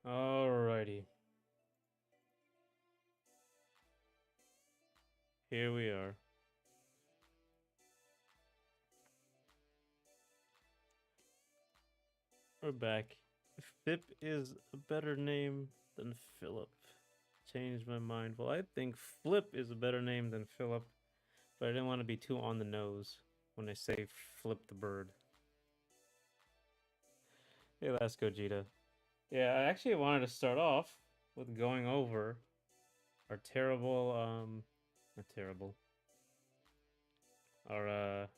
Alrighty. Here we are. We're back. Phip is a better name than Philip. Changed my mind. Well, I think Flip is a better name than Philip, but I didn't want to be too on the nose when I say Flip the bird. Hey, let's go, Gita. Yeah, I actually wanted to start off with going over our terrible, not terrible, our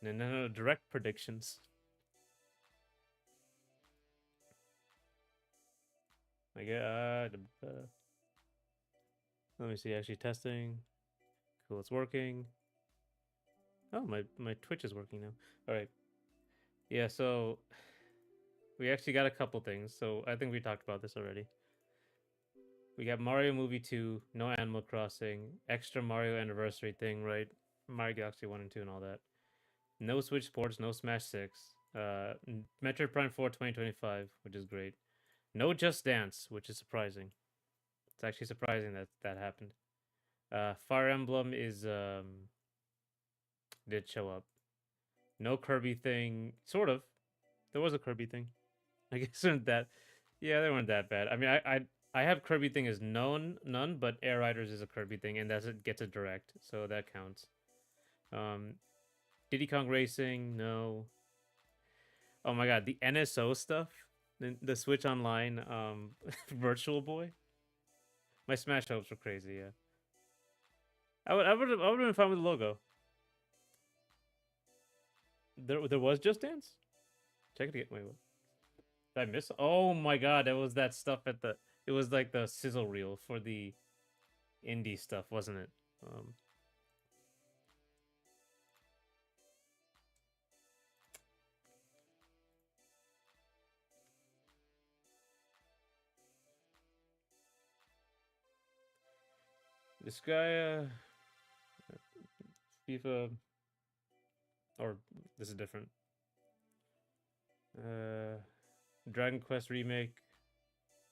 Nintendo Direct predictions. I get let me see. Actually, testing. Cool, it's working. Oh, my Twitch is working now. All right. Yeah. So we actually got a couple things. So I think we talked about this already. We got Mario Movie 2, no Animal Crossing, extra Mario Anniversary thing, right? Mario Galaxy 1 and 2 and all that. No Switch Sports, no Smash 6. Metroid Prime 4 2025, which is great. No Just Dance, which is surprising. It's actually surprising that that happened. Fire Emblem is did show up. No Kirby thing, sort of. There was a Kirby thing. I guess weren't that. Yeah, they weren't that bad. I mean, I have Kirby thing as none, but Air Riders is a Kirby thing, and that's it gets a direct, so that counts. Um, Diddy Kong Racing, no. Oh my god, the NSO stuff, the Switch Online, Virtual Boy. My Smash hopes were crazy. Yeah, I would have been fine with the logo. There was Just Dance. Check it again. Wait, what? Did I miss? Oh my god, that was that stuff at the. It was like the sizzle reel for the indie stuff, wasn't it? This guy, FIFA, or this is different. Dragon Quest remake,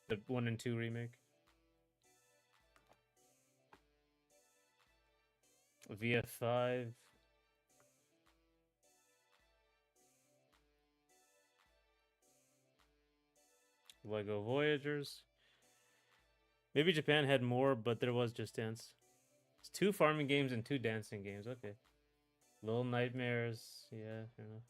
the 1 and 2 remake. VF5. Lego Voyagers. Maybe Japan had more, but there was Just Dance. It's 2 farming games and 2 dancing games. Okay. Little Nightmares. Yeah, fair enough.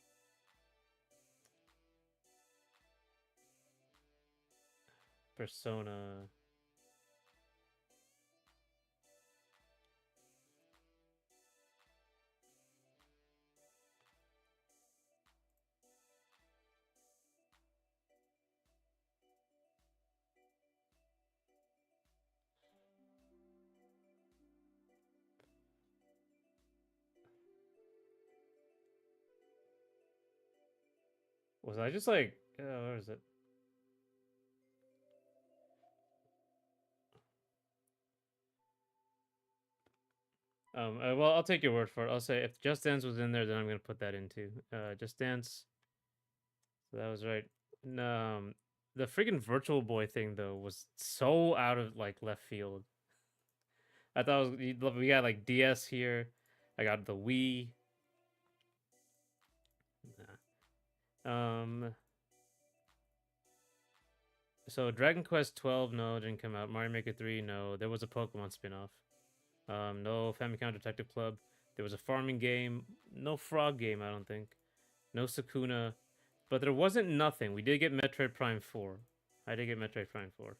Persona. Was I just like, where is it? Well, I'll take your word for it. I'll say if Just Dance was in there, then I'm gonna put that into Just Dance. So that was right. The freaking Virtual Boy thing though was so out of like left field. I thought we got like DS here. I got the Wii. Nah. So Dragon Quest 12, no, didn't come out. Mario Maker 3, no. There was a Pokemon spin-off. No Famicom Detective Club. There was a farming game. No frog game, I don't think. No Sakuna. But there wasn't nothing. We did get Metroid Prime 4. I did get Metroid Prime 4.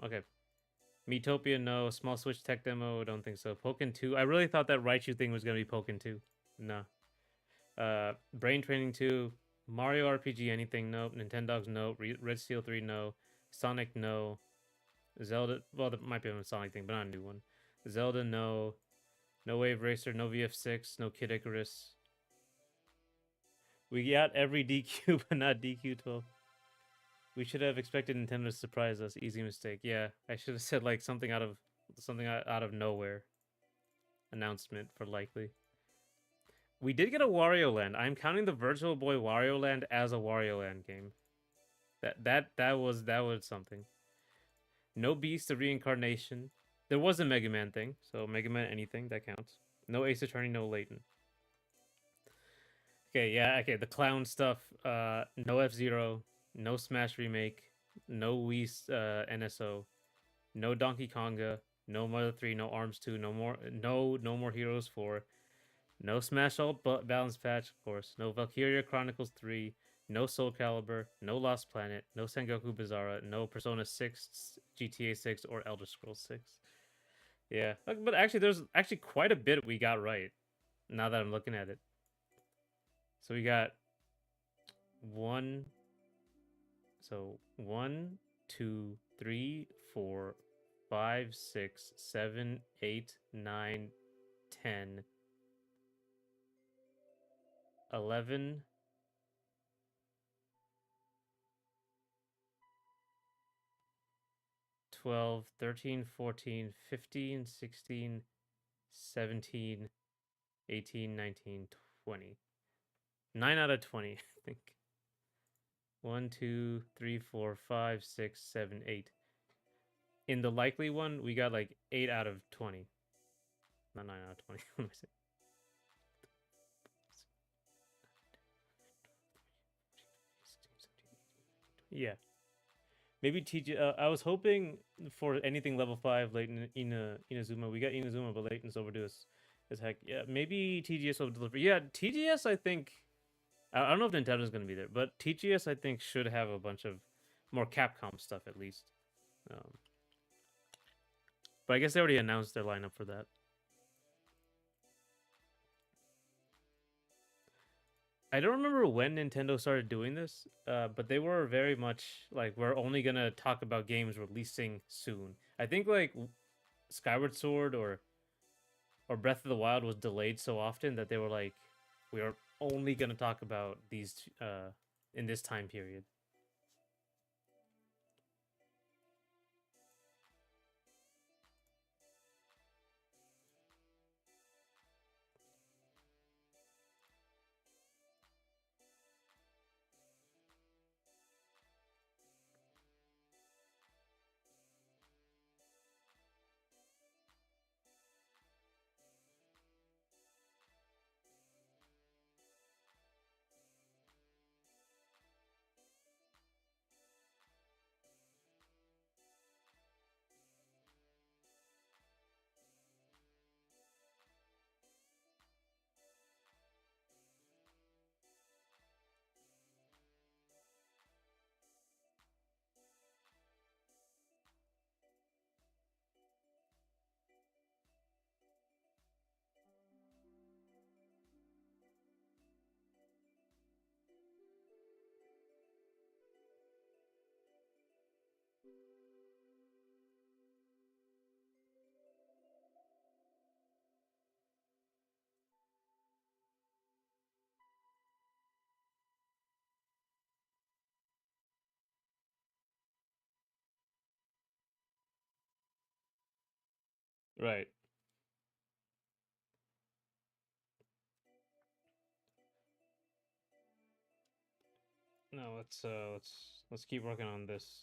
Okay. Miitopia, no. Small Switch Tech Demo, don't think so. Pokken 2. I really thought that Raichu thing was gonna be Pokken 2. No. Brain Training 2. Mario RPG, anything, nope. Nintendogs, no. Red Steel 3, no. Sonic, no. Zelda, well, there might be a Sonic thing, but not a new one. Zelda, no. No Wave Racer, no VF6, no Kid Icarus. We got every DQ, but not DQ12. We should have expected Nintendo to surprise us. Easy mistake. Yeah, I should have said like something out of nowhere. Announcement for likely. We did get a Wario Land. I'm counting the Virtual Boy Wario Land as a Wario Land game. That was something. No Beast of Reincarnation. There was a Mega Man thing, so Mega Man anything that counts. No Ace Attorney, no Layton. Okay, yeah, okay. The clown stuff. No F Zero, no Smash remake, no Wii NSO, no Donkey Konga, no Mother 3, no Arms 2, no more Heroes 4, no Smash All Balance Patch, of course, no Valkyria Chronicles 3, no Soul Calibur, no Lost Planet, no Sengoku Bizarra, no Persona 6, GTA 6, or Elder Scrolls 6. Yeah, but actually, there's actually quite a bit we got right now that I'm looking at it. So we got one, so 1, 2, 3, 4, 5, 6, 7, 8, 9, 10, 11, 12, 13, 14, 15, 16, 17, 18, 19, 20. 9 out of 20, I think. 1, 2, 3, 4, 5, 6, 7, 8. In the likely one, we got like 8 out of 20. Not 9 out of 20. What am I saying? Yeah. Maybe TG. I was hoping for anything level 5 late in Inazuma. We got Inazuma, but Leighton's overdue as heck. Yeah, maybe TGS will deliver. Yeah, TGS, I think. I don't know if Nintendo's going to be there, but TGS, I think, should have a bunch of more Capcom stuff at least. Um, but I guess they already announced their lineup for that. I don't remember when Nintendo started doing this, but they were very much like, we're only gonna talk about games releasing soon. I think like Skyward Sword or Breath of the Wild was delayed so often that they were like, we are only gonna talk about these in this time period. Right. No, let's keep working on this.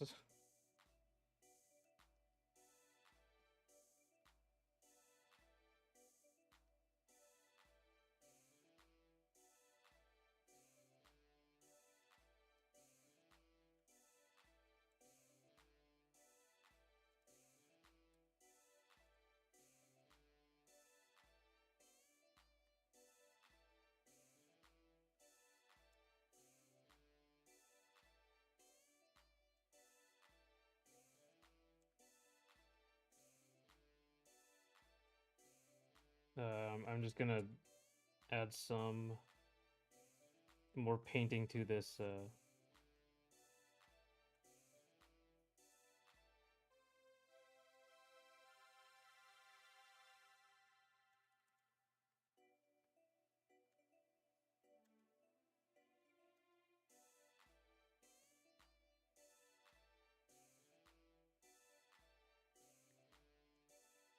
I'm just gonna add some more painting to this.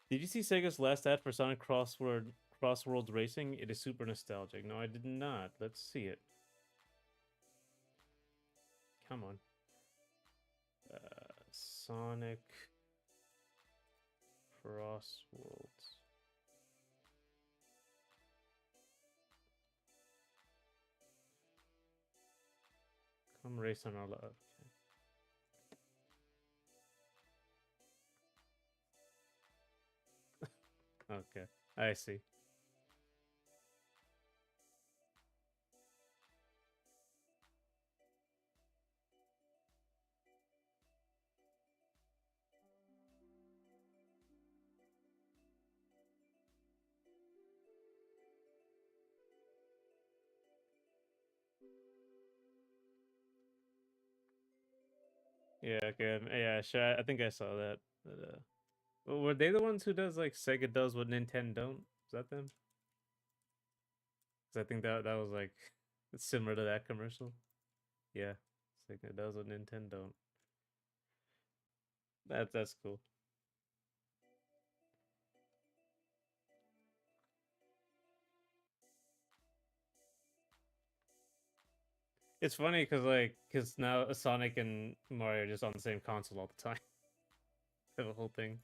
Did you see Sega's last ad for Sonic Crossworlds Racing? It is super nostalgic. No, I did not. Let's see it. Come on. Sonic Cross Worlds. Come race on our love. Okay, I see. Yeah, okay. Yeah, sure. I think I saw that. But, well, were they the ones who does like Sega does what Nintendo don't? Is that them? Because I think that was like it's similar to that commercial. Yeah, Sega does what Nintendo don't. That's cool. It's funny because now Sonic and Mario are just on the same console all the time. They have a whole thing.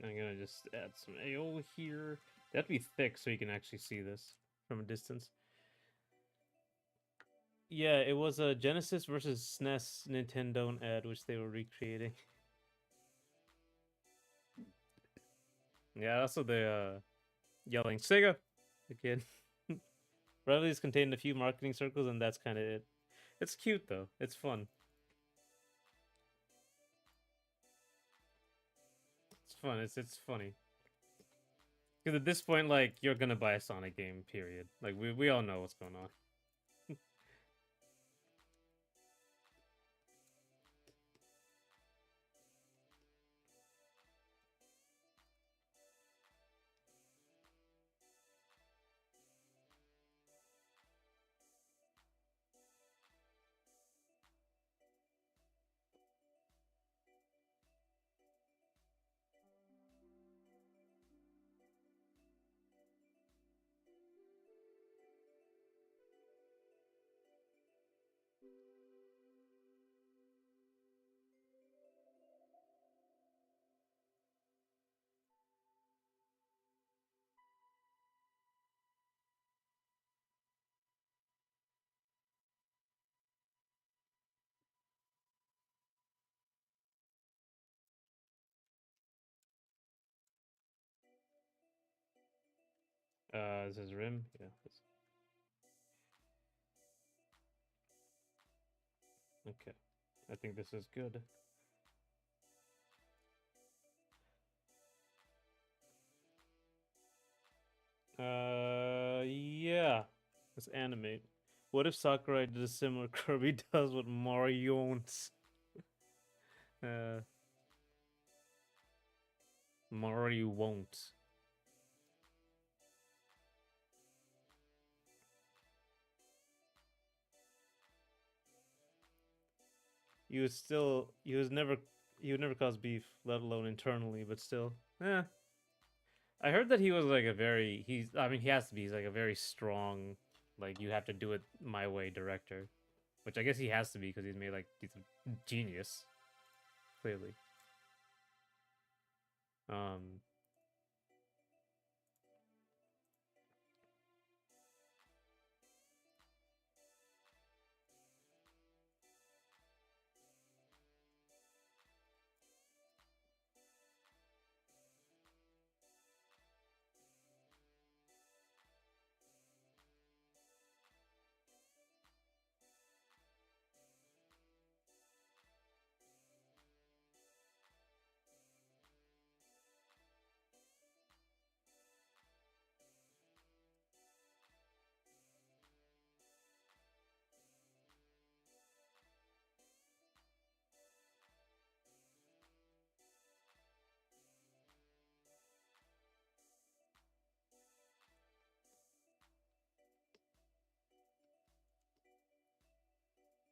I'm gonna just add some AO here. That'd be thick so you can actually see this from a distance. Yeah, it was a Genesis versus SNES Nintendo ad which they were recreating. Yeah, also the yelling Sega again. Reveille's contained a few marketing circles, and that's kind of it. It's cute though. It's fun. It's fun. It's funny. Because at this point, like you're gonna buy a Sonic game. Period. Like we all know what's going on. This is Rim. Yeah. Okay. I think this is good. Yeah. Let's animate. What if Sakurai did a similar Kirby does with Marion's? Uh, Mario won't. He would never cause beef, let alone internally, but still. I heard that he was like a very I mean he has to be, he's like a very strong, like you have to do it my way director. Which I guess he has to be because he's a genius, clearly. Um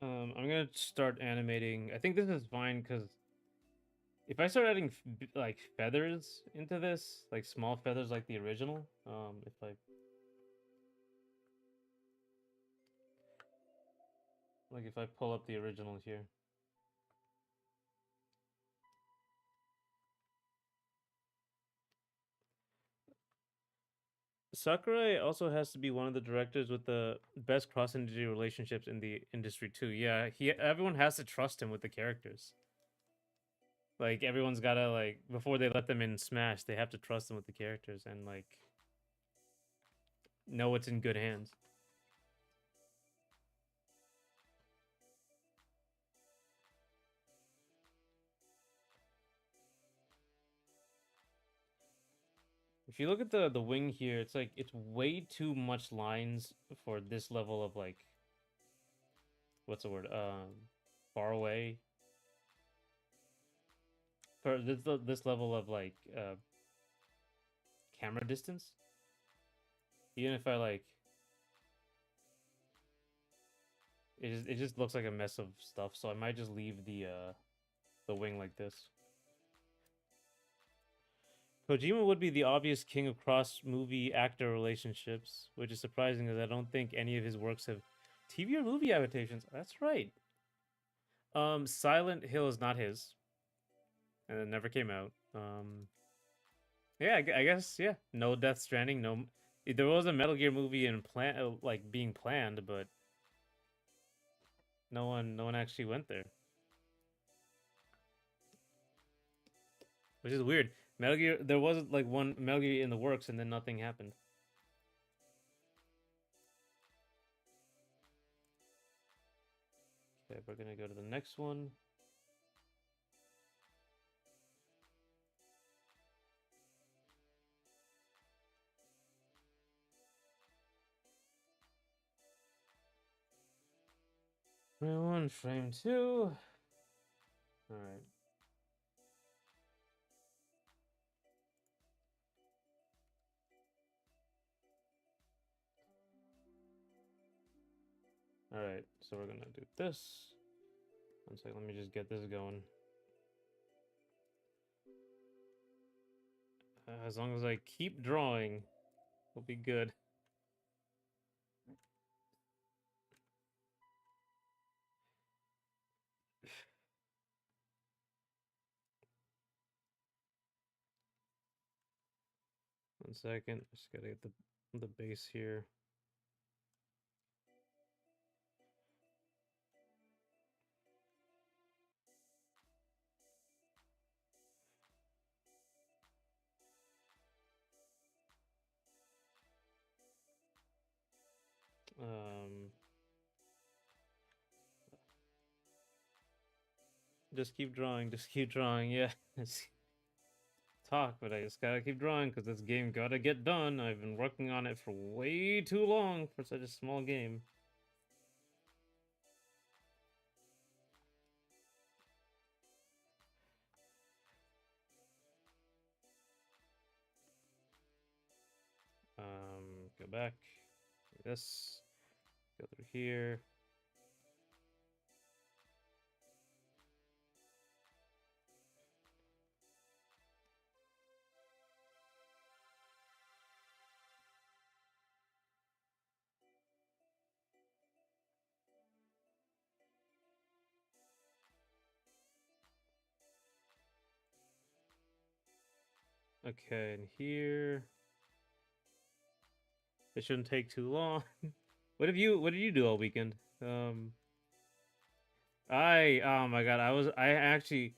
I'm gonna start animating. I think this is fine because if I start adding like feathers into this, like small feathers like the original, if I pull up the original here, Sakurai also has to be one of the directors with the best cross-industry relationships in the industry too. Yeah, everyone has to trust him with the characters. Like everyone's gotta like before they let them in Smash, they have to trust them with the characters and like know it's in good hands. If you look at the wing here, it's like it's way too much lines for this level of like what's the word? Far away. For this level of like camera distance. Even if I like it just looks like a mess of stuff, so I might just leave the wing like this. Kojima would be the obvious king of cross movie actor relationships, which is surprising as I don't think any of his works have TV or movie adaptations. That's right. Silent Hill is not his, and it never came out. Yeah, I guess yeah. No Death Stranding. No, there was a Metal Gear movie in plan, like being planned, but no one actually went there, which is weird. Metal Gear, there was like one Metal Gear in the works, and then nothing happened. Okay, we're gonna go to the next one. Frame one, frame two. All right. All right. So we're gonna do this. One second. Let me just get this going. As long as I keep drawing, we'll be good. One second. Just gotta get the base here. Um, just keep drawing. Just keep drawing. Yeah. Talk, but I just gotta keep drawing because this game gotta get done. I've been working on it for way too long for such a small game. Go back. This. Go through here. Okay, and here. It shouldn't take too long. What did you do all weekend? Oh my god, I actually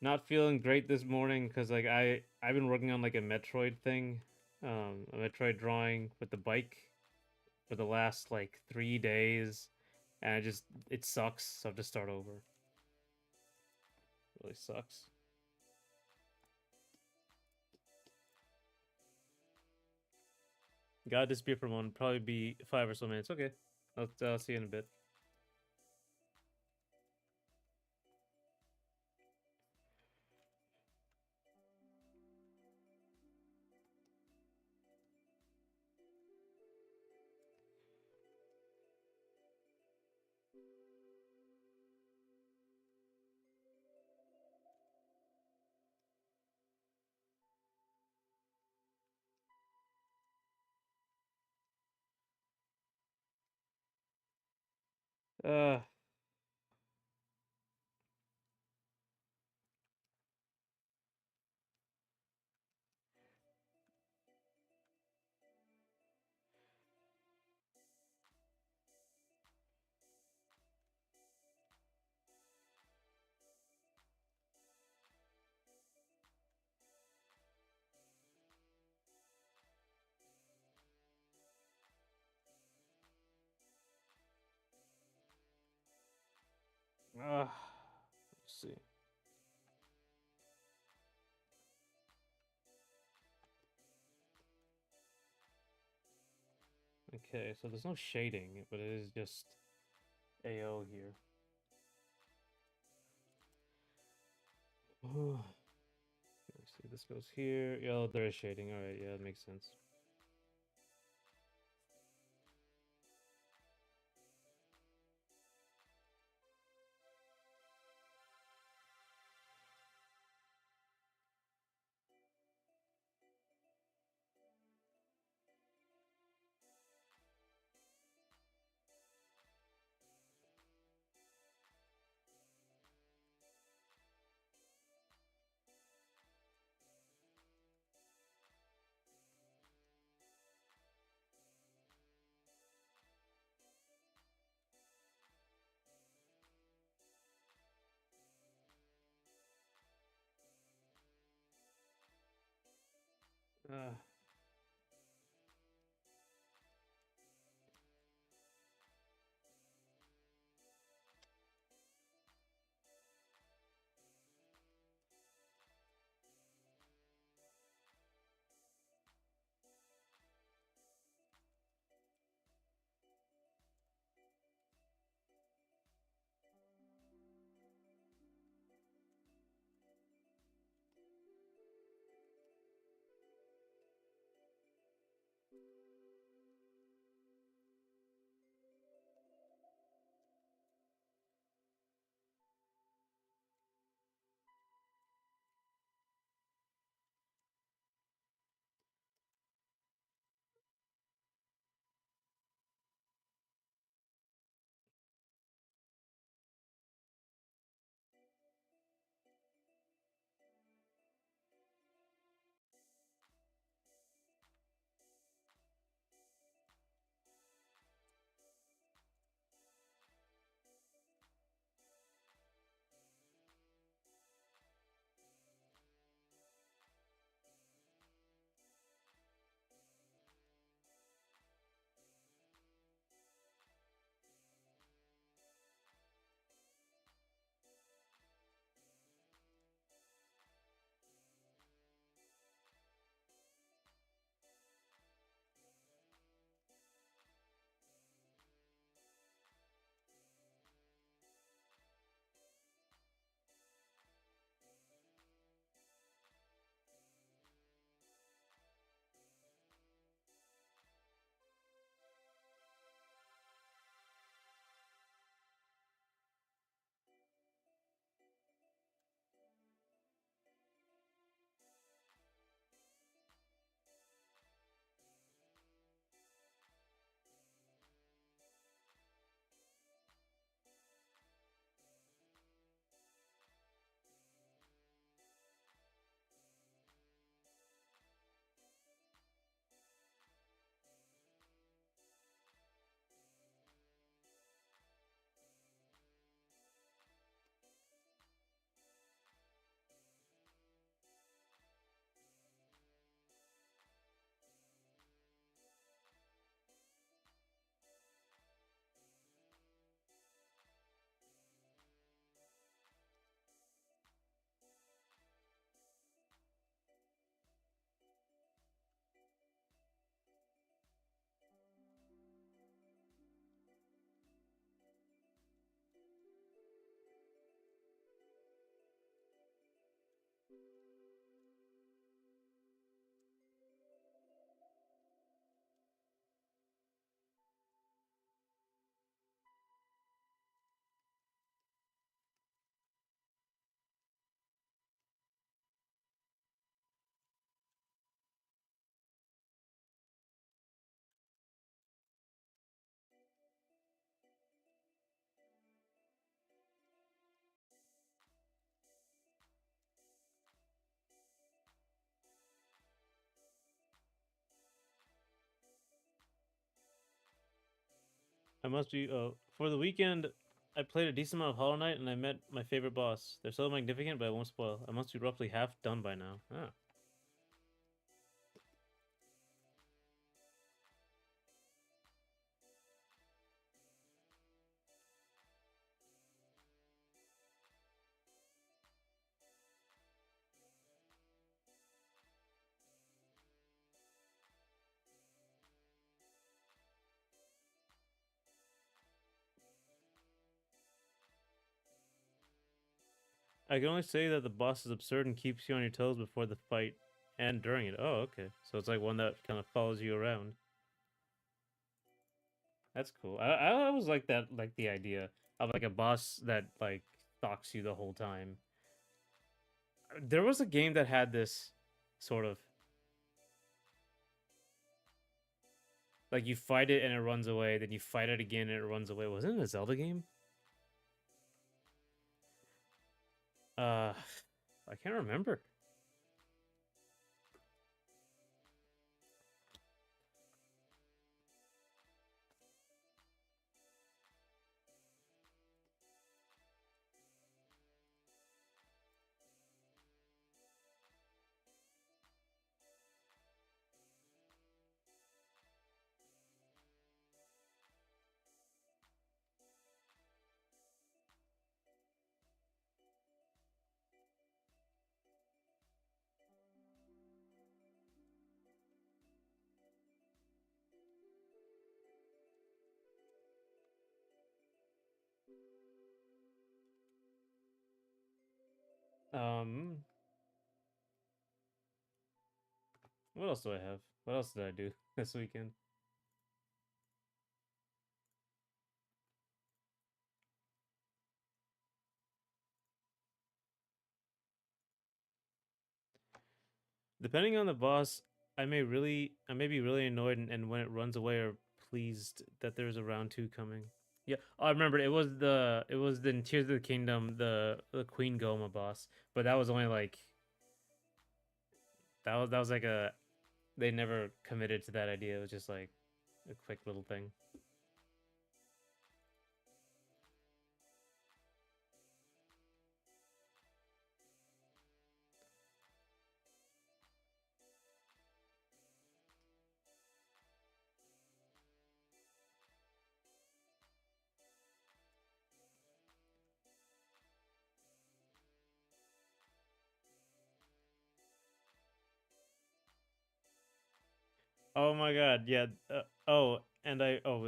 not feeling great this morning because like I've been working on like a Metroid thing, a Metroid drawing with the bike for the last like 3 days, and it sucks. So I have to start over. It really sucks. Gotta disappear for one. Probably be 5 or so minutes. Okay, I'll see you in a bit. Uh, let's see. Okay, so there's no shading, but it is just AO here. Let's see, this goes here. Yeah, there is shading. All right, yeah, that makes sense. Uh, I must be. For the weekend, I played a decent amount of Hollow Knight, and I met my favorite boss. They're so magnificent, but I won't spoil. I must be roughly half done by now. Ah. I can only say that the boss is absurd and keeps you on your toes before the fight and during it. Oh, okay. So it's like one that kind of follows you around. That's cool. I always like that, like the idea of like a boss that like stalks you the whole time. There was a game that had this sort of like you fight it and it runs away, then you fight it again and it runs away. Wasn't it a Zelda game? Uh, I can't remember. Um, what else do I have? What else did I do this weekend? Depending on the boss, I may be really annoyed, and when it runs away, or pleased that there's a round two coming. Yeah, oh, I remember it was the Tears of the Kingdom, the Queen Goma boss, but that was only like that was like a they never committed to that idea. It was just like a quick little thing. Oh my god, yeah. Oh, and I oh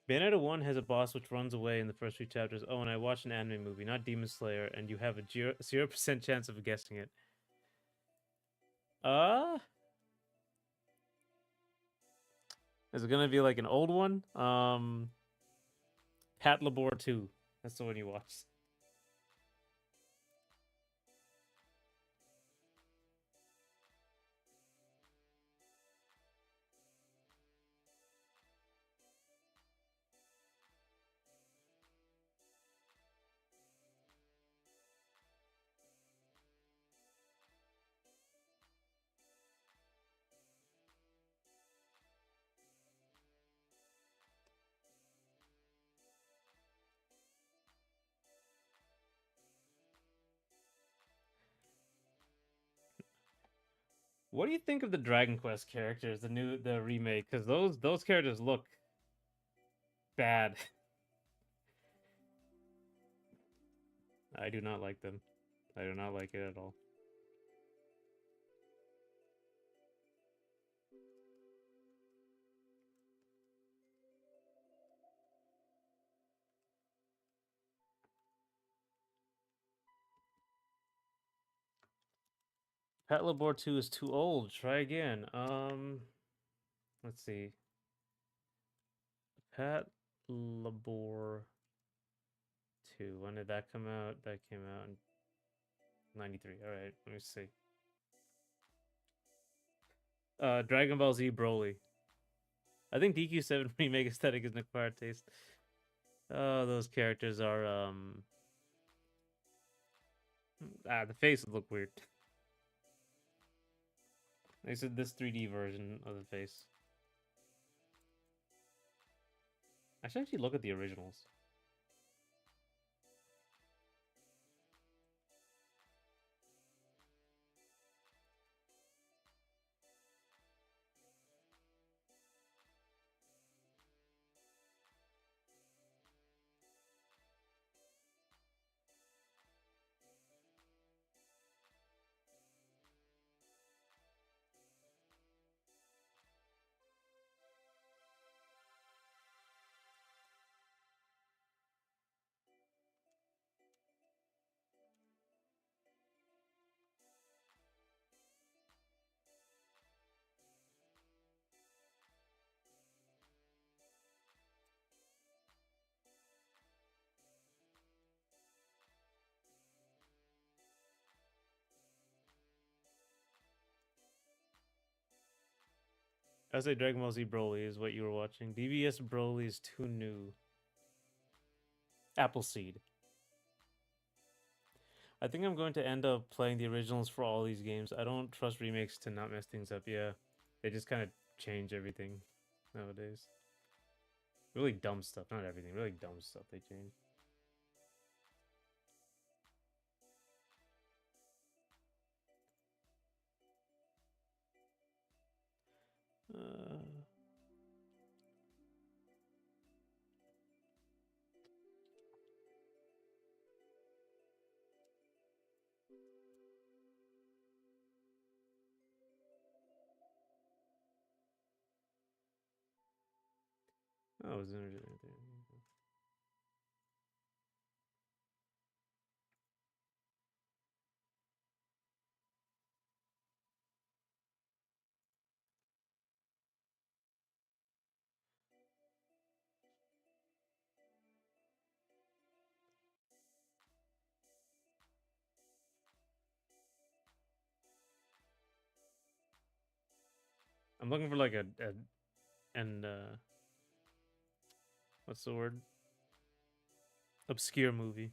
Bayonetta 1 has a boss which runs away in the first few chapters. Oh, and I watched an anime movie, not Demon Slayer, and you have a 0% chance of guessing it. Uh, is it gonna be like an old one? Pat Labor 2. That's the one you watched. What do you think of the Dragon Quest characters, the remake? Because those characters look bad. I do not like them. I do not like it at all. Pat Labor 2 is too old. Try again. Let's see. Pat Labor 2. When did that come out? That came out in 93. All right, let me see. Dragon Ball Z Broly. I think DQ7 remake aesthetic is an acquired taste. Oh, those characters are the face would look weird. They said this 3D version of the face. I should actually look at the originals. I say Dragon Ball Z Broly is what you were watching. DBS Broly is too new. Appleseed. I think I'm going to end up playing the originals for all these games. I don't trust remakes to not mess things up. Yeah, they just kind of change everything nowadays. Really dumb stuff. Not everything. Really dumb stuff they change. Uh, oh, it was interesting. I'm looking for like a and what's the word? Obscure movie.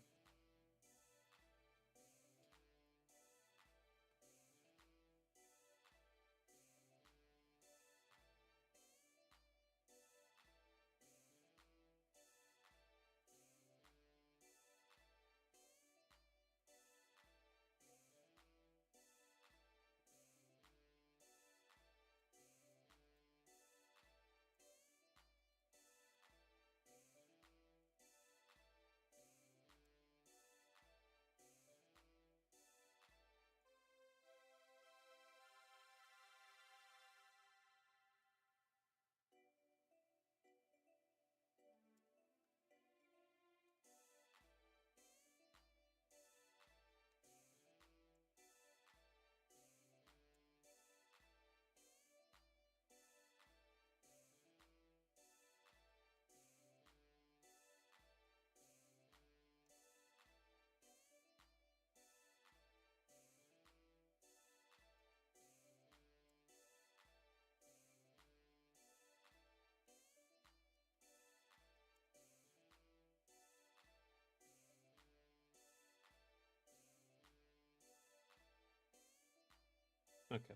Okay.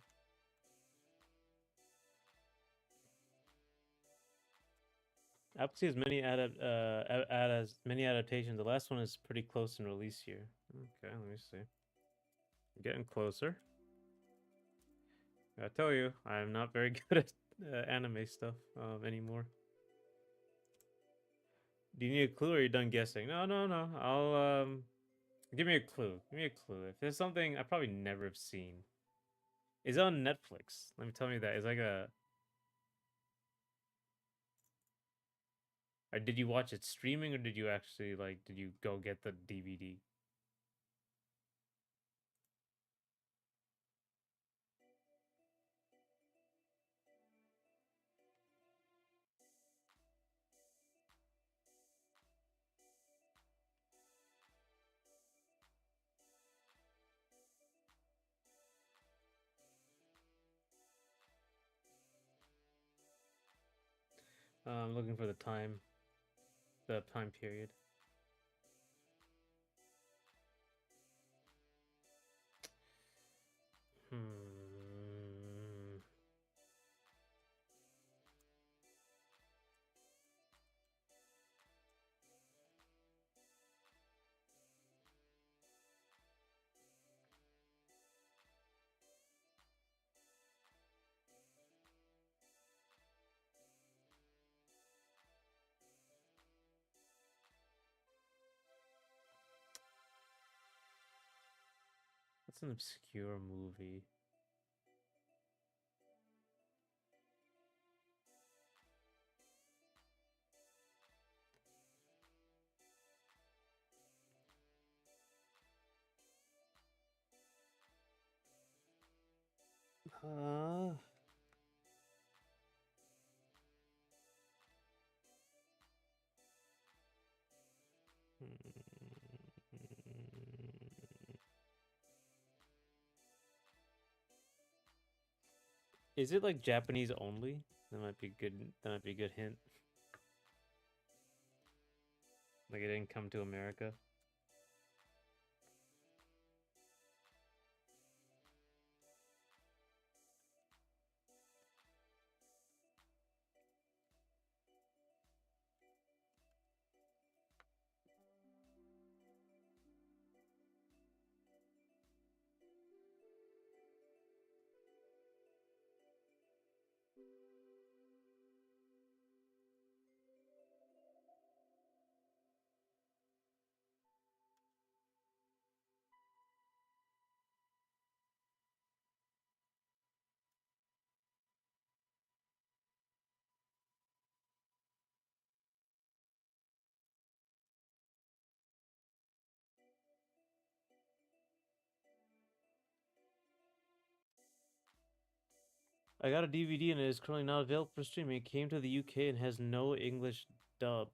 Appleseed has many as many adaptations. The last one is pretty close in release year. Okay, let me see. Getting closer. I tell you, I'm not very good at anime stuff anymore. Do you need a clue or are you done guessing? No, no, no. I'll give me a clue. Give me a clue. If there's something I probably never have seen. Is it on Netflix? Let me tell me that. It's like a or did you watch it streaming or did you actually like did you go get the DVD? I'm looking for the time period. Hmm. What's an obscure movie? Uh, is it like Japanese only? That might be good. That might be a good hint. Like it didn't come to America. I got a DVD and it is currently not available for streaming. It came to the UK and has no English dub.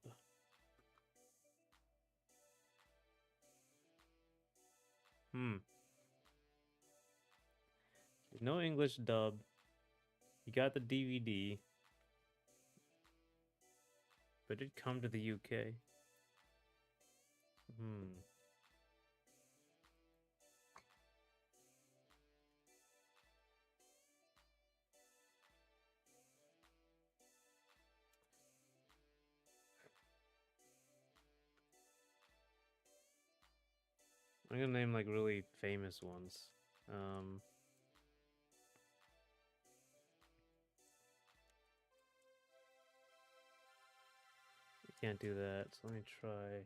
Hmm. There's no English dub. You got the DVD, but it did come to the UK. Hmm. I'm gonna name like really famous ones. Um, can't do that. So let me try.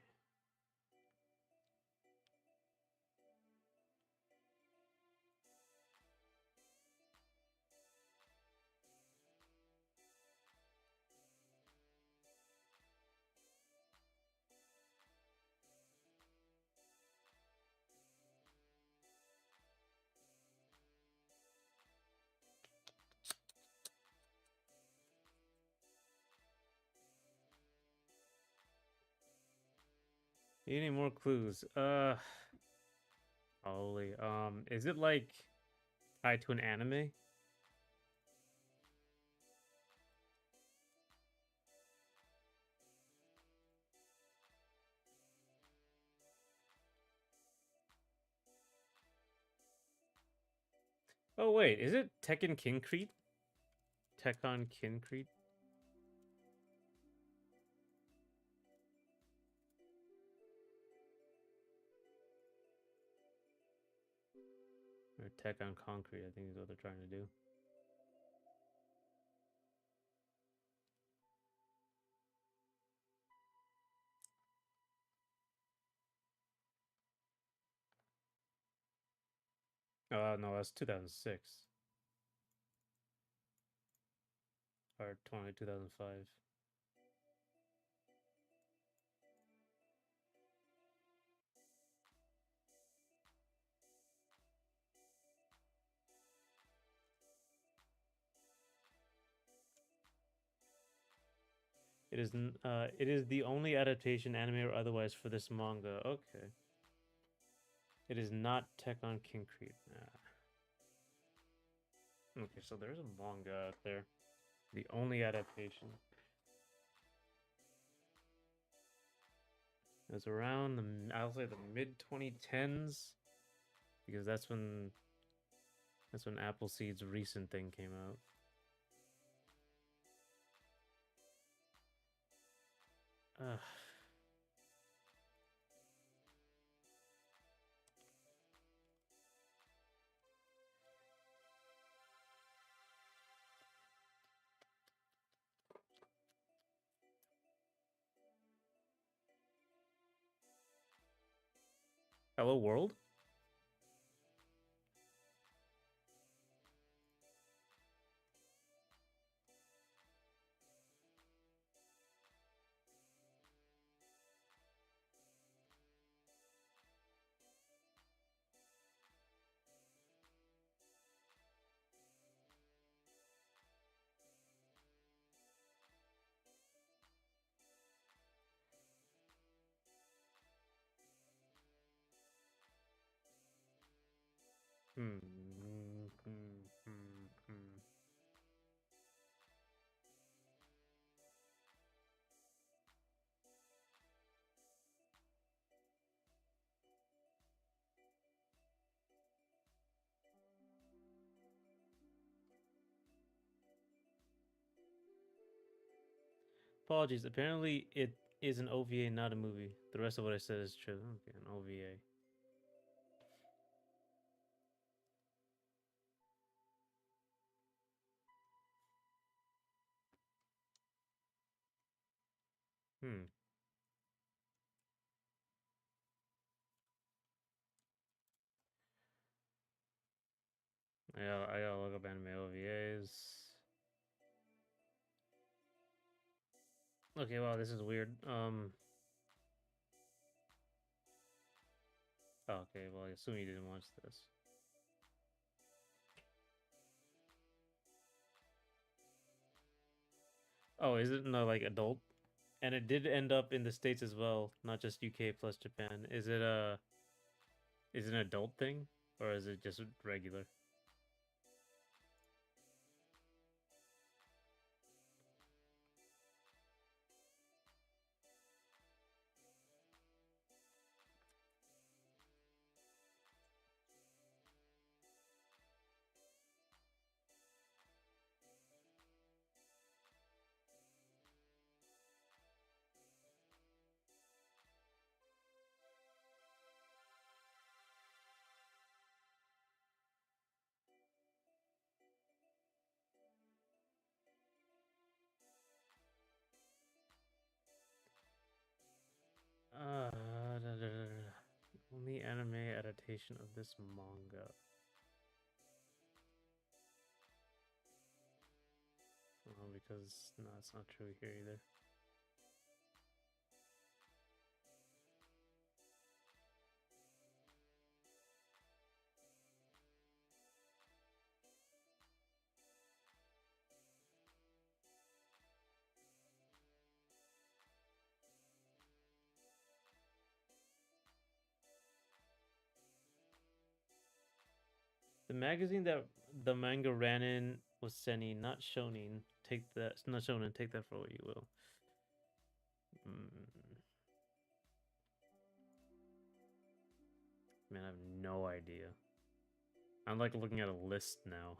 Need any more clues? Holy. Is it like tied to an anime? Oh wait, is it Tekken Kincrete? Tekken Kincrete? Or Tech on Concrete, I think is what they're trying to do. No, that's 2006. Or 2005. It is the only adaptation, anime or otherwise, for this manga. Okay. It is not Tekken Kincrete. Okay, so there's a manga out there. The only adaptation. It was around I'll say the mid 2010s because that's when Appleseed's recent thing came out. Ugh. Hello World? Hmm. Hmm. Hmm. Hmm. Apologies. Apparently, it is an OVA, not a movie. The rest of what I said is true. Okay, an OVA. Hmm. I gotta look up anime OVAs. Okay, wow, this is weird. Okay, well, I assume you didn't watch this. Oh, is it no like adult? And it did end up in the States as well, not just UK plus Japan. Is it an adult thing or is it just regular? Only anime adaptation of this manga. Because no, it's not true here either. The magazine that the manga ran in was Senin, not Shonen. Take that, not Shonen. Take that for what you will. Mm, man, I have no idea. I'm like looking at a list now.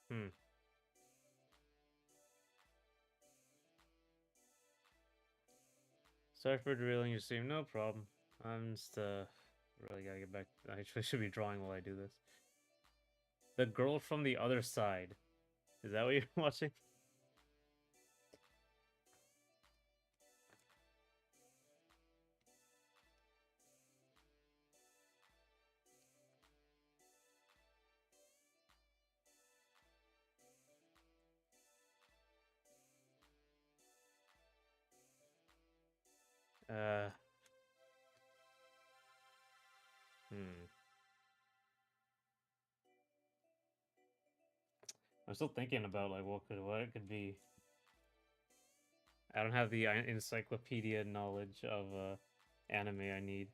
Hmm. Sorry for derailing your stream. No problem. I'm just really gotta get back. I actually should be drawing while I do this. The girl from the other side. Is that what you're watching? Uh. Hmm. I'm still thinking about like what it could be. I don't have the encyclopedia knowledge of anime I need.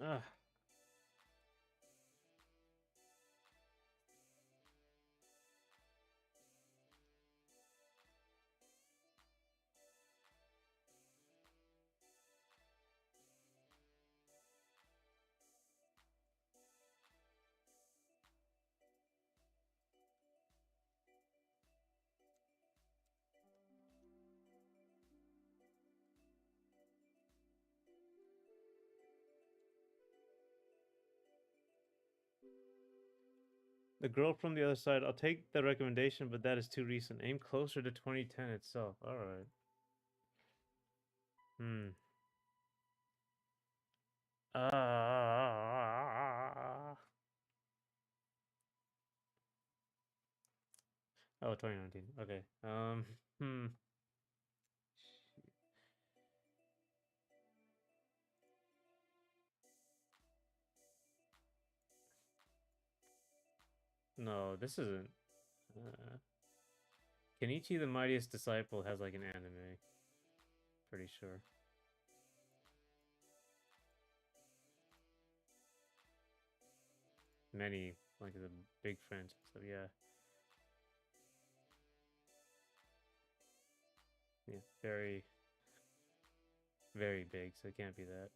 Ugh. The girl from the other side. I'll take the recommendation, but that is too recent. Aim closer to 2010 itself. All right. Hmm. Oh, 2019. Okay. Hmm. No, this isn't. Uh, Kenichi the Mightiest Disciple has like an anime. Pretty sure. Many, like the big franchise. So yeah. Yeah. Very, very big. So it can't be that.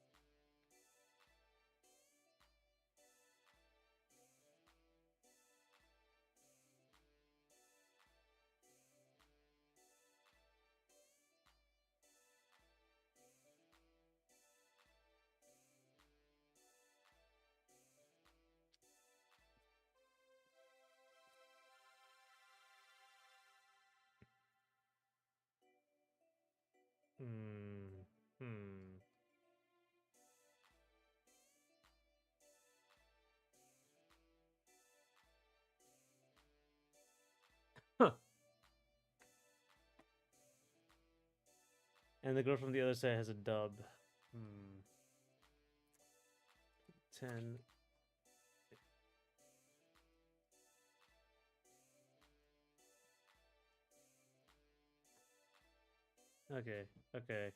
Hmm. Hmm. Huh. And the girl from the other side has a dub. Hmm. 10. Okay. Okay.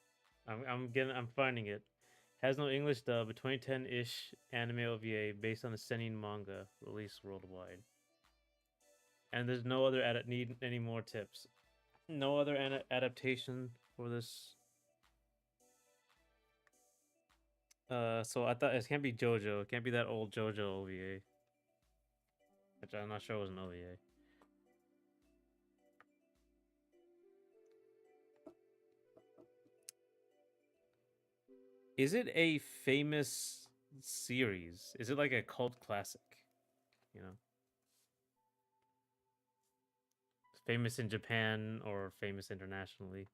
I'm finding it. Has no English dub, a 2010-ish anime OVA based on a Seinen manga released worldwide. And there's no other need any more tips. No other adaptation for this. So I thought it can't be JoJo. It can't be that old JoJo OVA, which I'm not sure was an OVA. Is it a famous series? Is it like a cult classic? You know, famous in Japan or famous internationally?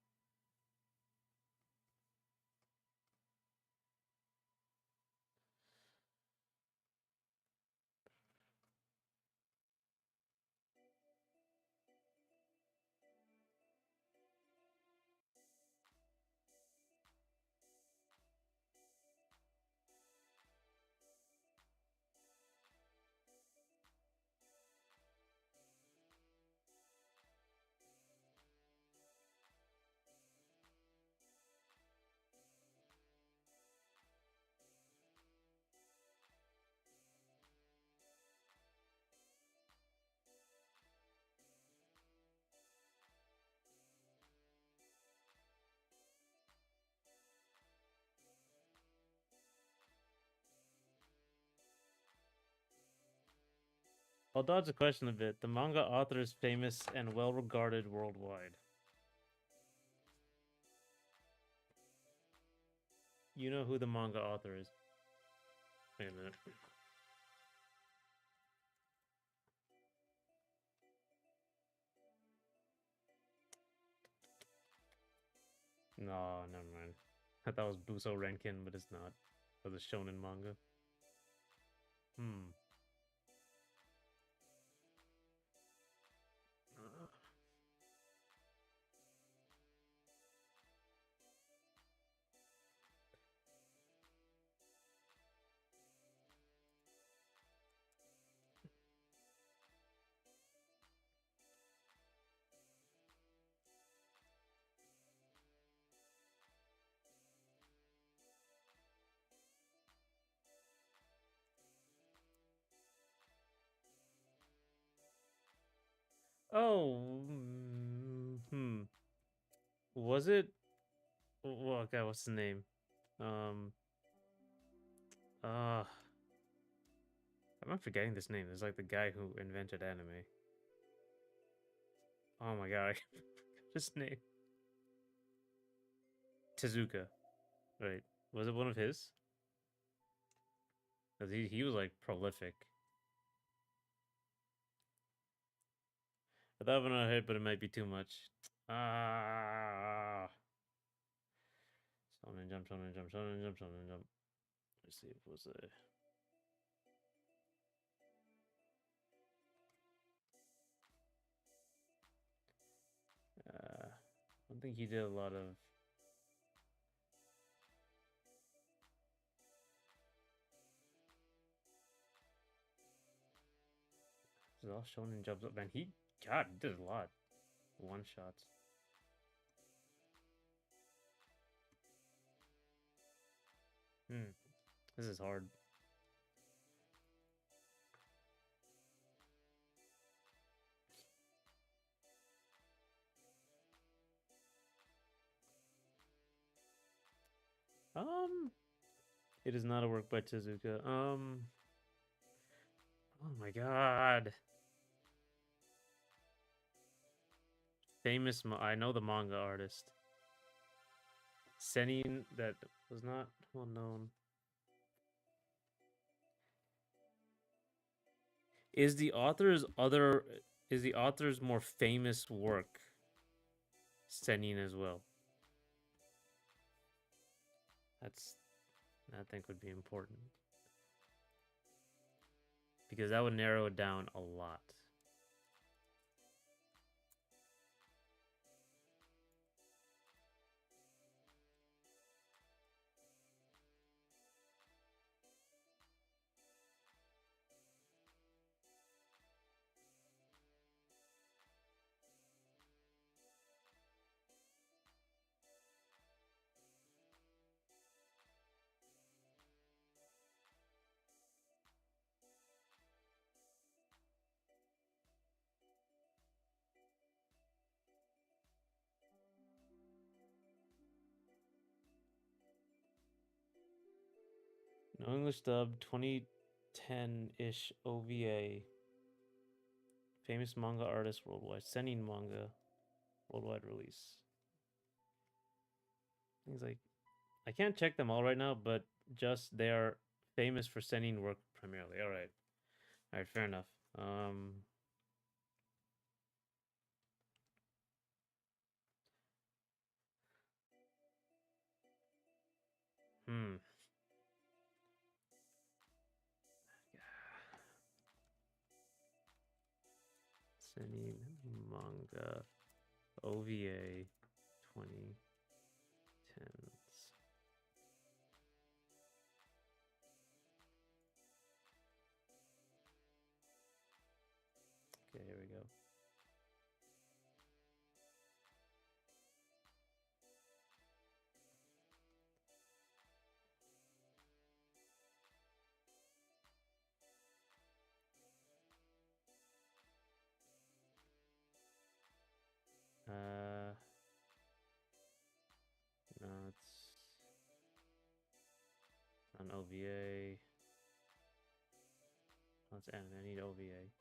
I'll dodge the question a bit. The manga author is famous and well regarded worldwide. You know who the manga author is. Wait a minute. No, never mind. I thought it was Buso Renkin, but it's not. For the shonen manga. Hmm. Oh, was it? Well, okay, what's the name? Um, uh, I'm forgetting this name. It's like the guy who invented anime. Oh my god, I forgot his name. Tezuka. Right. Was it one of his? 'Cause he was like prolific. thought of another hit, but it might be too much. Ah. Shonen jump, shonen jump, shonen jump, shonen jump. Let's see if it was a. I don't think he did a lot of. This is all shonen jumps. Man, God, he did a lot. One shots. This is hard. It is not a work by Tezuka. Oh my god. Famous. I know the manga artist. Senin, that was not well known. Is the author's more famous work Senin as well? That's I think would be important. Because that would narrow it down a lot. No English dub, 2010-ish OVA. Famous manga artist worldwide. Senin manga. Worldwide release. Things like I can't check them all right now, but just they are famous for Senin work primarily. Alright. Alright, fair enough. Hmm. Senin manga OVA 2010s. Okay, here we go. No, it's an OVA. Oh, it's anime. I need OVA.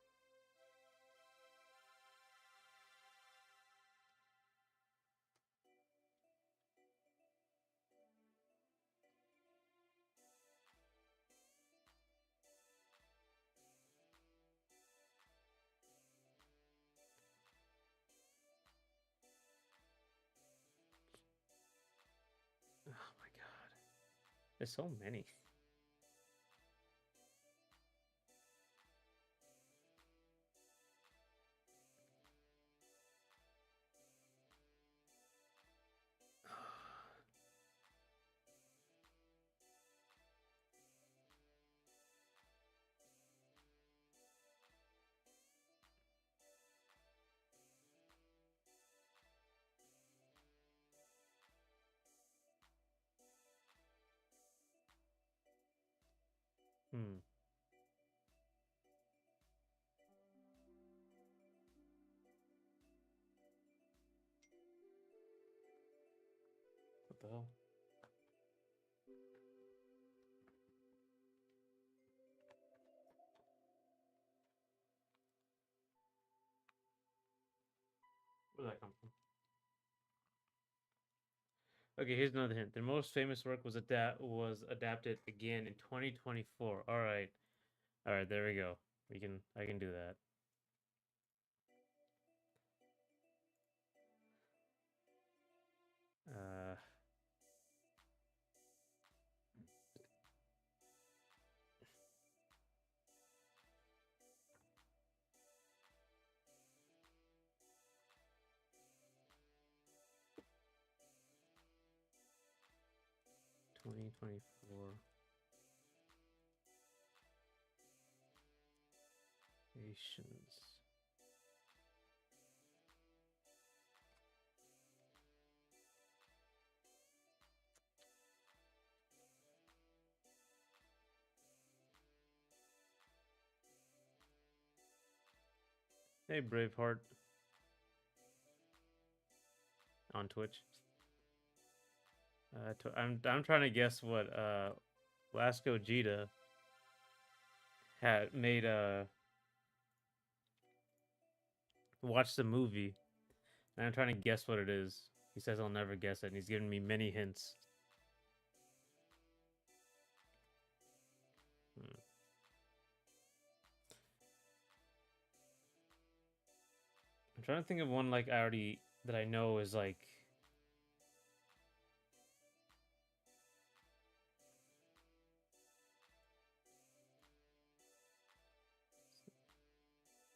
Oh my god. There's so many. Hmm. What the hell? Where did that come from? Okay, here's another hint. Their most famous work was adapted again in 2024. All right. All right, there we go. I can do that. 2024 Asians. Hey, Braveheart on Twitch. I'm trying to guess what Lasco Gita had made watch the movie, and I'm trying to guess what it is. He says I'll never guess it, and he's giving me many hints. Hmm. I'm trying to think of one like I already that I know is like.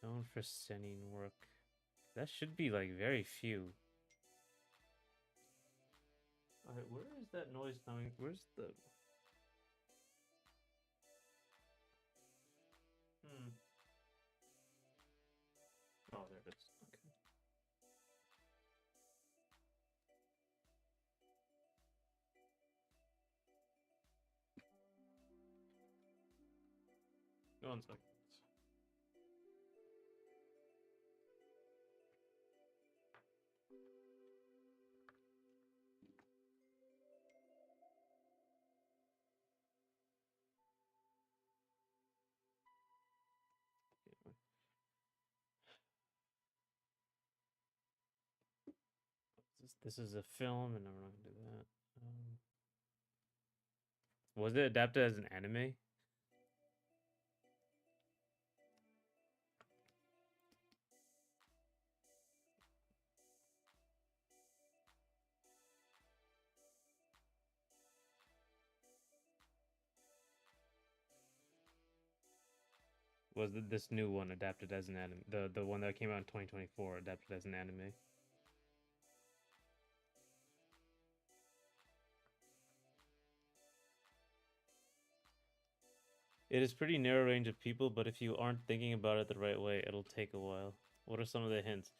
Known for sending work. That should be like very few. Alright, where is that noise coming? Where's the. Hmm. Oh, there it is. Okay. One second. This is a film, and I'm not gonna do that. Was it adapted as an anime? Was this new one adapted as an anime? The one that came out in 2024 adapted as an anime? It is pretty narrow range of people, but if you aren't thinking about it the right way, it'll take a while. What are some of the hints?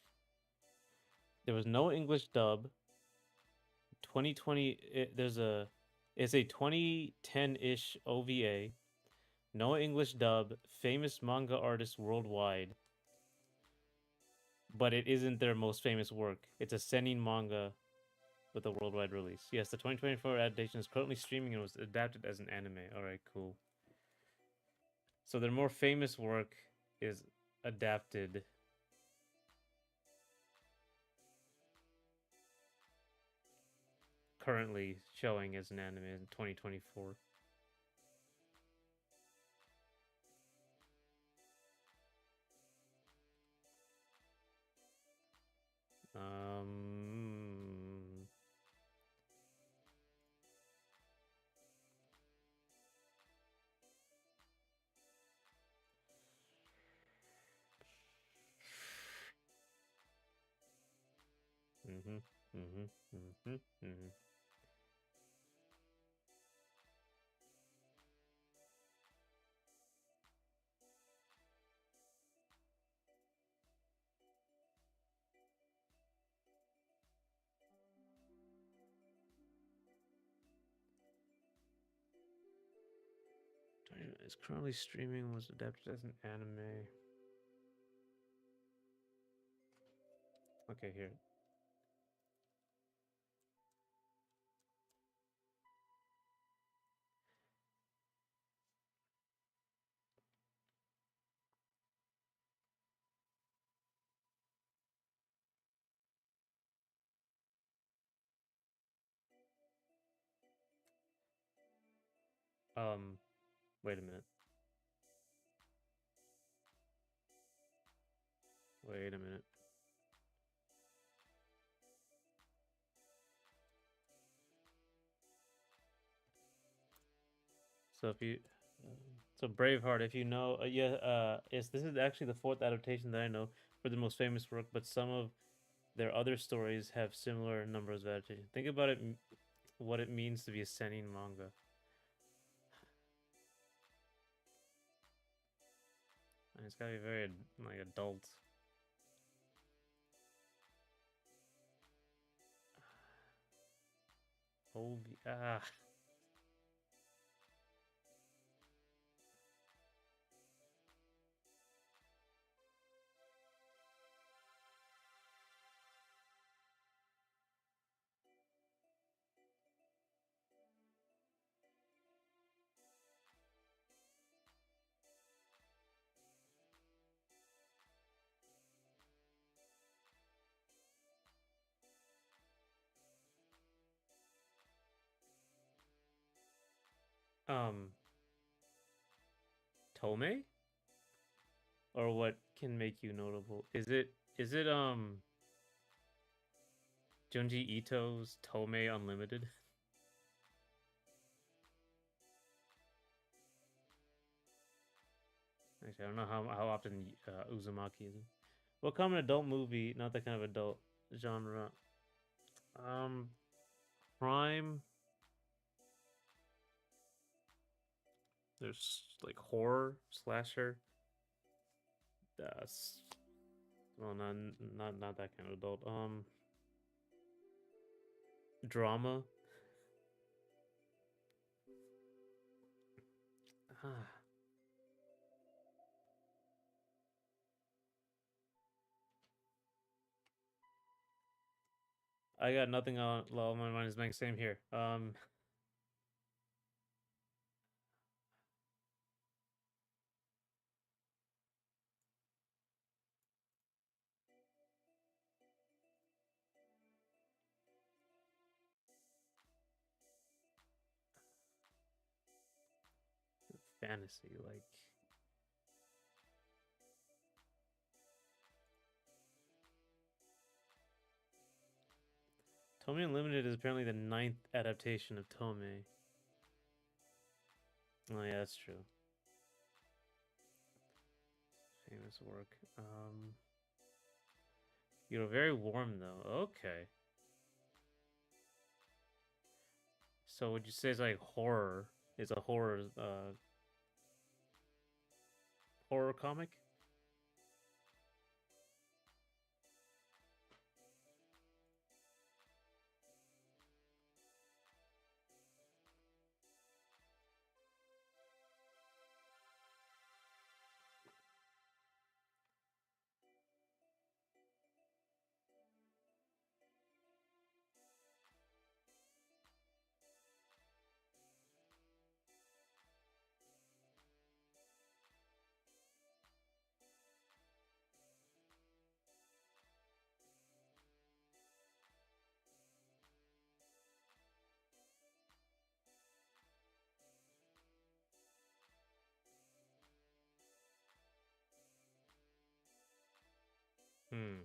There was no English dub. 2020 it's a 2010-ish OVA. No English dub, famous manga artists worldwide. But it isn't their most famous work. It's a seinen manga with a worldwide release. Yes, the 2024 adaptation is currently streaming and was adapted as an anime. All right, cool. So their more famous work is adapted. Currently showing as an anime in 2024. Um, mhm, mhm, mhm, mhm. It's currently streaming. Was adapted as an anime. Okay, here. Wait a minute. Wait a minute. So if you, so Braveheart, if you know, yeah, yes, this is actually the fourth adaptation that I know for the most famous work, but some of their other stories have similar numbers of adaptations. Think about it what it means to be a seinen manga. And it's gotta be very like adult. Ah. Um, Tome? Or what can make you notable? Is it Junji Ito's Tome Unlimited? Actually, I don't know how often Uzumaki is in. What common adult movie, not that kind of adult genre? Um, crime. There's like horror, slasher. That's well, not that kind of adult. Drama. Ah, I got nothing on. Well, my mind is blank. Same here. Fantasy like. Tome Unlimited is apparently the ninth adaptation of Tome. Oh yeah, that's true. Famous work. You're very warm though. Okay. So would you say it's like horror? It's a horror comic? Hmm.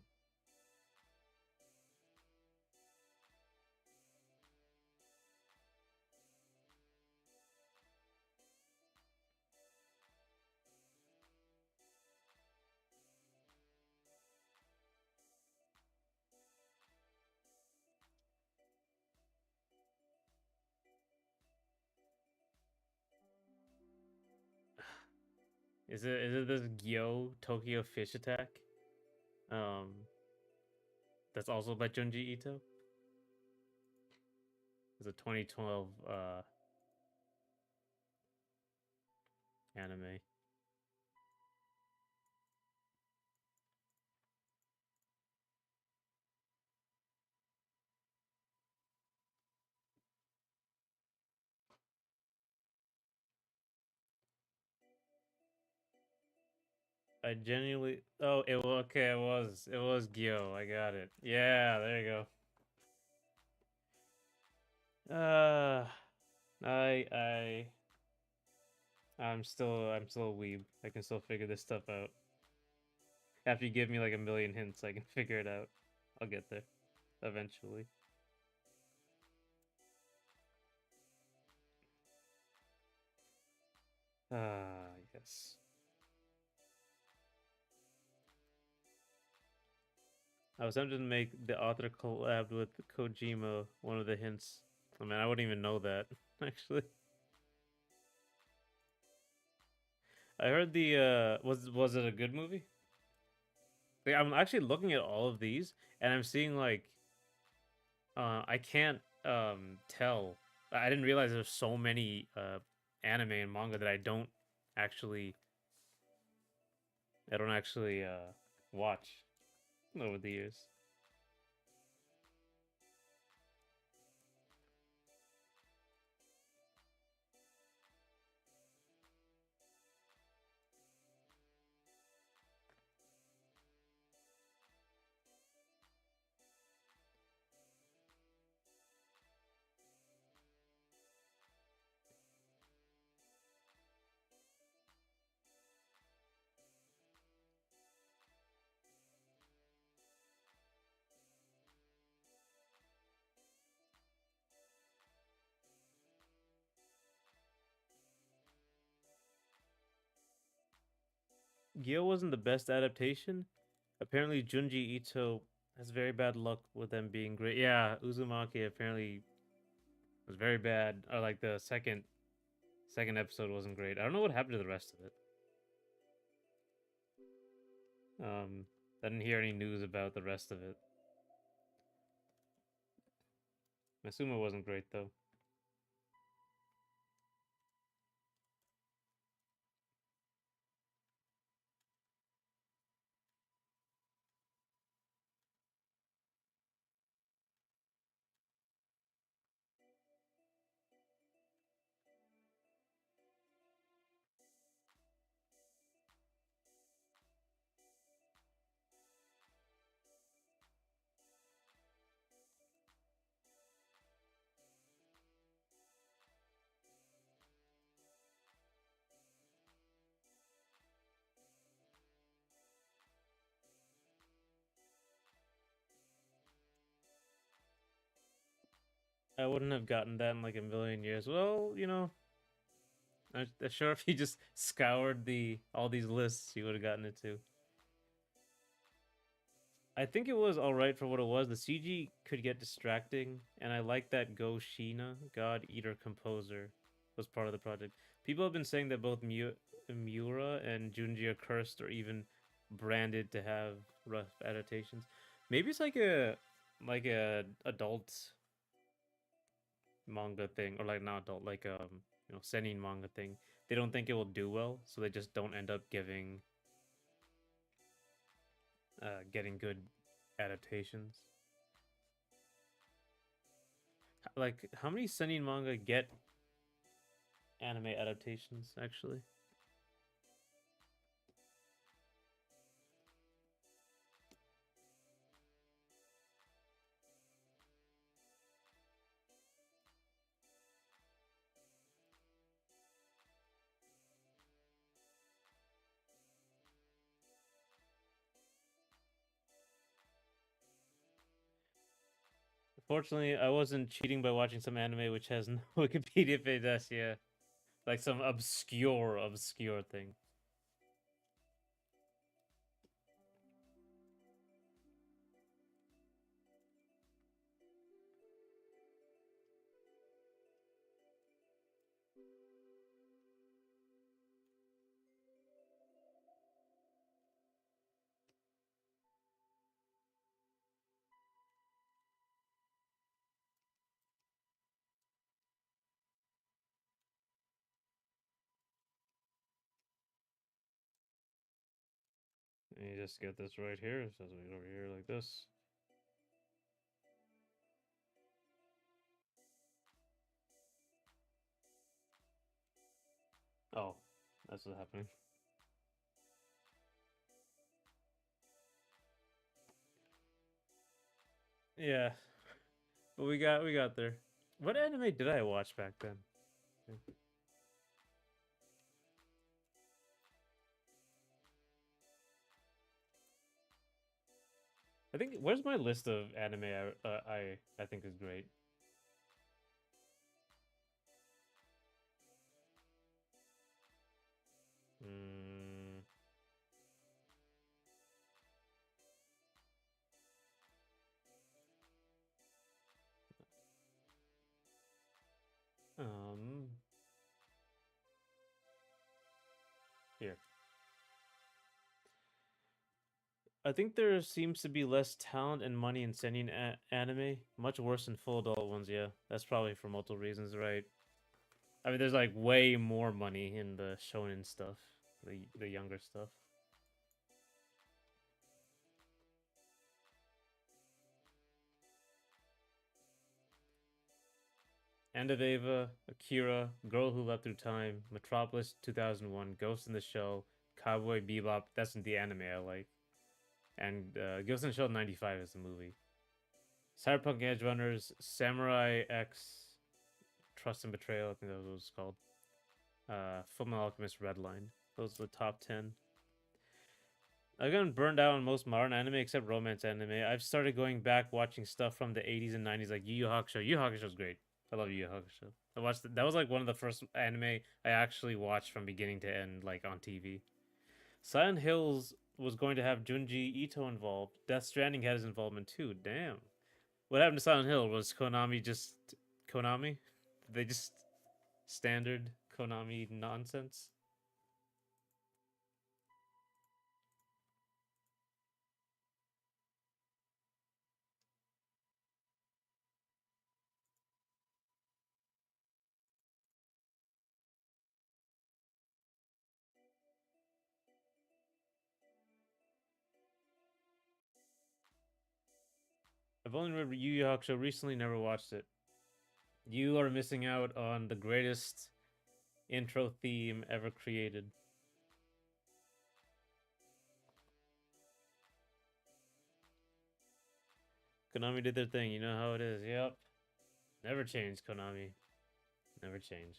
Is it this Gyo Tokyo Fish Attack? Um, that's also by Junji Ito. It's a 2012 anime. I genuinely. Oh, okay. It was Gyo. I got it. Yeah, there you go. I I'm still a weeb. I can still figure this stuff out. After you give me like a million hints, I can figure it out. I'll get there eventually. Yes. I was tempted to make the author collab with Kojima one of the hints. I mean, I wouldn't even know that actually. I heard the was it a good movie? Like, I'm actually looking at all of these and I'm seeing like I can't tell. I didn't realize there's so many anime and manga that actually I don't actually watch over the years. Gyo wasn't the best adaptation. Apparently, Junji Ito has very bad luck with them being great. Yeah, Uzumaki apparently was very bad. Or like the second episode wasn't great. I don't know what happened to the rest of it. Um, I didn't hear any news about the rest of it. I assume it wasn't great though. I wouldn't have gotten that in like a million years. Well, I'm sure if you just scoured the all these lists, you would have gotten it too. I think it was all right for what it was. The CG could get distracting, and I like that Go Shina, God Eater Composer, was part of the project. People have been saying that both Miura and Junji are cursed or even branded to have rough adaptations. Maybe it's like a adult manga thing, or like not adult, like seinen manga thing. They don't think it will do well, so they just don't end up getting good adaptations. Like, how many seinen manga get anime adaptations, actually? Fortunately, I wasn't cheating by watching some anime which has no Wikipedia page. Yeah, like some obscure thing. And you just get this right here. It says over here like this. Oh, that's what's happening. Yeah, but we got there. What anime did I watch back then? I think where's my list of anime I think is great. Mm, I think there seems to be less talent and money in sending anime, much worse than full adult ones. Yeah, that's probably for multiple reasons, right? I mean, there's like way more money in the shonen stuff, the younger stuff. End of Ava, Akira, Girl Who Leapt Through Time, Metropolis 2001, Ghost in the Shell, Cowboy Bebop. That's the anime I like, and Ghost in the Shell '95 is the movie. Cyberpunk Edge Runners, Samurai X, Trust and Betrayal. I think that was what it's called. Fullmetal Alchemist Redline. Those are the top 10. I've gotten burned out on most modern anime except romance anime. I've started going back watching stuff from the 80s and 90s like Yu Yu Hakusho. Yu Yu Hakusho is great. I love Yu Yu Hakusho. I watched that was like one of the first anime I actually watched from beginning to end, like on TV. Silent Hills was going to have Junji Ito involved. Death Stranding had his involvement too. Damn. What happened to Silent Hill? Was Konami just Konami? Did they just standard Konami nonsense? I've only read Yu Yu Hakusho recently, never watched it. You are missing out on the greatest intro theme ever created. Konami did their thing. You know how it is. Yep. Never change, Konami. Never change.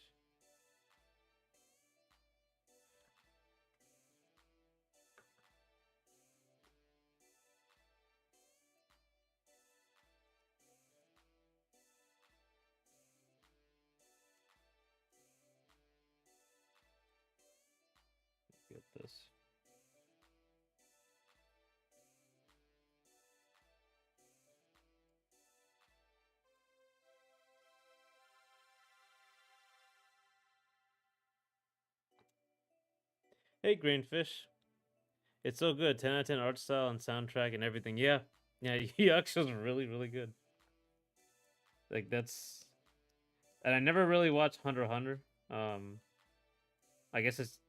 Get this. Hey, Greenfish. It's so good. 10 out of 10 art style and soundtrack and everything. Yeah. Yeah, Yakusho's really, really good. Like, that's. And I never really watched Hunter x Hunter. Um, I guess it's.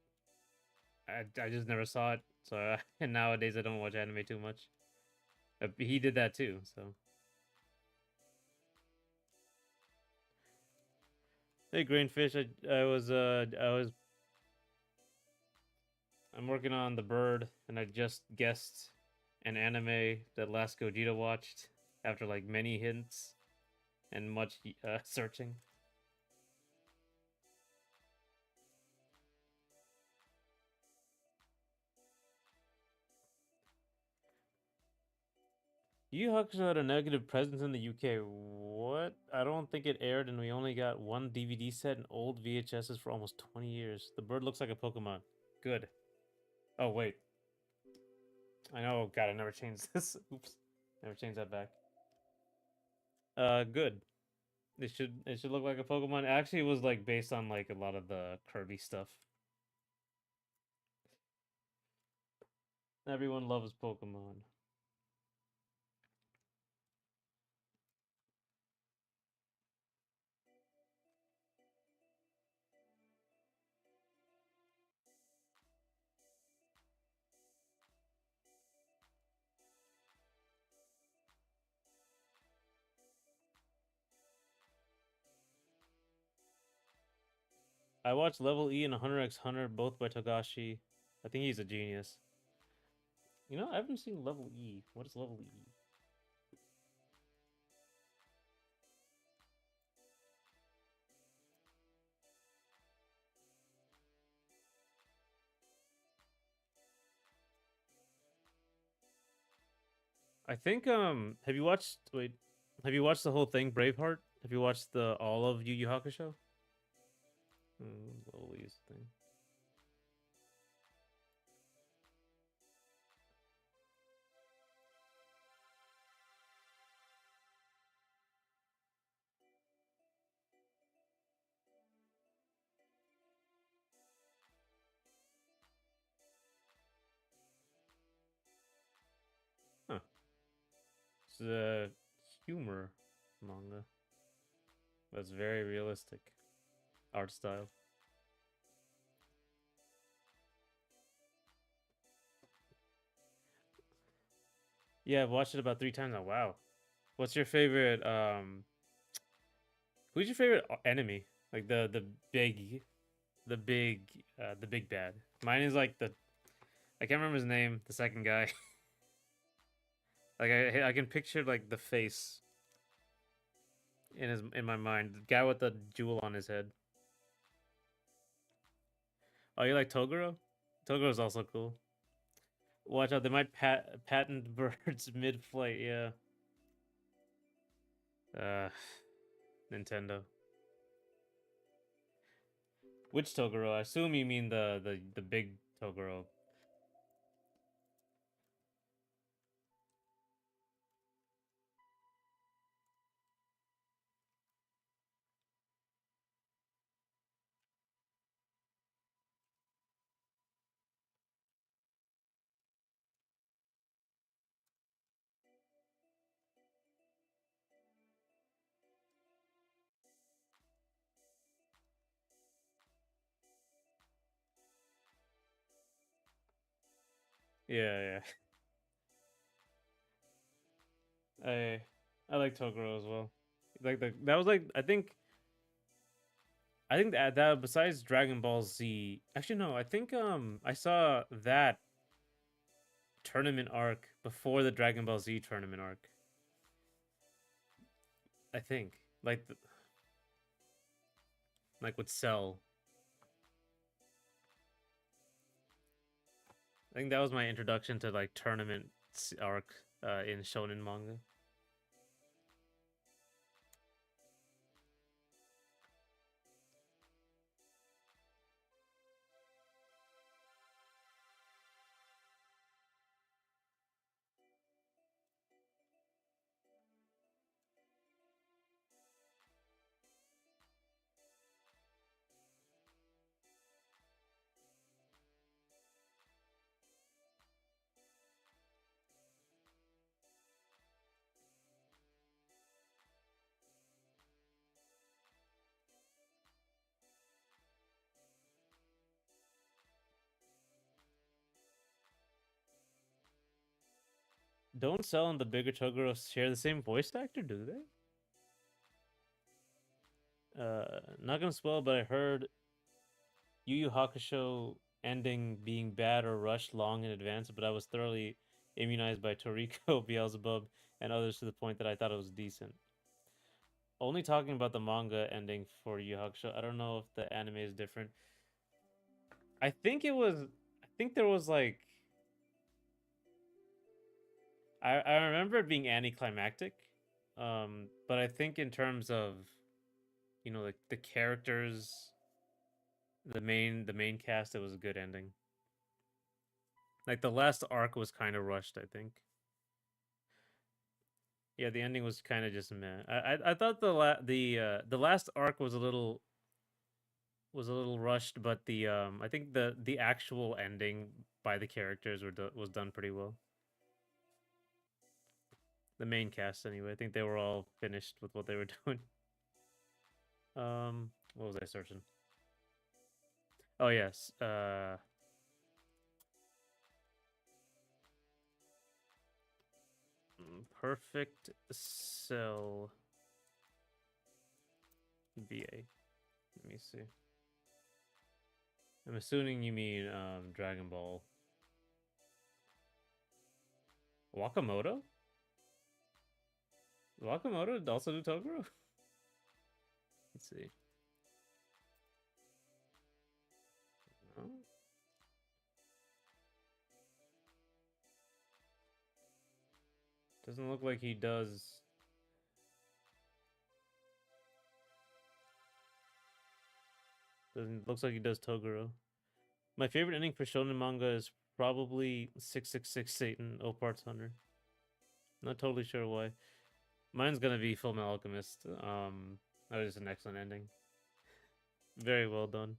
I just never saw it. So, and nowadays I don't watch anime too much. He did that too, so. Hey, Greenfish. I'm working on The Bird, and I just guessed an anime that Last Gogeta watched after like many hints and much searching. Yu Yu Hakusho had a negative presence in the UK. What? I don't think it aired, and we only got one DVD set and old VHSs for almost 20 years. The bird looks like a Pokemon. Good. Oh, wait. I know. God, I never changed this. Oops. Never changed that back. Good. It should look like a Pokemon. Actually, it was like based on like a lot of the Kirby stuff. Everyone loves Pokemon. I watched Level E and Hunter x Hunter, both by Togashi. I think he's a genius. You know, I haven't seen Level E. What is Level E? I think have you watched have you watched the whole thing, Braveheart? Have you watched the all of Yu Yu Hakusho? Level E's thing. It's a humor manga. That's very realistic art style. Yeah, I've watched it about 3 times now. Wow. What's your favorite? Who's your favorite enemy? Like the big bad. Mine is like the I can't remember his name. The second guy. Like I can picture like the face in my mind. The guy with the jewel on his head. Oh, you like Toguro? Togoro's also cool. Watch out, they might patent birds mid-flight. Yeah. Uh, Nintendo. Which Toguro? I assume you mean the big Toguro. Yeah, yeah. I like Toguro as well. Like the that was like I think that besides Dragon Ball Z, actually no, I think I saw that tournament arc before the Dragon Ball Z tournament arc. I think like with Cell. I think that was my introduction to like tournament arc in shonen manga. Don't Cell and the bigger Toguro share the same voice actor, do they? Not gonna spoil, but I heard Yu Yu Hakusho ending being bad or rushed long in advance, but I was thoroughly immunized by Toriko, Beelzebub, and others to the point that I thought it was decent. Only talking about the manga ending for Yu Yu Hakusho. I don't know if the anime is different. I think it was. I think there was like. I remember it being anticlimactic, but I think in terms of like the characters, the main cast, it was a good ending. Like the last arc was kind of rushed, I think. Yeah, the ending was kind of just meh. I thought the last arc was a little rushed, but the I think the actual ending by the characters was done pretty well. The main cast, anyway. I think they were all finished with what they were doing. What was I searching? Oh yes, Perfect Cell VA. Let me see. I'm assuming you mean Dragon Ball. Wakamoto? Wakamoto also do Toguro? Let's see. No? Doesn't look like he does. Doesn't looks like he does Toguro. My favorite ending for shonen manga is probably 666 Satan Opart's Hunter. Not totally sure why. Mine's gonna be Full Metal Alchemist. That was an excellent ending. Very well done.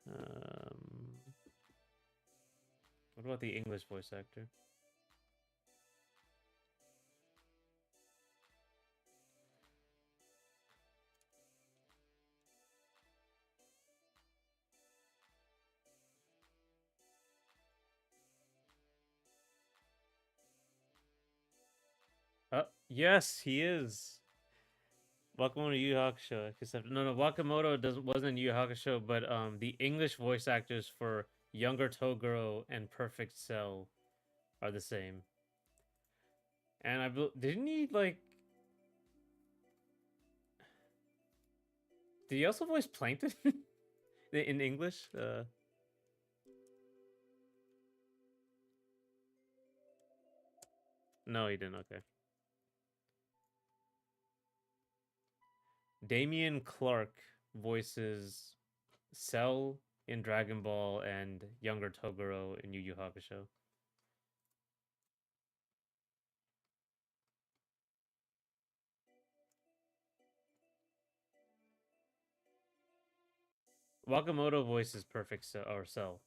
Um, what about the English voice actor? Yes, he is. Wakamoto Yu Yu Hakusho. Except no, Wakamoto doesn't wasn't in Yu Yu Hakusho, but the English voice actors for younger Toguro and Perfect Cell are the same. And didn't he like? Did he also voice Plankton in English? No, he didn't. Okay. Damian Clark voices Cell in Dragon Ball and younger Toguro in Yu Yu Hakusho. Wakamoto voices Perfect Cell or Cell.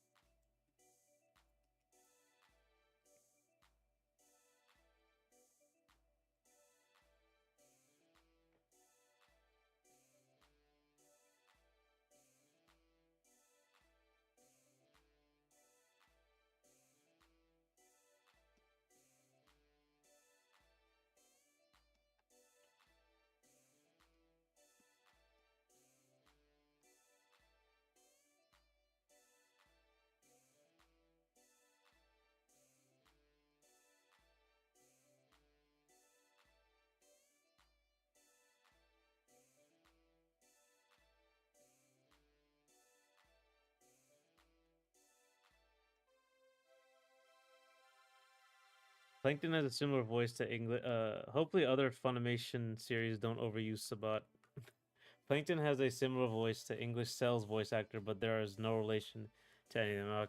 Plankton has a similar voice to English. Hopefully, other Funimation series don't overuse Sabat. Plankton has a similar voice to English Cell's voice actor, but there is no relation to any of them.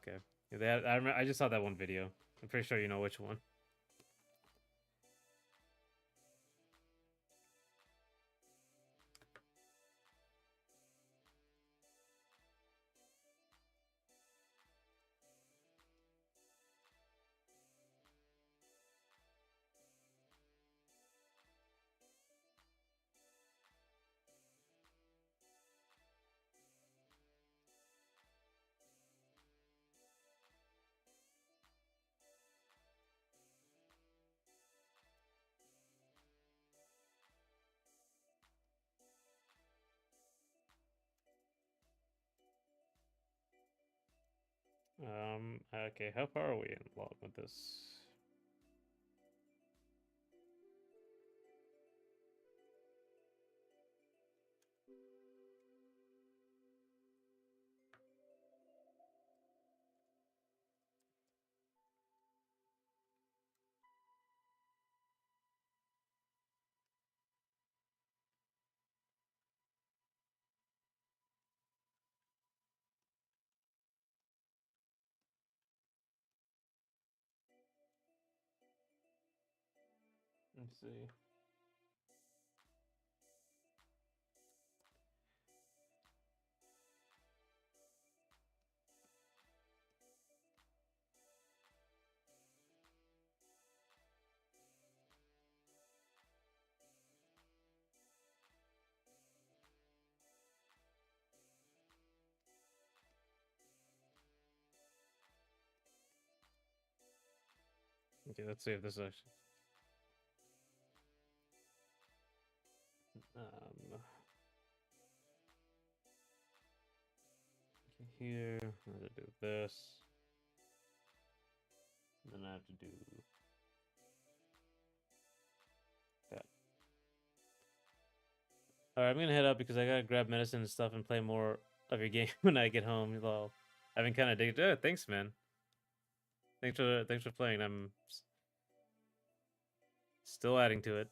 Okay, I just saw that one video. I'm pretty sure you know which one. Okay, how far are we in log with this? Let's see. Okay, let's see if this actually. Here, I'm gonna do this. Then I have to do that. All right, I'm gonna head up because I gotta grab medicine and stuff and play more of your game when I get home. Well, I've been kind of addicted. Oh, thanks, man. Thanks for playing. I'm still adding to it.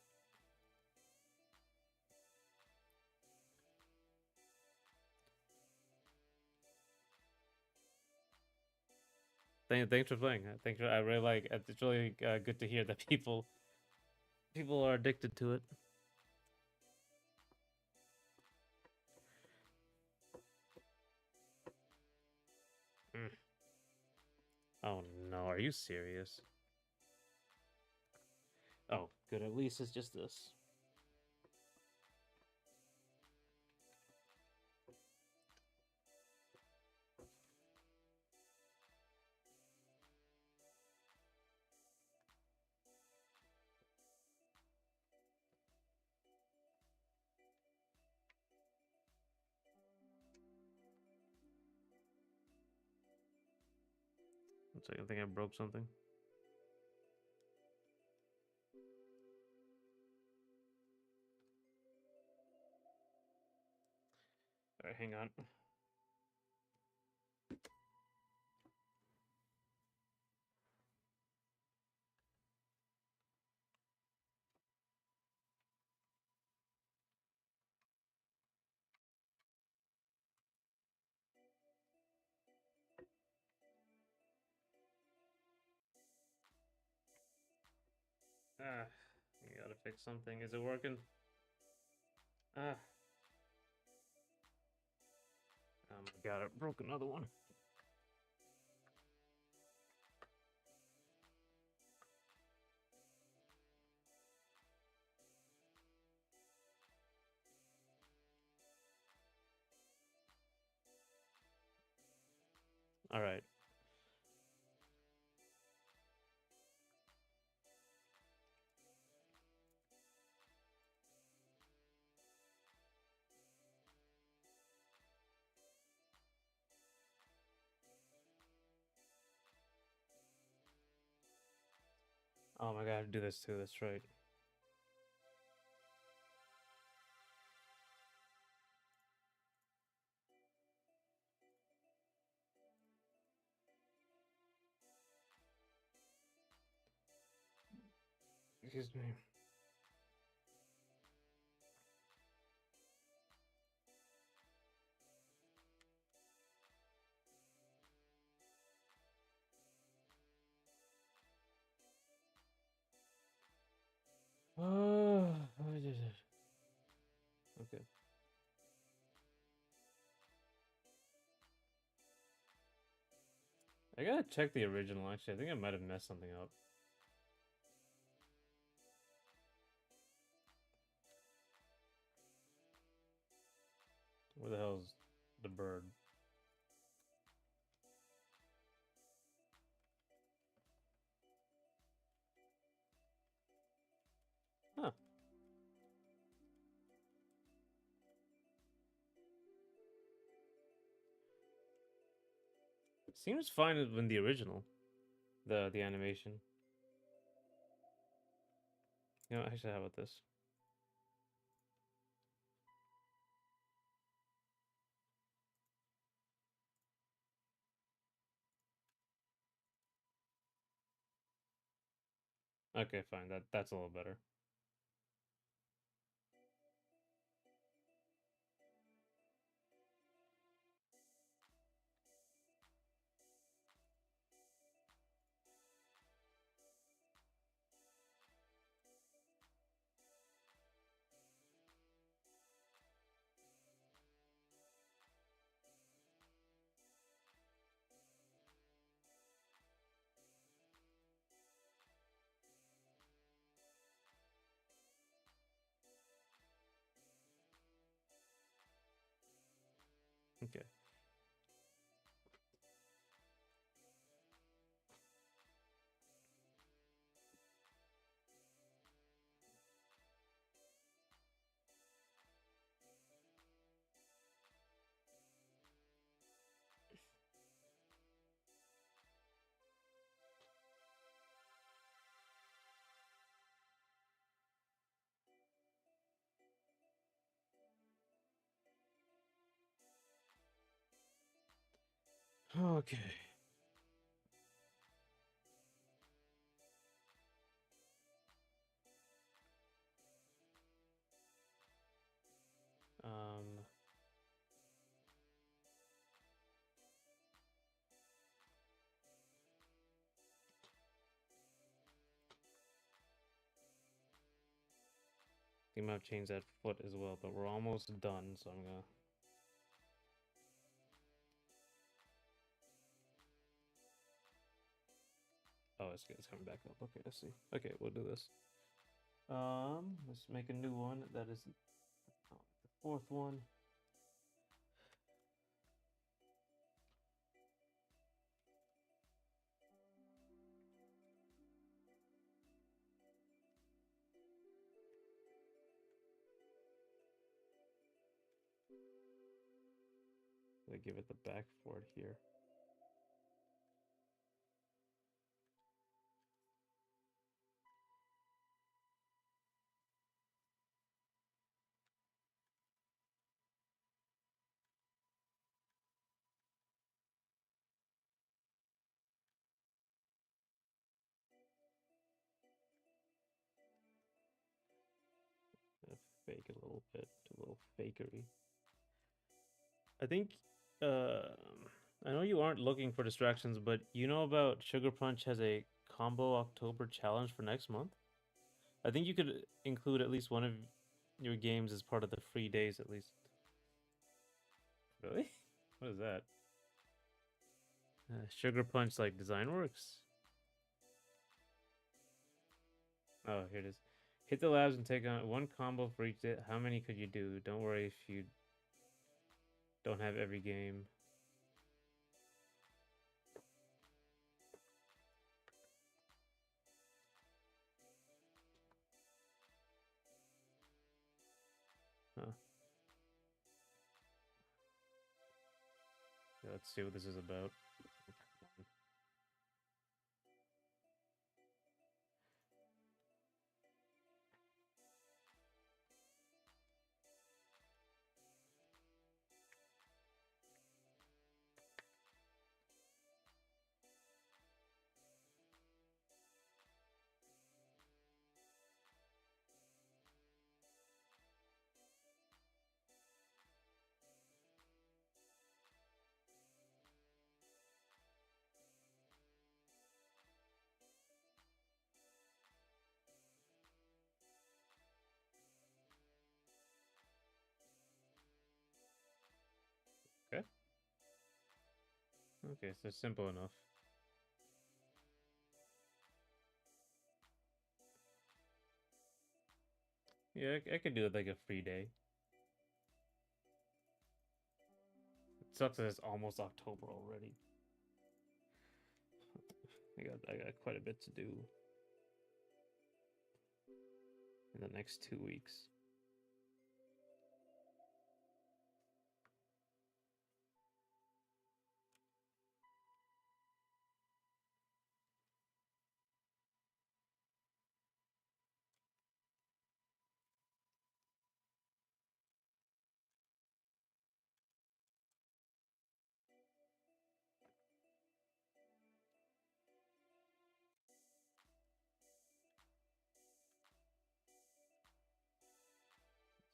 Thanks for playing. I really like. It's really good to hear that people are addicted to it. Mm. Oh no, are you serious? Oh, good. At least it's just this. One second, I think I broke something. All right, hang on. Ah, you gotta fix something. Is it working? Ah. Oh my god, I broke another one. All right. Oh my god, I have to do this too. That's right. Excuse me. Oh, I did it. Okay. I gotta check the original, actually. I think I might have messed something up. Where the hell's the bird? Huh. Seems fine in the original. The animation. You know, actually, how about this? Okay, fine. That's a little better. Okay. Okay. Um. I might have changed that foot as well, but we're almost done, so I'm gonna. Oh, it's coming back up. Okay, let's see. Okay, we'll do this. Let's make a new one. That is the fourth one. I'm gonna give it the back for it here. fake a little bit, a little fakery. I think uh I know you aren't looking for distractions, but you know about Sugar Punch has a combo October challenge for next month? I think you could include at least one of your games as part of the free days at least. Really? What is that? Sugar Punch like design works. Oh, here it is. Hit the labs and take on one combo for each day. How many could you do? Don't worry if you don't have every game. Huh. Yeah, let's see what this is about. Okay. Okay, so simple enough. Yeah, I could do it like a free day. It sucks that it's almost October already. I got quite a bit to do in the next 2 weeks.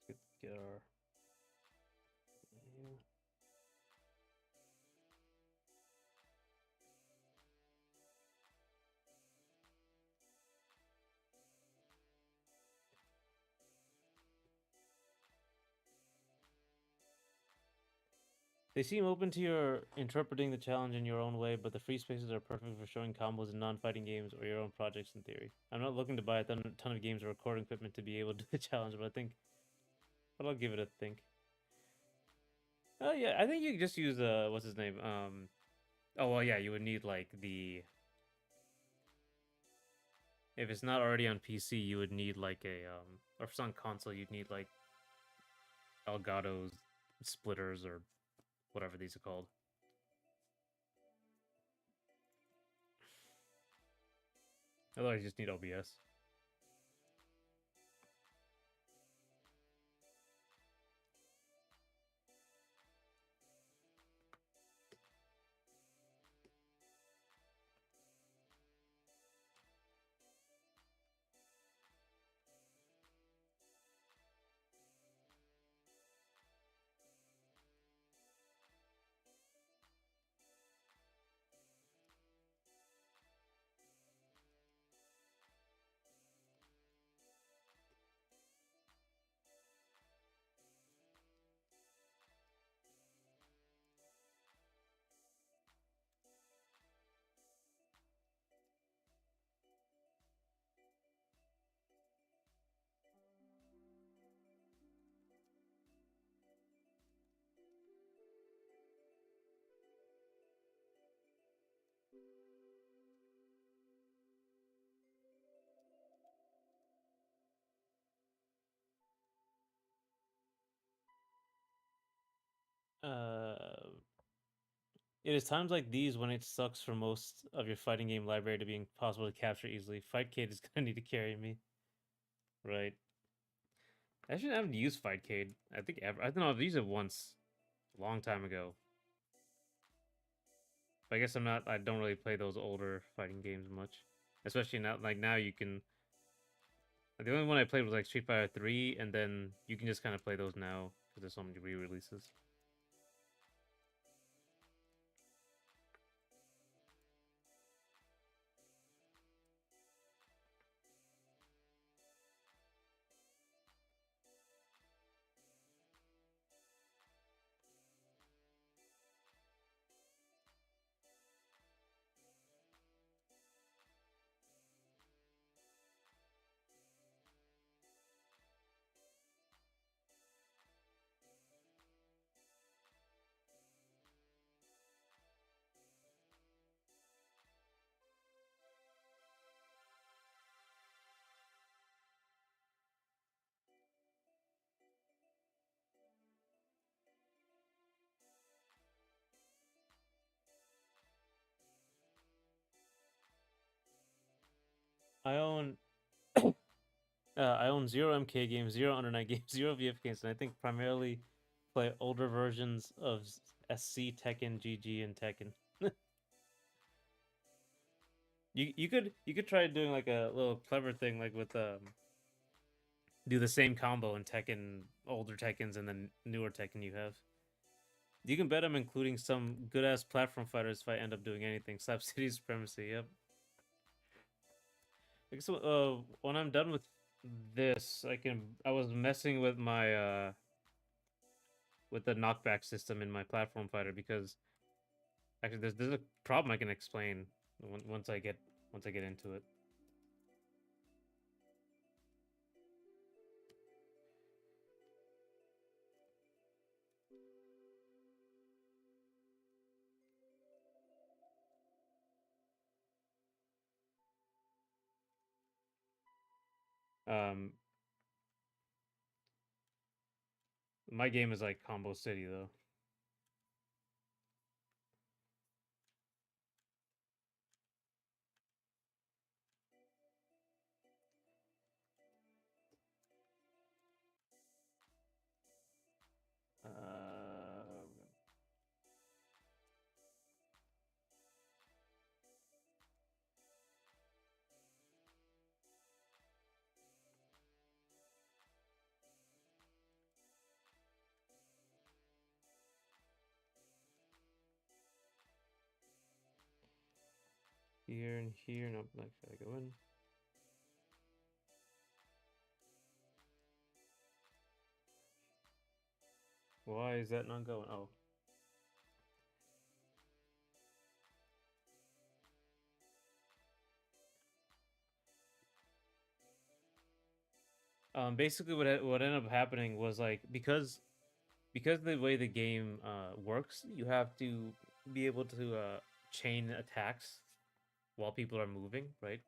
Let's get our yeah. They seem open to your interpreting the challenge in your own way, but the free spaces are perfect for showing combos in non-fighting games or your own projects in theory. I'm not looking to buy a ton of games or recording equipment to be able to do the challenge, but I'll give it a think. Oh yeah, I think you could just use what's his name? Oh well, yeah, you would need like the if it's not already on PC, you would need like a or if it's on console, you'd need like Elgato's splitters or whatever these are called. Otherwise, you just need OBS. Uh, it is times like these when it sucks for most of your fighting game library to be impossible to capture easily. Fightcade is gonna need to carry me, right? I shouldn't have used Fightcade. I think ever. I don't know. I've used it once, a long time ago. But I guess I'm not. I don't really play those older fighting games much, especially now. Like now, you can The only one I played was like Street Fighter 3, and then you can just kind of play those now because there's so many re-releases. I own I own zero MK games, zero Under Night games, zero VF games, and I think primarily play older versions of SC, Tekken, GG, and Tekken. You could try doing like a little clever thing like with do the same combo in Tekken, older Tekkens, and then newer Tekken you have. You can bet I'm including some good ass platform fighters if I end up doing anything. Slap City Supremacy, yep. Like, so, when I'm done with this, I was messing with my with the knockback system in my platform fighter because actually there's a problem I can explain once I get into it. Um, my game is like Combo City though. Uh, Here and here, nope, like should I go in? Why is that not going? Oh, basically what ended up happening was like because the way the game works, you have to be able to chain attacks while people are moving, right?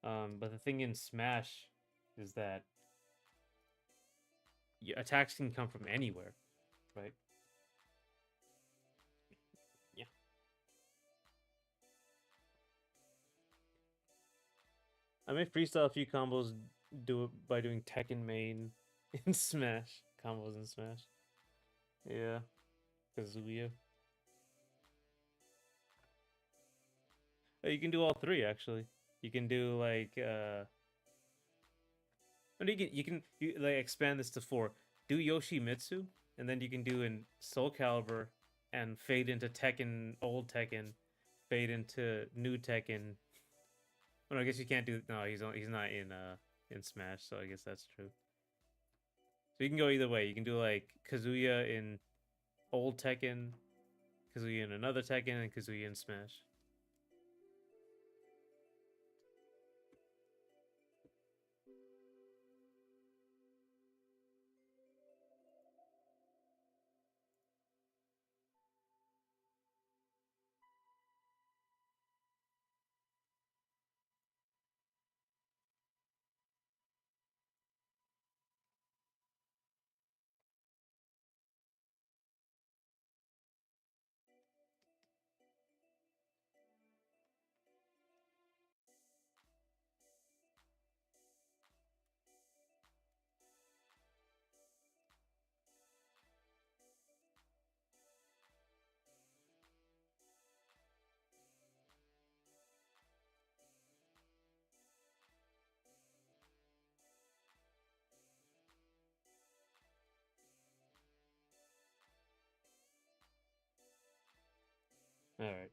But the thing in Smash is that attacks can come from anywhere, right? Yeah. I may freestyle a few combos, do it by doing Tekken main in Smash combos in Smash. Yeah, Kazuya. Oh, you can do all three actually. You can do like and like expand this to four. Do Yoshimitsu, and then you can do in Soul Calibur and fade into Tekken, old Tekken, fade into new Tekken. Well, I guess you can't do. No, he's not in Smash, so I guess that's true. So you can go either way. You can do like Kazuya in old Tekken, Kazuya in another Tekken, and Kazuya in Smash. All right.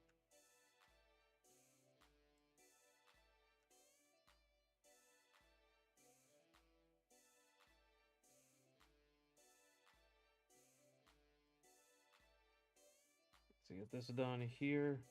So get this done here.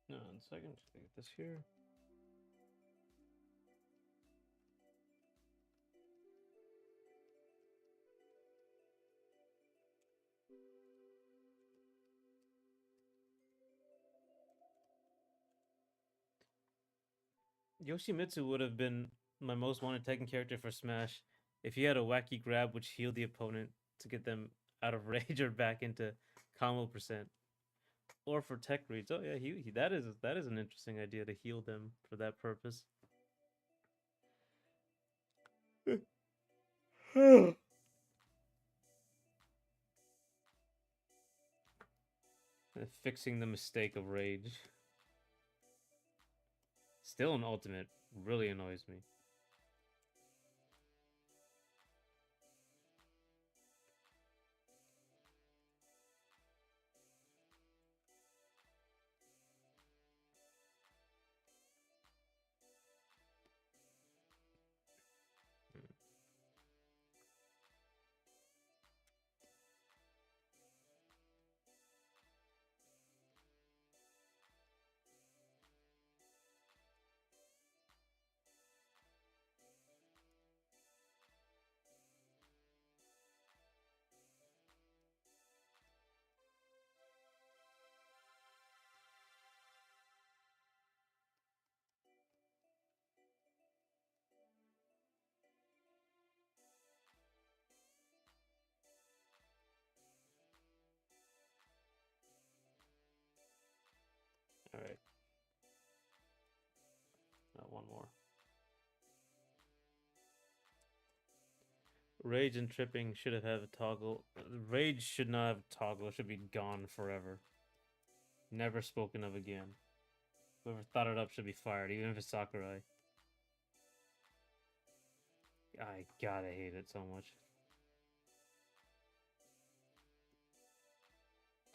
No, 1 second. Just get this here. Yoshimitsu would have been my most wanted Tekken character for Smash if he had a wacky grab which healed the opponent to get them out of rage or back into combo percent. Or for tech reads. Oh yeah, that is an interesting idea to heal them for that purpose. Fixing the mistake of rage. Still an ultimate really annoys me. All right. One more. Rage and tripping should have had a toggle. Rage should not have a toggle. It should be gone forever. Never spoken of again. Whoever thought it up should be fired, even if it's Sakurai. I gotta hate it so much.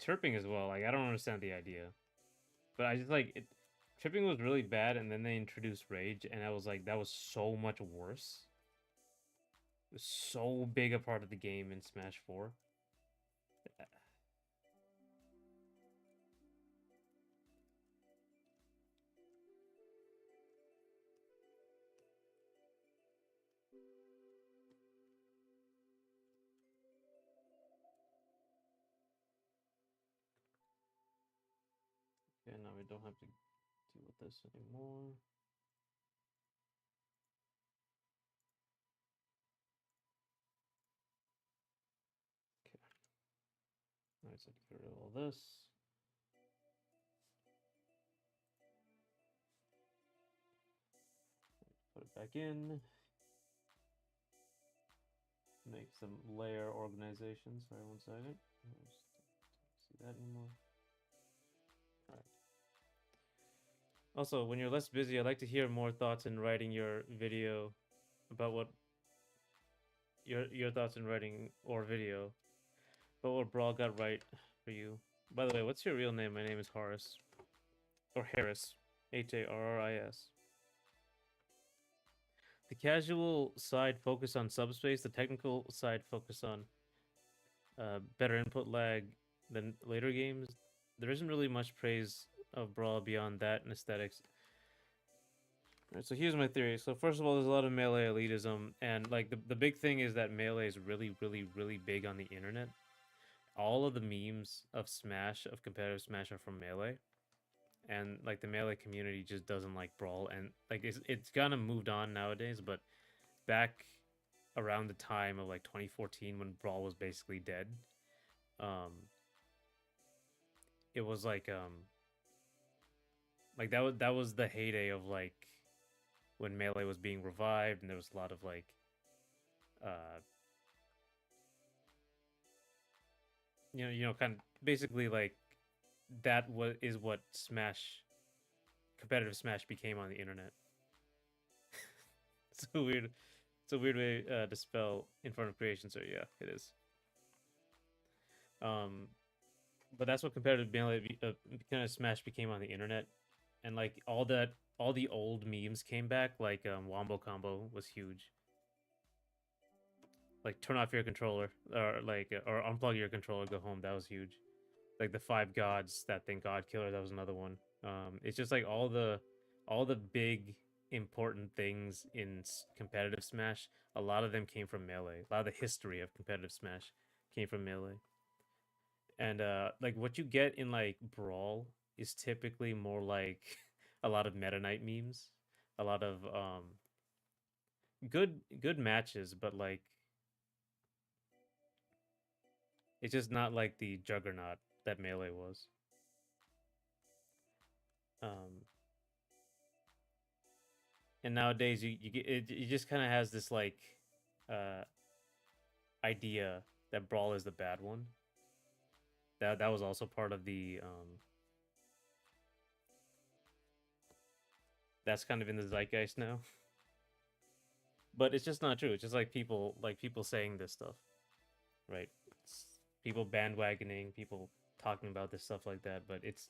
Chirping as well. Like I don't understand the idea, but I just like it. Tripping was really bad, and then they introduced rage, and I was like, that was so much worse. It was so big a part of the game in Smash 4. Okay, now we don't have to deal with this anymore. Okay. Alright, so get rid of all this. Put it back in. Make some layer organizations. Sorry, 1 second. See that anymore. Alright. Also, when you're less busy, I'd like to hear more thoughts in writing your video about what your thoughts in writing or video about what Brawl got right for you. By the way, what's your real name? My name is Horace. Or Harris. Harris. The casual side focus on subspace, the technical side focus on better input lag than later games. There isn't really much praise of Brawl beyond that and aesthetics. Alright, so here's my theory. So first of all, there's a lot of melee elitism, and like the big thing is that melee is really, really, really big on the internet. All of the memes of Smash, of competitive Smash, are from melee, and like the melee community just doesn't like Brawl, and like it's kind of moved on nowadays. But back around the time of like 2014 when Brawl was basically dead, um, it was like that was the heyday of like when melee was being revived, and there was a lot of like uh kind of basically like that is what Smash competitive Smash became on the internet. It's a weird it's a weird way to spell in front of creation. So yeah, it is. Um, but that's what competitive melee kind of Smash became on the internet, and like all the old memes came back. Like Wombo Combo was huge. Like turn off your controller, or like or unplug your controller, go home. That was huge. Like the five gods, that thing, God Killer, that was another one. It's just like all the big important things in competitive Smash. A lot of them came from melee. A lot of the history of competitive Smash came from melee. And like what you get in like Brawl is typically more like a lot of Meta Knight memes, a lot of good matches, but like it's just not like the juggernaut that melee was. Um, and nowadays you get it just kind of has this like uh idea that Brawl is the bad one. That was also part of the that's kind of in the zeitgeist now. But it's just not true. It's just like people saying this stuff, right? It's people bandwagoning, people talking about this stuff like that, but it's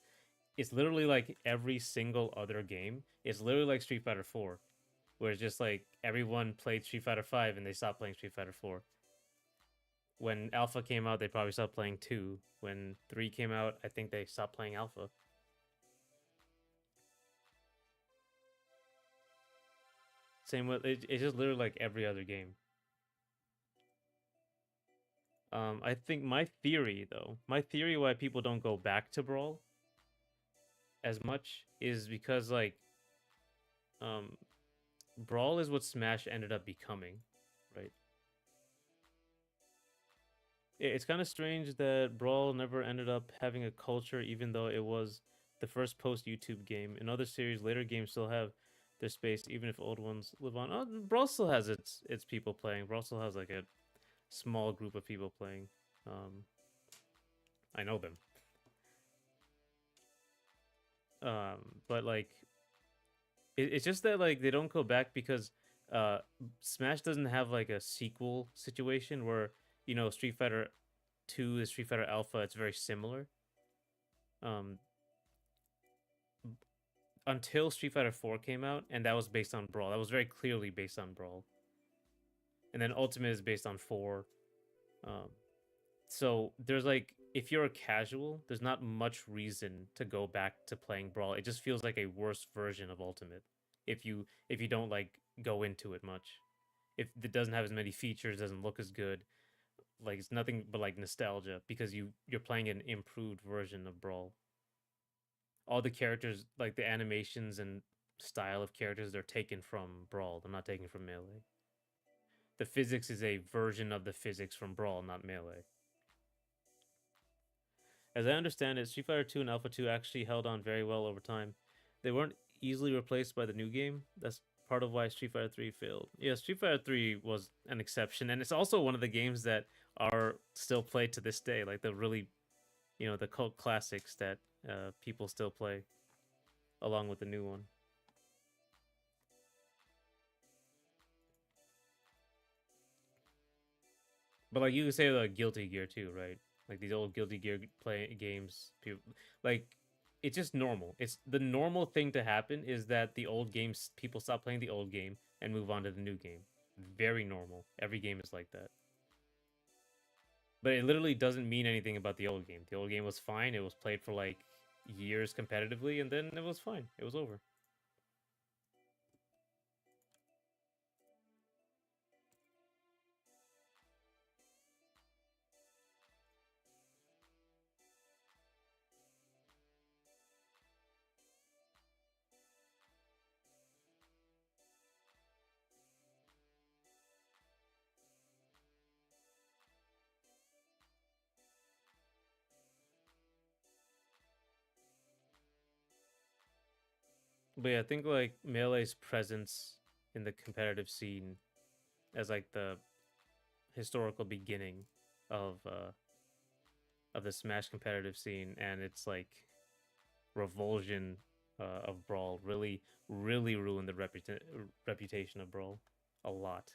literally like every single other game. It's literally like Street Fighter 4, where it's just like everyone played Street Fighter 5 and they stopped playing Street Fighter 4. When Alpha came out, they probably stopped playing 2. When 3 came out, I think they stopped playing Alpha. Same with it's just literally like every other game. I think my theory though, my theory why people don't go back to Brawl as much is because like um Brawl is what Smash ended up becoming, right? It's kind of strange that Brawl never ended up having a culture, even though it was the first post YouTube game. In other series, later games still have their space, even if old ones live on. Oh, Brawl still has its people playing. Brawl still has like a small group of people playing. Um, I know them. But like it's just that like they don't go back because uh Smash doesn't have like a sequel situation where Street Fighter 2 is Street Fighter Alpha. It's very similar. Um, until Street Fighter 4 came out, and that was based on Brawl. That was very clearly based on Brawl. And then Ultimate is based on 4. Um, so there's like if you're a casual, there's not much reason to go back to playing Brawl. It just feels like a worse version of Ultimate if you don't like go into it much. If it doesn't have as many features, doesn't look as good, like it's nothing but like nostalgia because you're playing an improved version of Brawl. All the characters, like the animations and style of characters, they're taken from Brawl. They're not taken from Melee. The physics is a version of the physics from Brawl, not Melee. As I understand it, Street Fighter 2 and Alpha 2 actually held on very well over time. They weren't easily replaced by the new game. That's part of why Street Fighter 3 failed. Yeah, Street Fighter 3 was an exception, and it's also one of the games that are still played to this day, like the really, the cult classics that people still play along with the new one. But like you could say like Guilty Gear too, right? Like these old Guilty Gear play games, people like it's just normal. It's the normal thing to happen is that the old games people stop playing the old game and move on to the new game. Very normal. Every game is like that. But it literally doesn't mean anything about the old game. The old game was fine. It was played for like years competitively, and then it was fine. It was over. But yeah, I think like Melee's presence in the competitive scene as like the historical beginning of uh of the Smash competitive scene and its like revulsion of Brawl really ruined the reputation of Brawl a lot,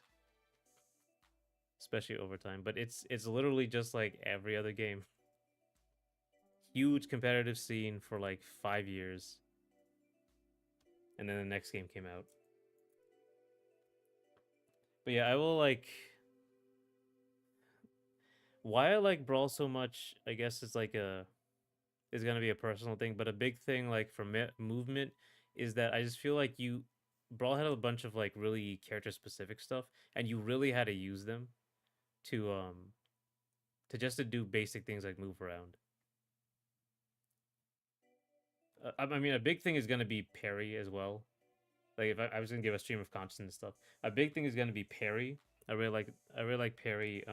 especially over time. But it's literally just like every other game. Huge competitive scene for like 5 years, and then the next game came out. But yeah, I will like why I like Brawl so much. I guess it's like a is gonna be a personal thing, but a big thing like for movement is that I just feel like you Brawl had a bunch of like really character specific stuff, and you really had to use them to just to do basic things like move around. I mean, a big thing is gonna be parry as well. Like if I was gonna give a stream of consciousness stuff, a big thing is gonna be parry. I really like parry.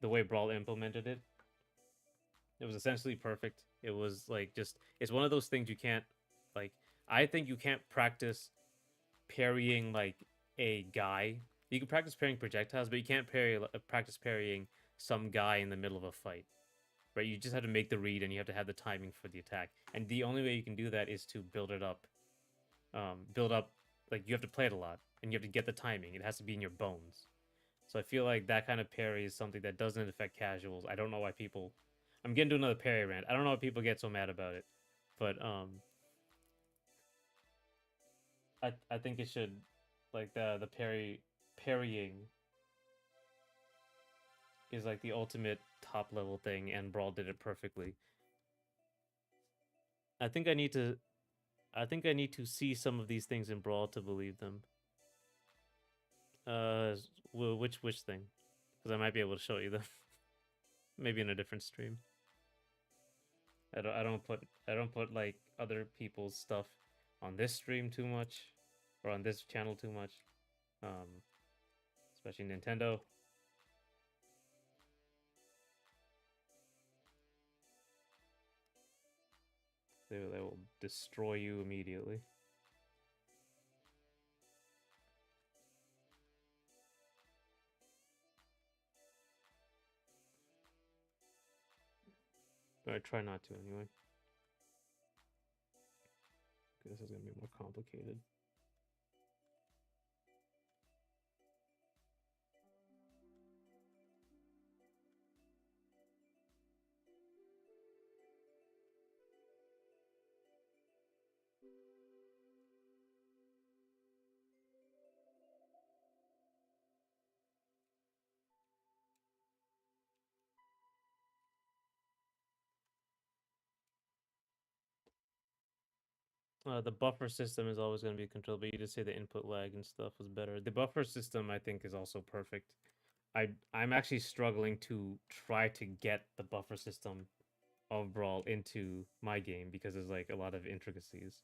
The way Brawl implemented it, it was essentially perfect. It was like just it's one of those things you can't like. I think you can't practice parrying like a guy. You can practice parrying projectiles, but you can't practice parrying some guy in the middle of a fight. Right? You just have to make the read, and you have to have the timing for the attack. And the only way you can do that is to build it up. Build up like you have to play it a lot, and you have to get the timing. It has to be in your bones. So I feel like that kind of parry is something that doesn't affect casuals. I don't know why people. I'm getting to another parry rant. I don't know why people get so mad about it, but I think it should like the parrying is like the ultimate top level thing, and Brawl did it perfectly. I think I need to I think I need to see some of these things in Brawl to believe them. Which thing? Because I might be able to show you them maybe in a different stream. I don't put like other people's stuff on this stream too much or on this channel too much. Um, especially Nintendo. They will destroy you immediately. But I try not to anyway. This is gonna be more complicated. The buffer system is always going to be controlled, but you just say the input lag and stuff was better. The buffer system, I think, is also perfect. I'm actually struggling to try to get the buffer system of Brawl into my game because there's like a lot of intricacies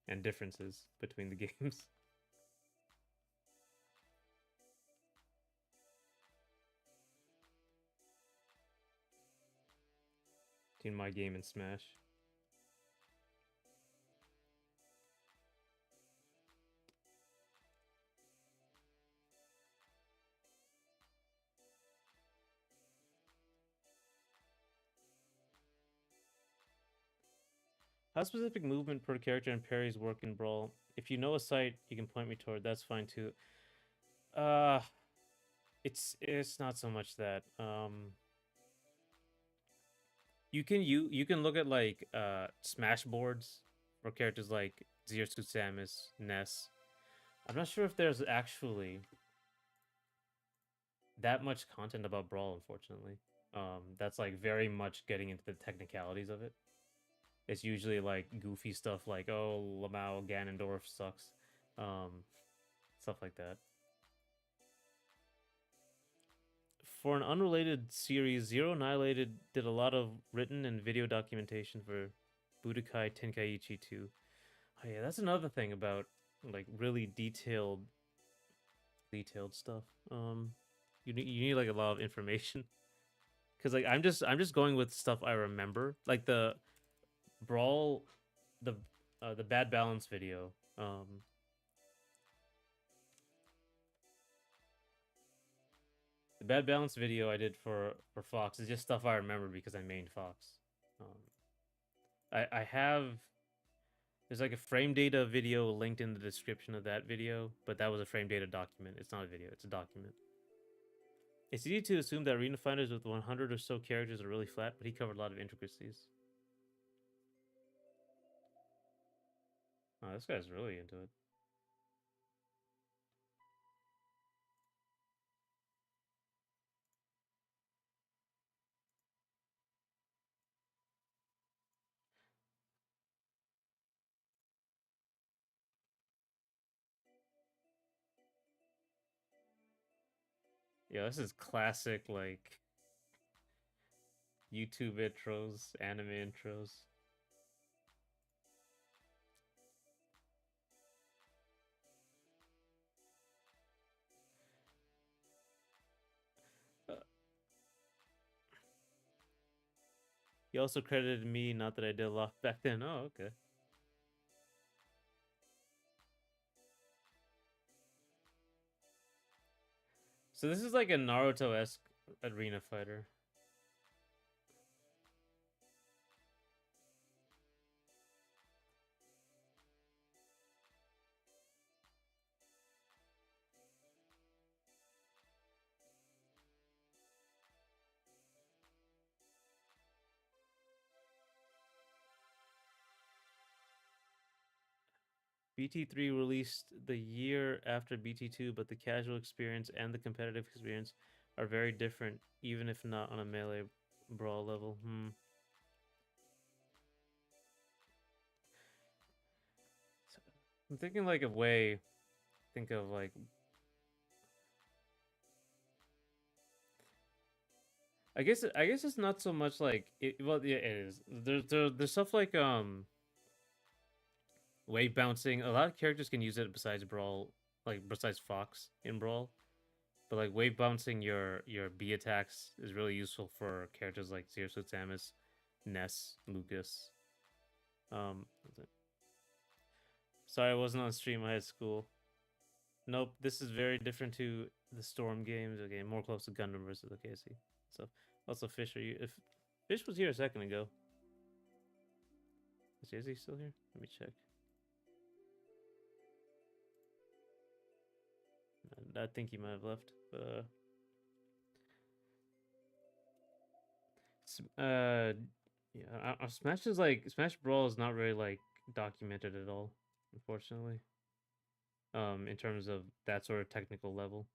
and differences between the games. Between my game and Smash. How specific movement per character and parries work in Brawl? If you know a site you can point me toward, that's fine too. Uh it's not so much that. You can look at like smash boards for characters like Zero Suit Samus, Ness. I'm not sure if there's actually that much content about Brawl, unfortunately. That's like very much getting into the technicalities of it. It's usually like goofy stuff like, oh, Lamau Ganondorf sucks, um, stuff like that. For an unrelated series, Zero Annihilated did a lot of written and video documentation for Budokai Tenkaichi 2. Oh yeah, that's another thing about like really detailed stuff. You need like a lot of information because like I'm just going with stuff I remember, like the Brawl, the the Bad Balance video. The Bad Balance video I did for Fox is just stuff I remember because I mained Fox. Um, I have there's like a frame data video linked in the description of that video, but that was a frame data document. It's not a video, it's a document. It's easy to assume that arena fighters with 100 or so characters are really flat, but he covered a lot of intricacies. Oh, this guy's really into it. Yeah, this is classic like YouTube intros, anime intros. Uh, he also credited me, not that I did a lot back then. Oh, okay. So this is like a Naruto-esque arena fighter. BT3 released the year after BT2, but the casual experience and the competitive experience are very different, even if not on a melee brawl level. So, I'm thinking like a way. Think of like. I guess it's not so much like it. Well, yeah, it is. There's stuff like wave bouncing. A lot of characters can use it besides brawl, like besides Fox in brawl. But like wave bouncing your B attacks is really useful for characters like Zero Suit Samus, Ness, Lucas. Um, sorry, I wasn't on stream. I had school. Nope, this is very different to the Storm games. Okay, more close to Gundam versus the KC. So also Fish, are you? If Fish was here a second ago, is he still here? Let me check. I think he might have left. Yeah, Smash is like Smash Brawl is not really like documented at all, unfortunately. In terms of that sort of technical level.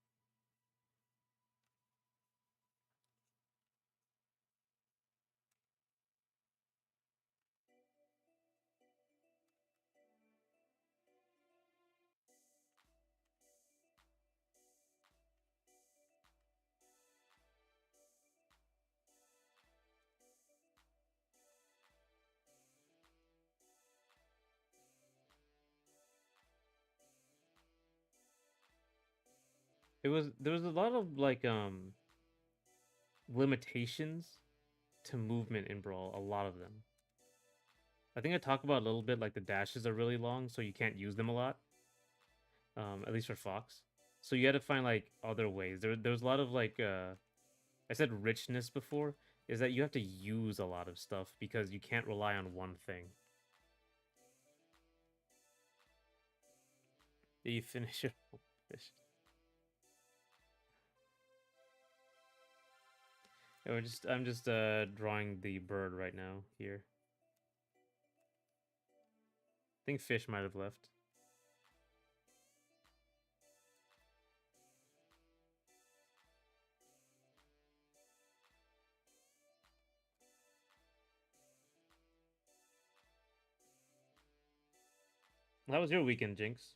There was a lot of like limitations to movement in Brawl, a lot of them. I think I talked about a little bit like the dashes are really long, so you can't use them a lot. At least for Fox. So you had to find like other ways. There was a lot of like I said richness before, is that you have to use a lot of stuff because you can't rely on one thing. Did you finish your fish? Yeah, I'm just drawing the bird right now here. I think Fish might have left. How was your weekend, Jinx?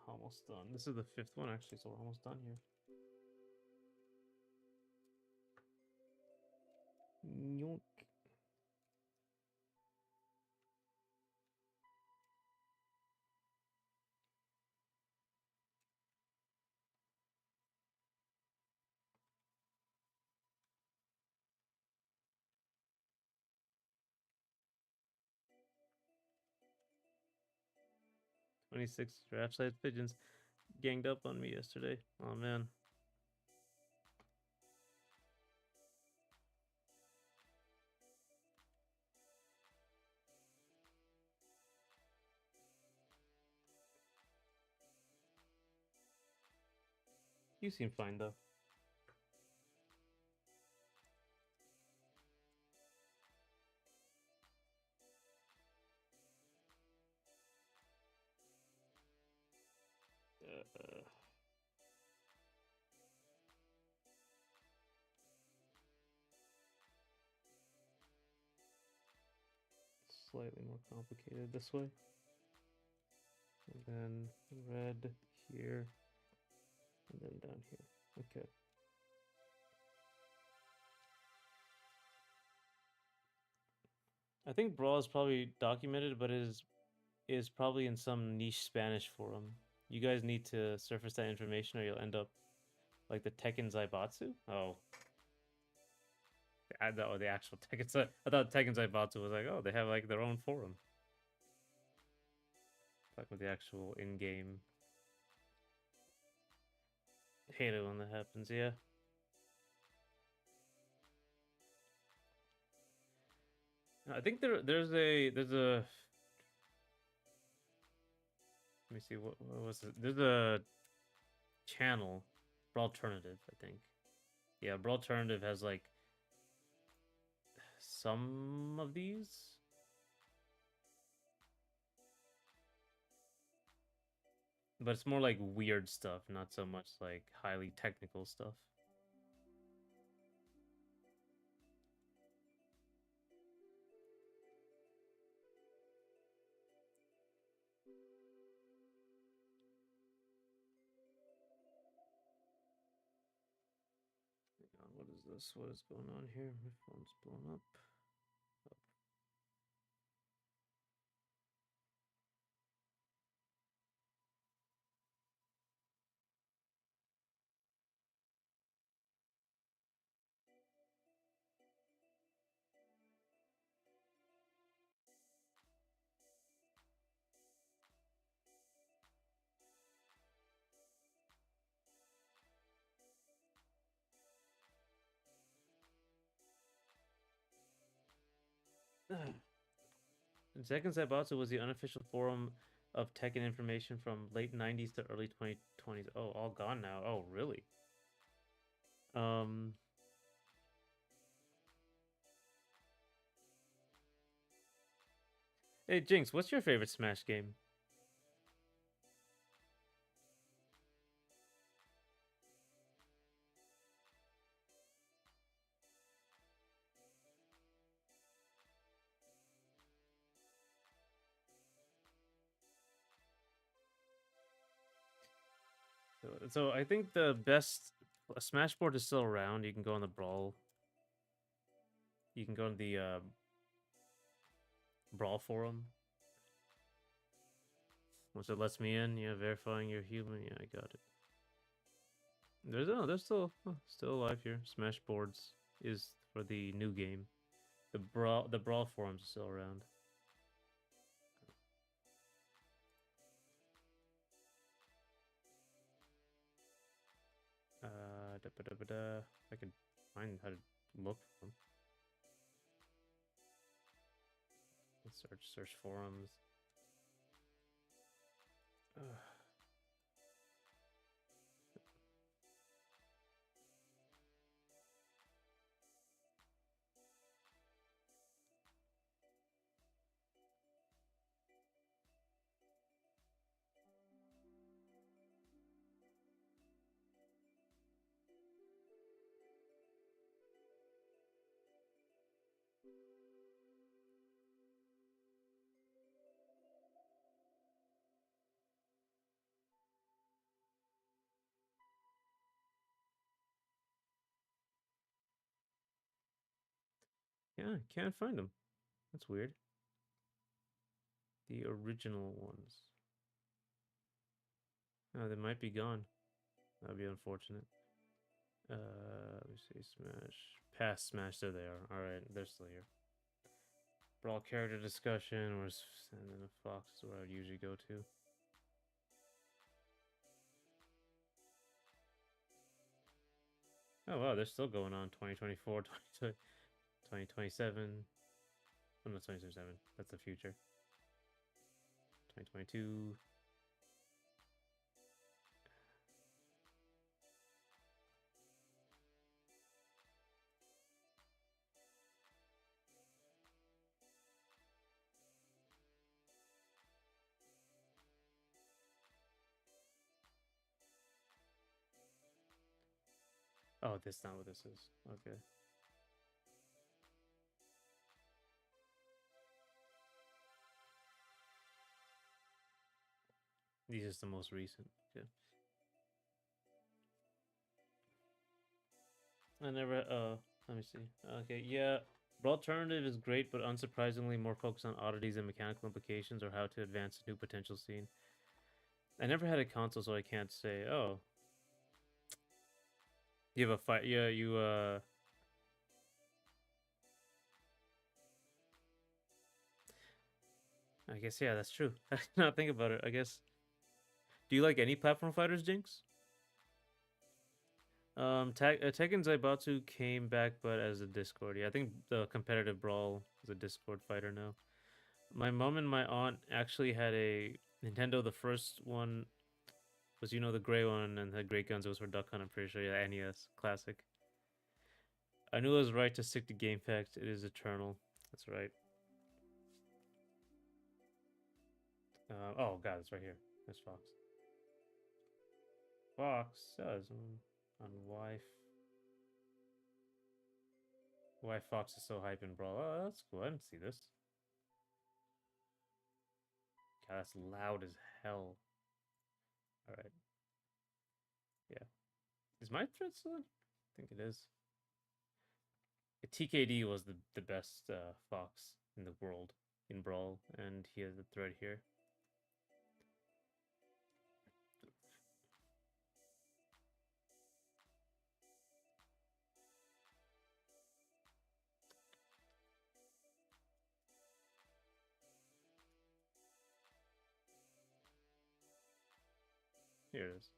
Almost done. This is the fifth one, actually, so we're almost done here. Yoink. 26 draft-sized pigeons ganged up on me yesterday. Oh, man. You seem fine, though. Slightly more complicated this way. And then red here. And then down here. Okay. I think Brawl is probably documented, but is probably in some niche Spanish forum. You guys need to surface that information or you'll end up like the Tekken Zaibatsu? Oh. The actual Tekken. I thought Tekken Zaibatsu was like, oh, they have like their own forum. Like with the actual in-game hate it when that happens, yeah. I think there's a let me see what was it? There's a channel, Brawlternative, I think. Yeah, Brawlternative has like some of these. But it's more like weird stuff, not so much like highly technical stuff. What is this? What is going on here? My phone's blown up. Tekken Zaibatsu was the unofficial forum of Tekken information from late 90s to early 2020s. Oh, all gone now. Oh, really? Um, Hey, Jinx, what's your favorite Smash game? So I think the best Smash board is still around. You can go on the Brawl. You can go on the Brawl forum. Once it lets me in, yeah, verifying you're human. Yeah, I got it. There's still alive here. Smash boards is for the new game. The Brawl forums are still around. I could find how to look for them. Let's search forums. Ugh. Yeah, can't find them. That's weird. The original ones. Oh, they might be gone. That'd be unfortunate. Let me see. Smash. Past Smash. There they are. Alright, they're still here. Brawl character discussion. And then a Fox is where I would usually go to. Oh, wow. They're still going on. 2024, 2027. Oh, no, 2027. That's the future. 2022. Oh, that's not what this is. Okay. These is the most recent. Okay. I never. Let me see. Okay, yeah. Brawl Alternative is great, but unsurprisingly more focused on oddities and mechanical implications or how to advance a new potential scene. I never had a console, so I can't say. Oh, you have a fight. Yeah, you. I guess yeah, that's true. I did not think about it. I guess. Do you like any platform fighters, Jinx? Tekken Zaibatsu came back, but as a Discord. Yeah, I think the competitive brawl is a Discord fighter now. My mom and my aunt actually had a Nintendo. The first one was the gray one and had great guns. It was for Duck Hunt. I'm pretty sure. Yeah, NES classic. I knew it was right to stick to game facts. It is eternal. That's right. Oh god, it's right here. There's Fox. Fox says on why Fox is so hype in Brawl. Oh, that's cool. I didn't see this. God, that's loud as hell. All right. Yeah. Is my thread still on? I think it is. TKD was the best Fox in the world in Brawl, and he has a thread here. Here it is.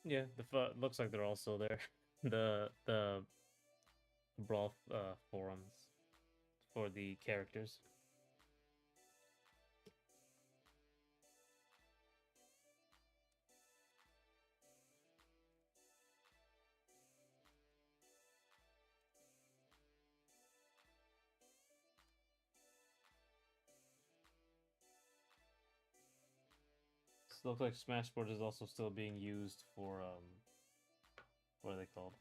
Yeah, looks like they're all still there. The Brawl forums for the characters. looks like Smashboard is also still being used for what are they called?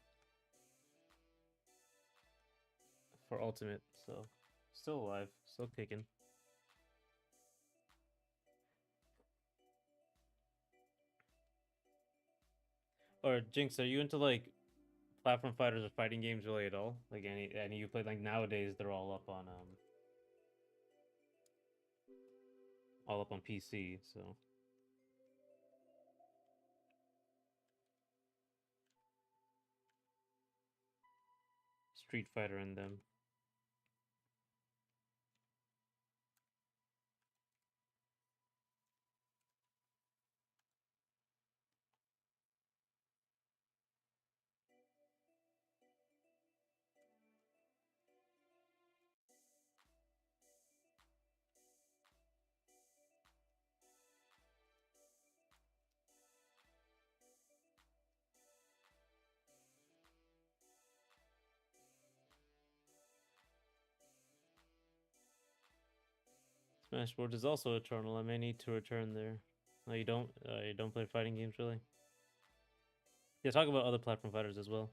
For Ultimate, so still alive, still kicking. Or Jinx, are you into like platform fighters or fighting games really at all? Like any you play like nowadays they're all up on PC, so Street Fighter and them. Smashboard is also Eternal. I may need to return there. No, you don't. You don't play fighting games really. Yeah, talk about other platform fighters as well.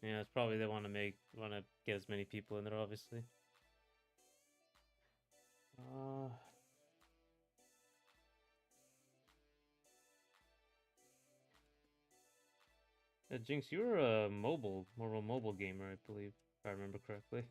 Yeah, it's probably they want to get as many people in there, obviously. Uh, Jinx, you were more of a mobile gamer, I believe, if I remember correctly.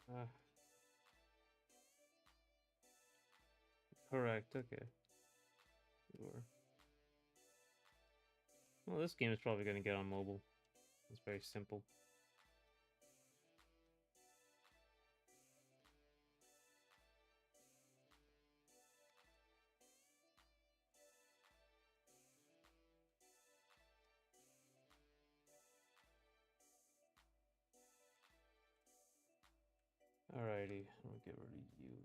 Uh, Correct. Okay. Sure. Well, this game is probably going to get on mobile. It's very simple. Alrighty, I'll get rid of you.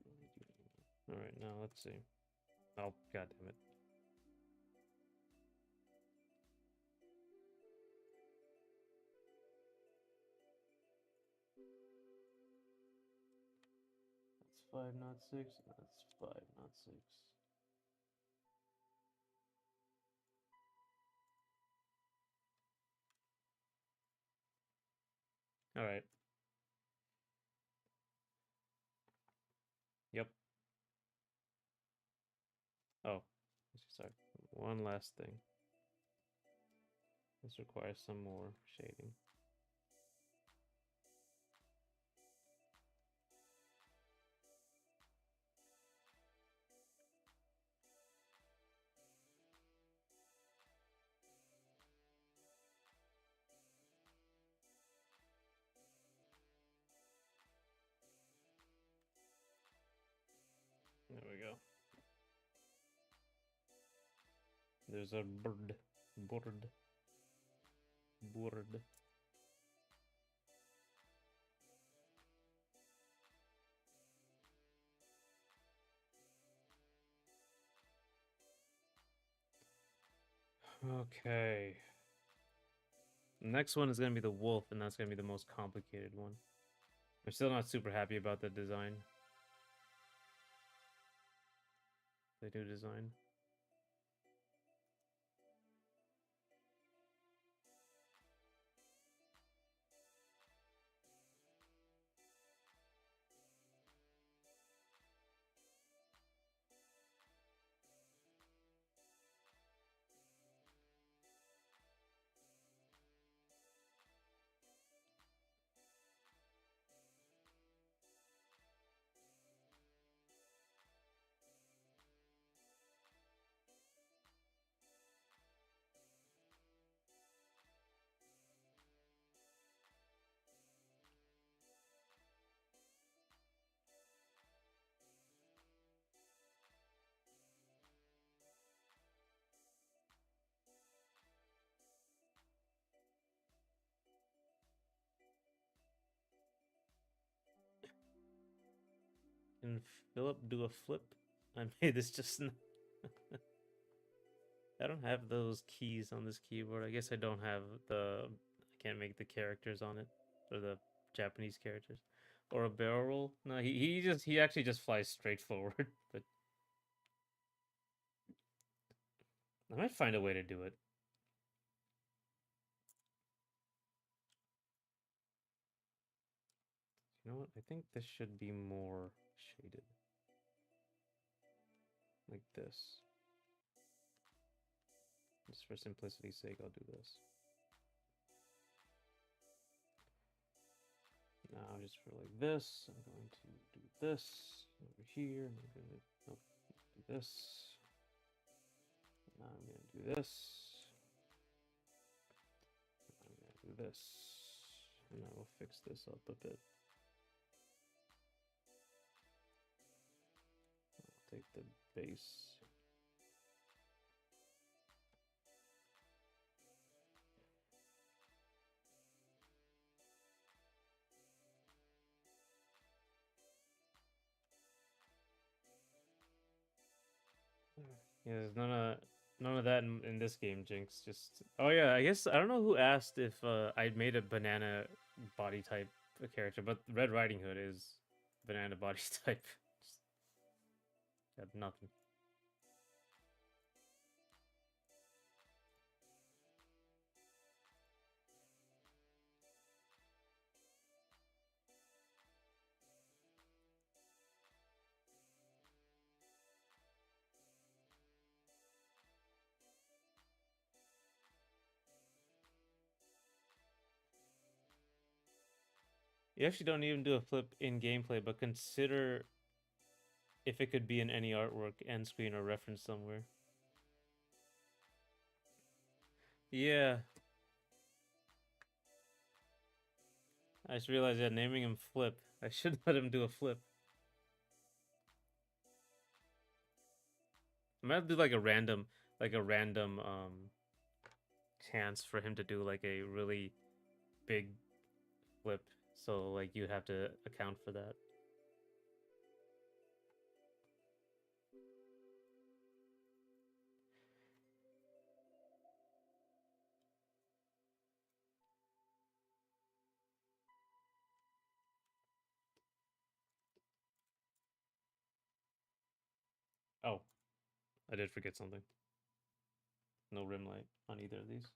Alright, now let's see. Oh, god damn it. That's 5, not 6. That's 5, not 6. Alright. Yep. Oh, sorry. One last thing. This requires some more shading. There we go. There's a bird. Bird. Bird. Okay. Next one is going to be the wolf, and that's going to be the most complicated one. I'm still not super happy about the design. The new design. Can Philip do a flip? I made this just now. I don't have those keys on this keyboard. I guess I don't have the. I can't make the characters on it, or the Japanese characters, or a barrel roll. No, he actually just flies straight forward. But I might find a way to do it. You know what? I think this should be more shaded, like this. Just for simplicity's sake, I'll do this. Now, just for like this, I'm going to do this over here. And I'm going to do this. Now I'm going to do this. I'm going to do this. And I will fix this up a bit. I'll take the base. Yeah, there's none of that in this game, Jinx. Just oh yeah, I guess I don't know who asked if I made a banana body type character, but Red Riding Hood is banana body type. Just got nothing. You actually don't even do a flip in gameplay, but consider if it could be in any artwork, end screen, or reference somewhere. Yeah, I just realized that naming him Flip. I should let him do a flip. I might do like a random chance for him to do like a really big flip. So like you have to account for that. Oh, I did forget something. No rim light on either of these.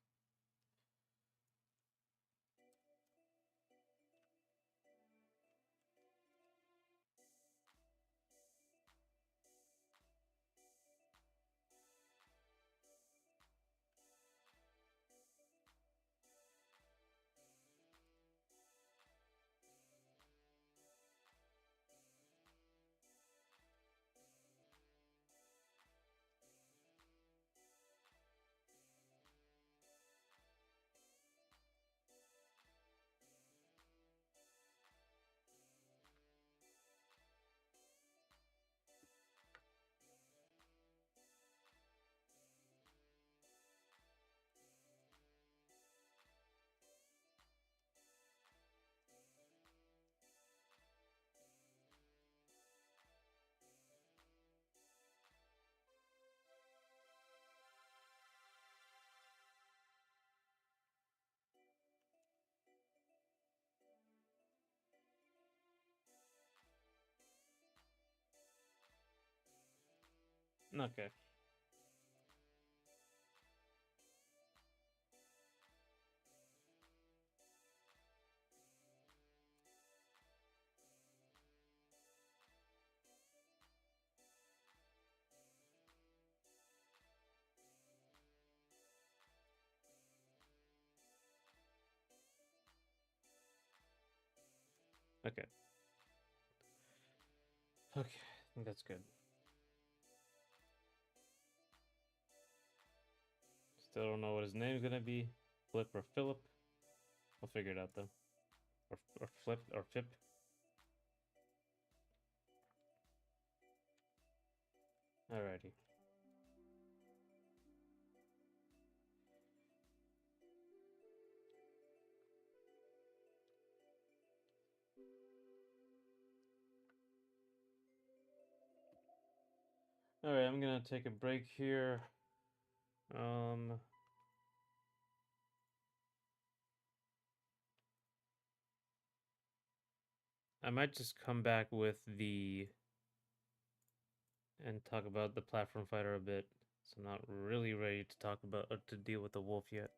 Okay. Okay. Okay, I think that's good. Still don't know what his name's gonna be. Flip or Philip. We'll figure it out though. Or Flip or Fip. Alrighty. All right, I'm gonna take a break here. Um, I might just come back with the and talk about the platform fighter a bit. So I'm not really ready to talk about to deal with the wolf yet.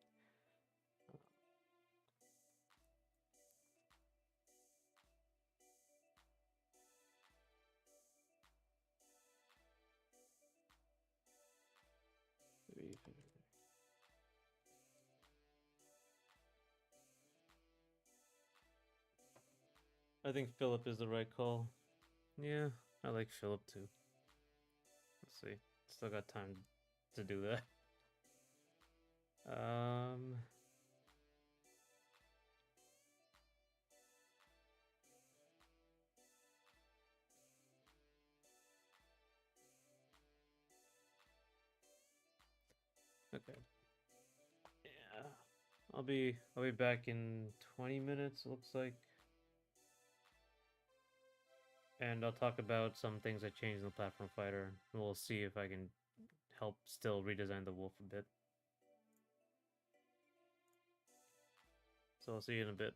I think Philip is the right call. Yeah, I like Philip too. Let's see. Still got time to do that. Um, okay. Yeah. I'll be back in 20 minutes, looks like. And I'll talk about some things I changed in the platform fighter. We'll see if I can help still redesign the wolf a bit. So I'll see you in a bit.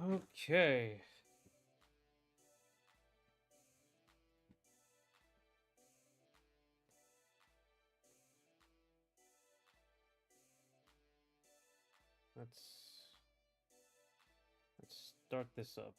Okay. Let's start this up.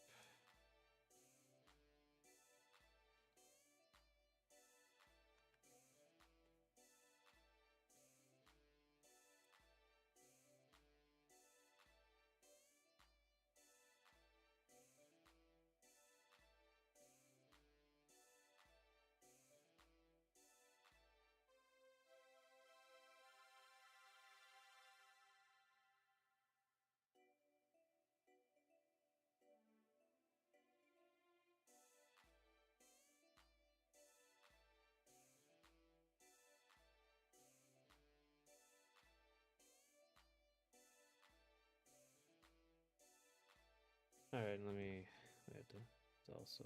All right, let me. I have to. It's also.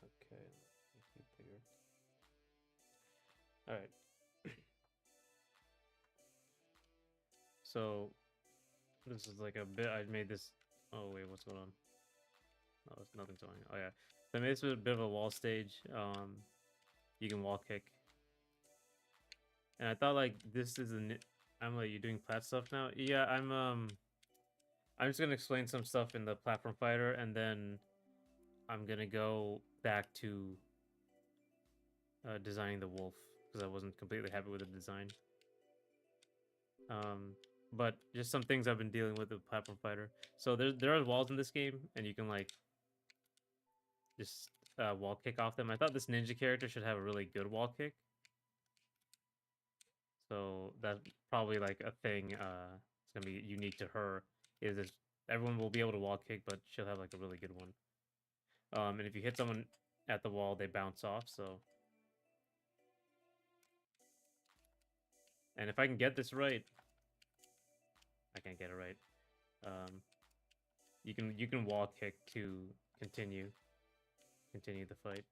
Okay. Make you bigger. All right. So this is like a bit. I made this. Oh wait, what's going on? Oh, nothing's going. Oh yeah. So I made this a bit of a wall stage. You can wall kick, and I thought like this is an. I'm like, you doing plat stuff now? Yeah, I'm just gonna explain some stuff in the platform fighter, and then I'm gonna go back to designing the wolf because I wasn't completely happy with the design. Um, but just some things I've been dealing with platform fighter. So there are walls in this game, and you can like just wall kick off them. I thought this ninja character should have a really good wall kick. So that's probably like a thing. It's gonna be unique to her. Is everyone will be able to wall kick, but she'll have like a really good one. And if you hit someone at the wall, they bounce off. So, and if I can get this right, I can't get it right. Um, you can wall kick to continue the fight.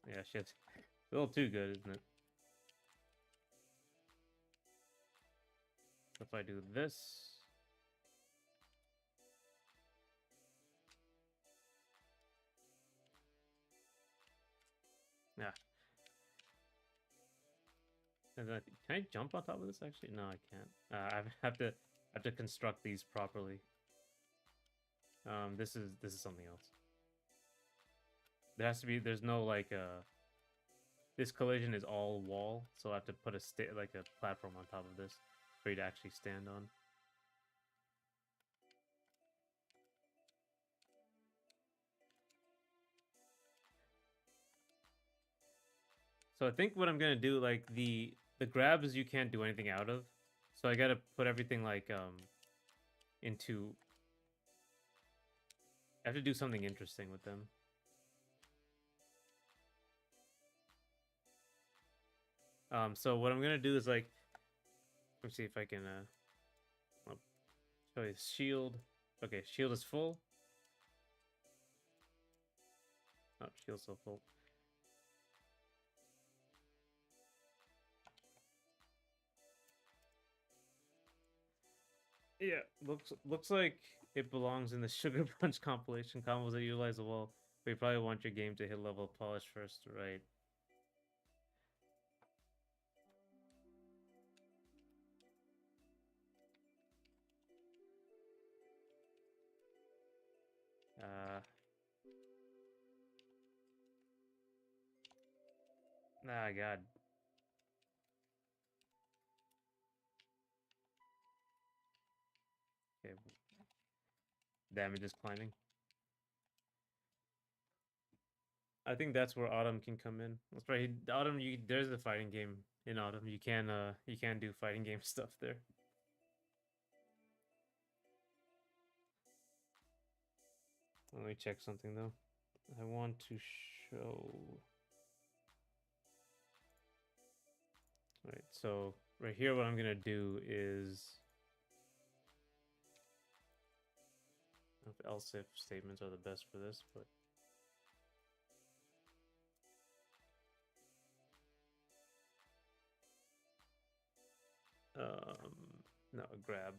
Yeah, shit, a little too good, isn't it? If I do this, yeah. And then can I jump on top of this? Actually, no, I can't. I have to construct these properly. This is something else. There has to be. There's no like this collision is all wall, so I have to put like a platform on top of this for you to actually stand on. So I think what I'm gonna do, like the grabs you can't do anything out of, so I gotta put everything like into. I have to do something interesting with them. So what I'm gonna do is like, let's see if I can I'll show you shield. Okay, shield is full. Oh, shield's still full. Yeah, looks like it belongs in the Sugar Punch compilation combos that utilize the wall. But you probably want your game to hit level of polish first, right? Uh, ah, God. Okay, damage is climbing. I think that's where Autumn can come in. That's right. Autumn, there's a fighting game in Autumn. You can do fighting game stuff there. Let me check something though. I want to show. Right, so right here, what I'm gonna do is, I don't know if else if statements are the best for this, but No, grab.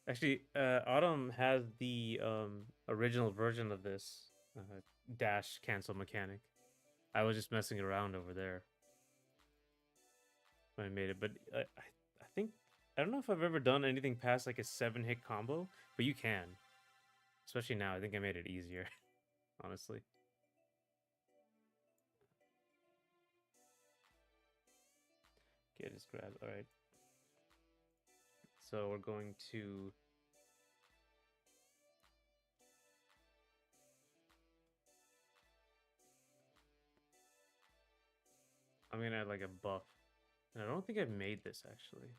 Actually, Autumn has the original version of this dash cancel mechanic. I was just messing around over there when I made it, but I think I don't know if I've ever done anything past like a 7-hit combo, but you can. Especially now, I think I made it easier, honestly. Okay, just grab. All right. So we're going to. I'm gonna add like a buff, and I don't think I've made this actually.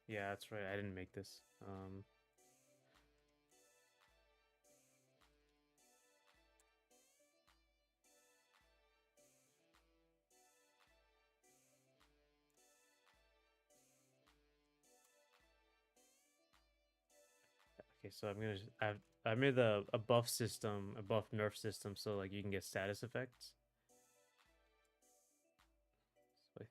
Yeah, that's right. I didn't make this. Okay, so I'm gonna. I made a buff system, a buff nerf system, so like you can get status effects. So I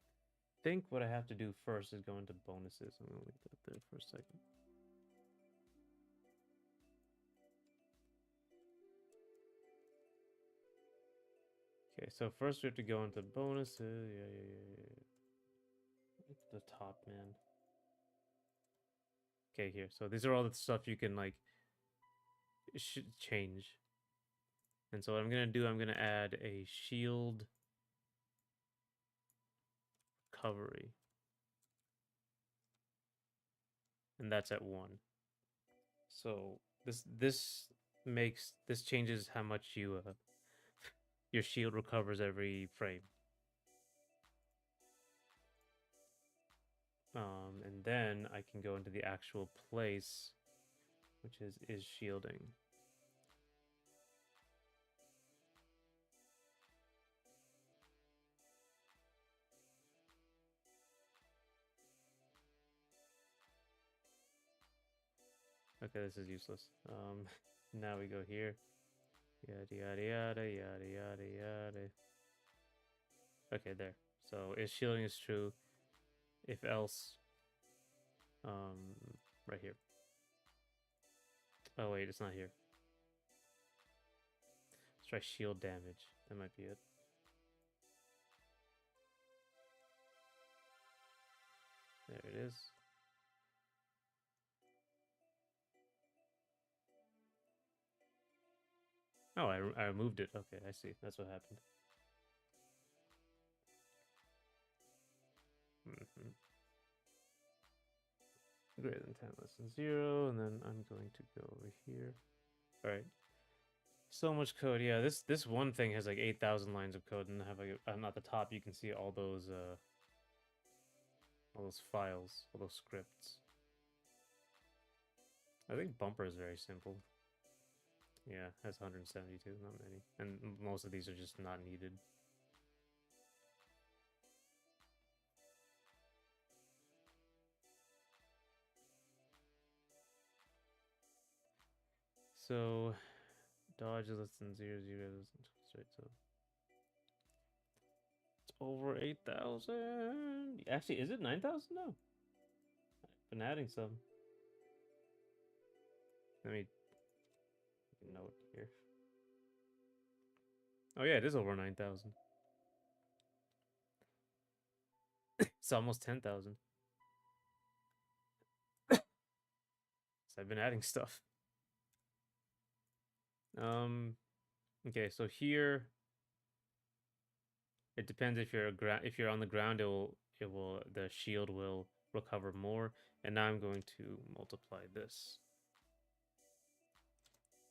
think what I have to do first is go into bonuses. I'm gonna leave that there for a second. Okay, so first we have to go into bonuses. Yeah. It's the top, man. Okay, here. So these are all the stuff you can like change. And so what I'm gonna do, I'm gonna add a shield recovery, and that's at 1. So this changes how much you your shield recovers every frame. And then I can go into the actual place, which is shielding. Okay, this is useless. Now we go here. Yada yada yada yada yada yada. Okay, there. So if shielding is true, if else, right here. Oh wait, it's not here. Let's try shield damage. That might be it. There it is. Oh, I removed it. Okay, I see. That's what happened. Mm-hmm. Greater than 10, less than 0, and then I'm going to go over here. All right. So much code. Yeah, this one thing has like 8,000 lines of code, and have like at the top you can see all those files, all those scripts. I think bumper is very simple. Yeah, has 172, not many, and most of these are just not needed. So dodge is less than 0, straight. So it's over 8,000. Actually, is it 9,000 now? I've been adding some. Let me note here. Oh yeah, it is over 9,000. It's almost 10,000. So I've been adding stuff. Okay, so here it depends if you're on the ground, it will the shield will recover more. And now I'm going to multiply this,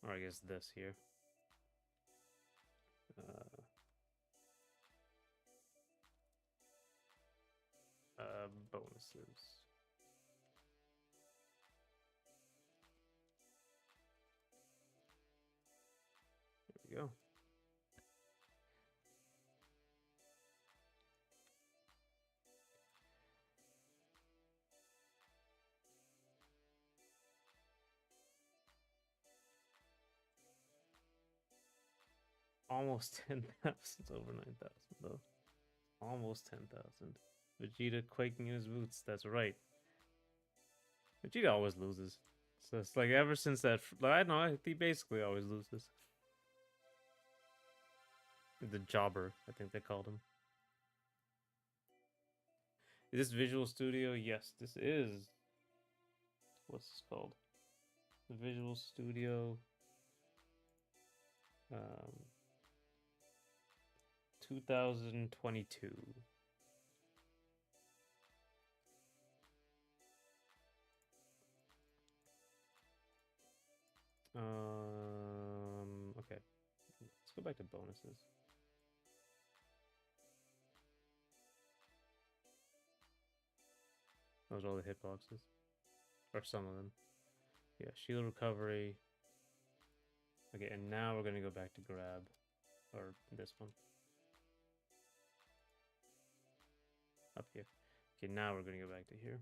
or I guess this here. Bonuses. There we go. Almost 10,000. Over 9,000 though. Almost 10,000. Vegeta quaking in his boots. That's right. Vegeta always loses. So it's like ever since that, like, I don't know, he basically always loses. The jobber, I think they called him. Is this Visual Studio? Yes, this is. What's this called? The Visual Studio. 2022. Okay. Let's go back to bonuses. Those are all the hitboxes. Or some of them. Yeah, shield recovery. Okay, and now we're gonna go back to grab. Or this one. Up here. Okay, now we're gonna go back to here.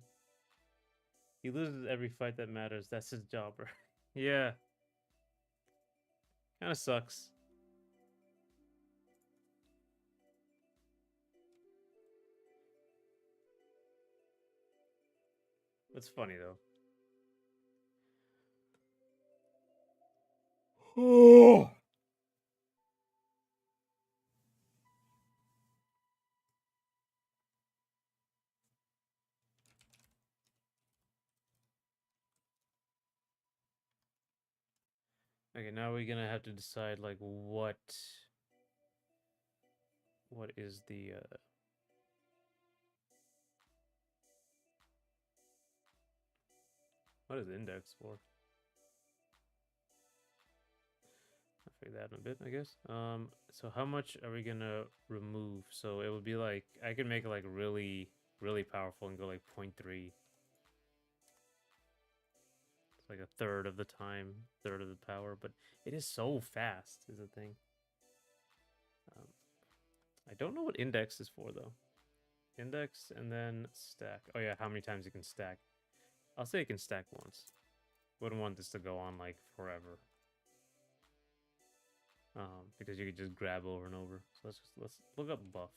He loses every fight that matters. That's his jobber. Yeah. Kinda sucks. It's funny though. Oh. Okay, now we're gonna have to decide like what is the what is index for? I'll figure that in a bit, I guess. So how much are we gonna remove? So it would be like I can make it like really, really powerful and go like 0.3. It's like a third of the time, third of the power, but it is so fast is the thing. I don't know what index is for though. Index and then stack. Oh yeah, how many times you can stack? I'll say it can stack once. Wouldn't want this to go on like forever. Because you could just grab over and over. So let's look up buff.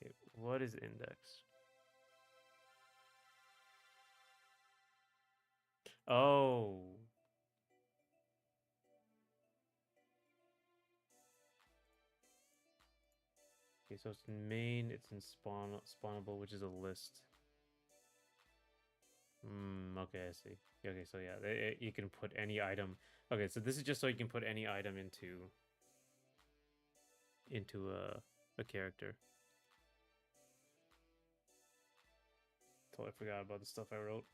Okay, what is index? Oh. Okay, so it's in main, it's in spawnable, which is a list. Okay, I see. Okay, so yeah, you can put any item. Okay, so this is just so you can put any item into a character. Totally forgot about the stuff I wrote.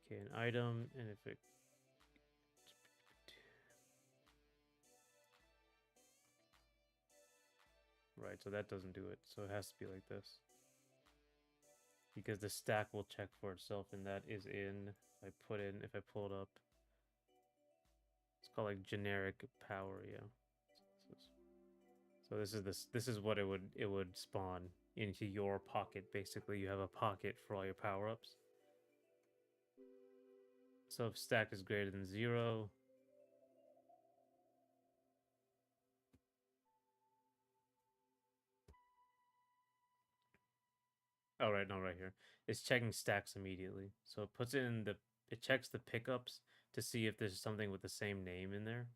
Okay, an item, and if it right, so that doesn't do it. So it has to be like this. Because the stack will check for itself, and that is in, if I pull it up, it's called like generic power, yeah. So this is what it would spawn into your pocket. Basically, you have a pocket for all your power-ups. So if stack is greater than 0, oh right, no, right here. It's checking stacks immediately. So it puts it in it checks the pickups to see if there's something with the same name in there.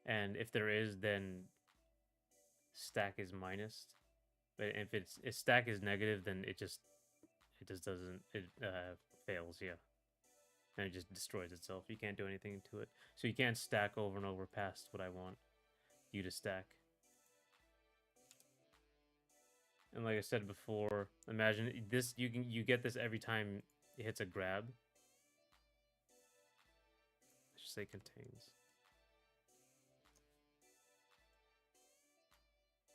And if there is, then stack is minus. But if stack is negative, then it just doesn't fails, yeah. And it just destroys itself. You can't do anything to it. So you can't stack over and over past what I want you to stack. And like I said before, imagine this you get this every time it hits a grab. I should say contains.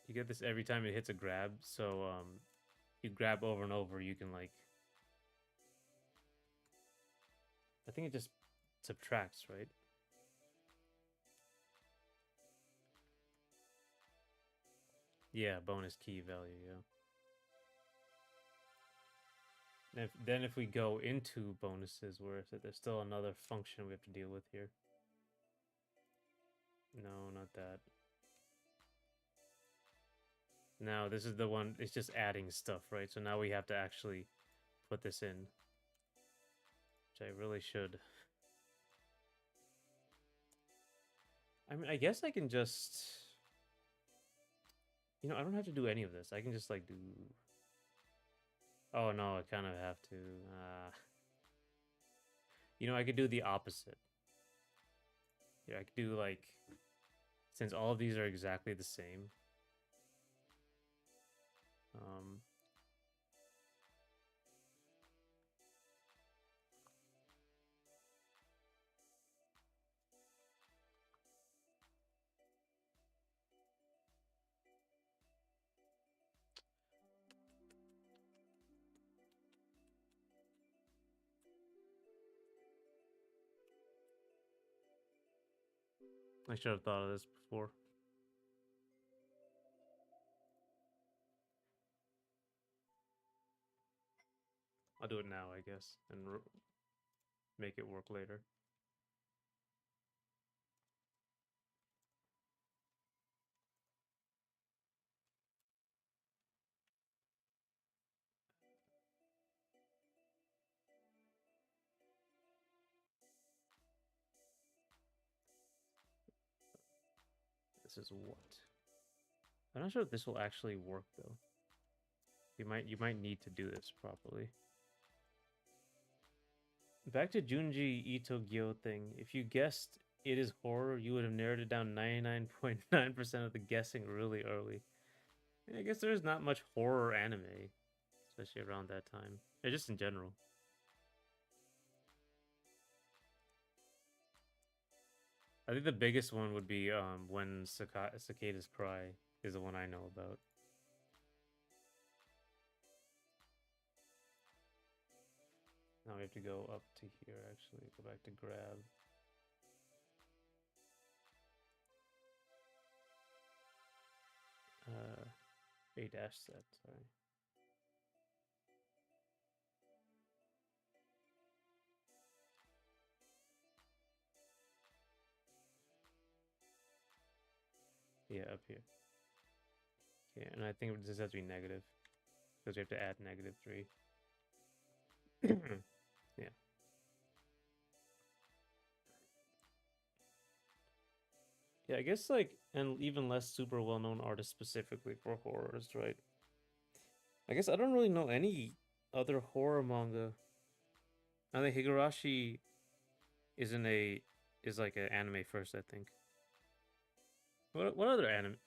You get this every time it hits a grab, so you grab over and over, you can like I think it just subtracts, right? Yeah, bonus key value, yeah. Then if we go into bonuses, where is it? There's still another function we have to deal with here. No, not that. Now this is the one. It's just adding stuff, right? So now we have to actually put this in, which I really should. I mean, I guess I can just. I don't have to do any of this. I can just like do. Oh no, I kind of have to. I could do the opposite. Yeah, I could do like, since all of these are exactly the same. Um, I should have thought of this before. I'll do it now, I guess, and make it work later. This is what? I'm not sure if this will actually work though. You might need to do this properly. Back to Junji Ito Gyo thing. If you guessed it is horror, you would have narrowed it down 99.9% of the guessing really early. I guess there is not much horror anime, especially around that time. Or just in general. I think the biggest one would be when cicadas cry is the one I know about. Now we have to go up to here actually. Go back to grab. A dash set, sorry. Yeah, up here. Okay, and I think this has to be negative because we have to add -3. Yeah. Yeah, I guess like, and even less super well-known artists specifically for horrors, right? I guess I don't really know any other horror manga. I think Higurashi is like an anime first, I think. What other anime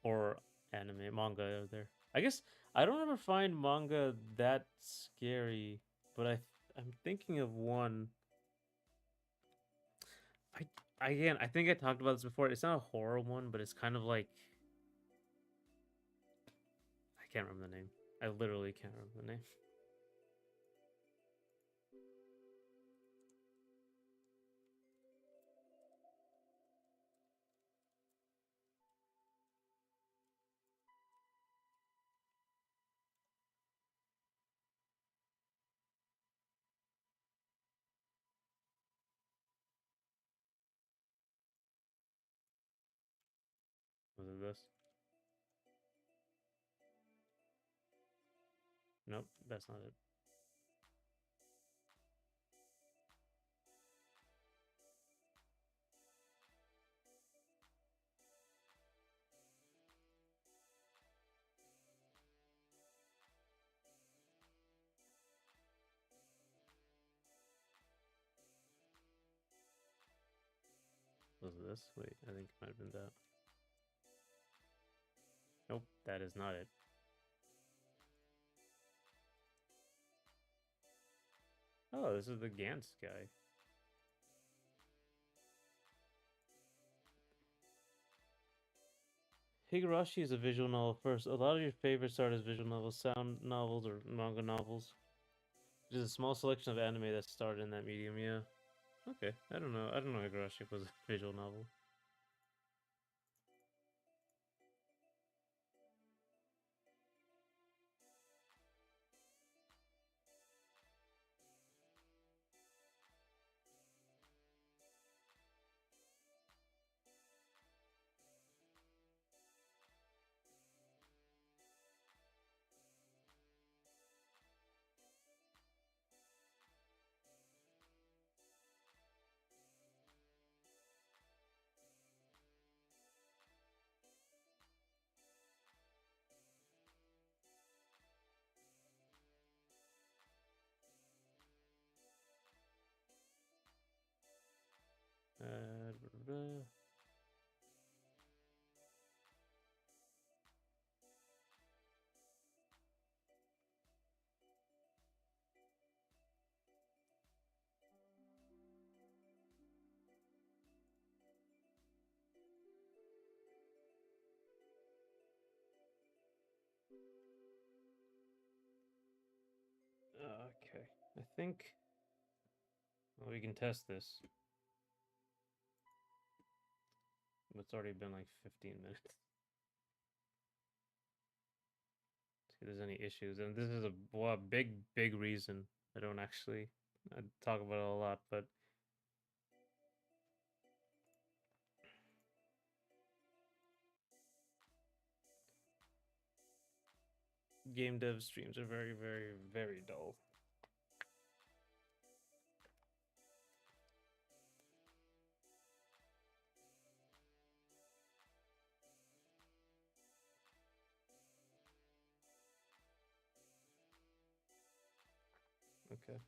or anime manga are there? I guess I don't ever find manga that scary, but I'm thinking of one. I think I talked about this before. It's not a horror one, but it's kind of like, I can't remember the name. I literally can't remember the name. Was it this? Nope, that's not it. Was it this? Wait, I think it might have been that. Nope, that is not it. Oh, this is the Gantz guy. Higurashi is a visual novel first. A lot of your favorites start as visual novels, sound novels, or manga novels. It is a small selection of anime that started in that medium, yeah. Okay, I don't know. I don't know Higurashi was a visual novel. Okay, I think well, we can test this. It's already been like 15 minutes. See if there's any issues, and this is a well, big reason I don't actually talk about it a lot, but game dev streams are very dull. Okay.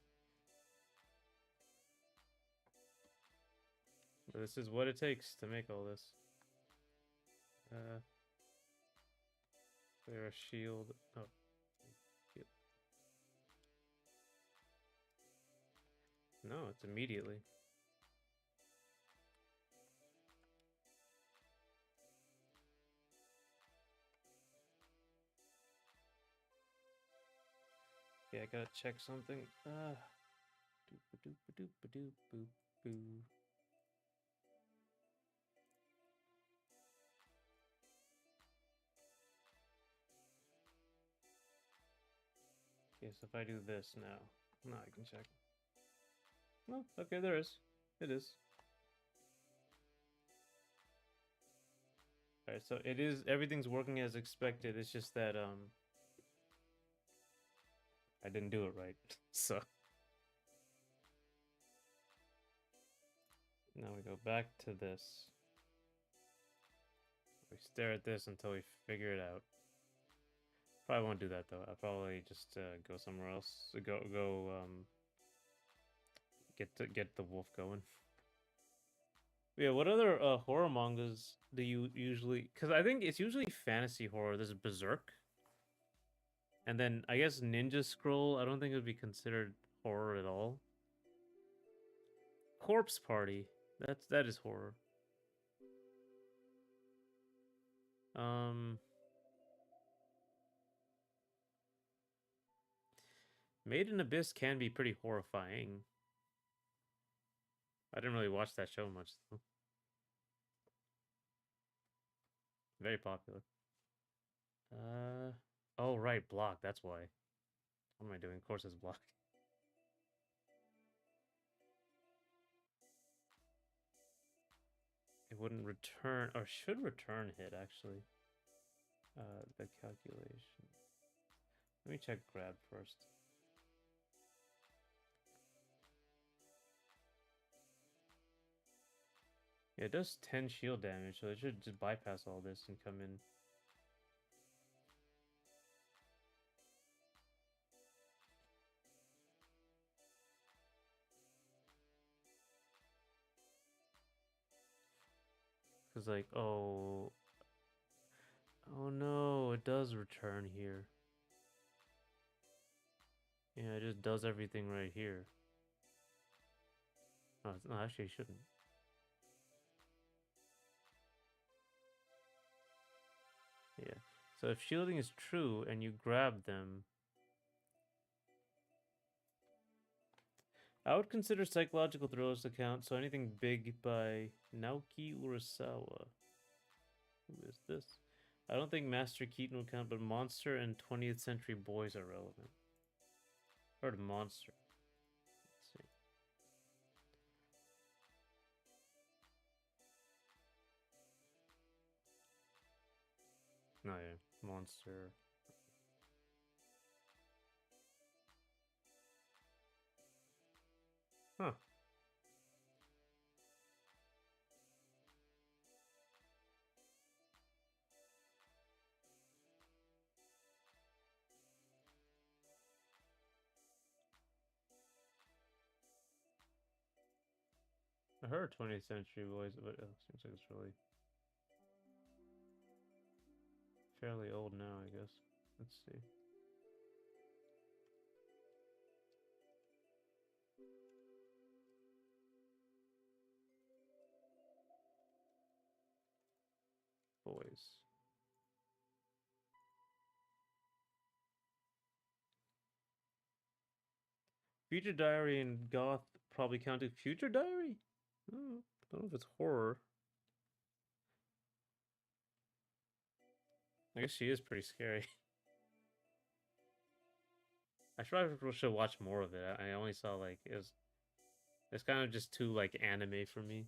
But this is what it takes to make all this. Clear a shield. Oh. Shield. No, it's immediately. Yeah, I gotta check something. Doop doop doop doop boop boo. Okay, so if I do this now I can check. Oh, okay, there is. It is. Alright, so it is everything's working as expected. It's just that I didn't do it right. So now we go back to this. We stare at this until we figure it out. Probably won't do that though. I'll probably just go somewhere else. Go get the wolf going. Yeah, what other horror mangas do you usually? Because I think it's usually fantasy horror. There's Berserk, and then I guess Ninja Scroll. I don't think it would be considered horror at all. Corpse Party. That is horror. Um, Made in Abyss can be pretty horrifying. I didn't really watch that show much though. Very popular. Oh right, block. That's why. What am I doing? Of course, it's block. It wouldn't return, or should return hit actually. The calculation. Let me check grab first. Yeah, it does 10 shield damage, so it should just bypass all this and come in. Cause like, oh no, it does return here. Yeah, it just does everything right here. No, actually, it shouldn't. Yeah. So if shielding is true and you grab them, I would consider psychological throws to count. So anything big by Naoki Urasawa. Who is this? I don't think Master Keaton would count, but Monster and 20th Century Boys are relevant. Heard of Monster. Let's see. No, yeah. Monster. Huh. I heard 20th Century Boys, but it seems like it's really fairly old now, I guess. Let's see. Boys. Future Diary and Goth probably counted. Future Diary? Oh, I don't know if it's horror. I guess she is pretty scary. I should watch more of it. I only saw like it's kind of just too like anime for me.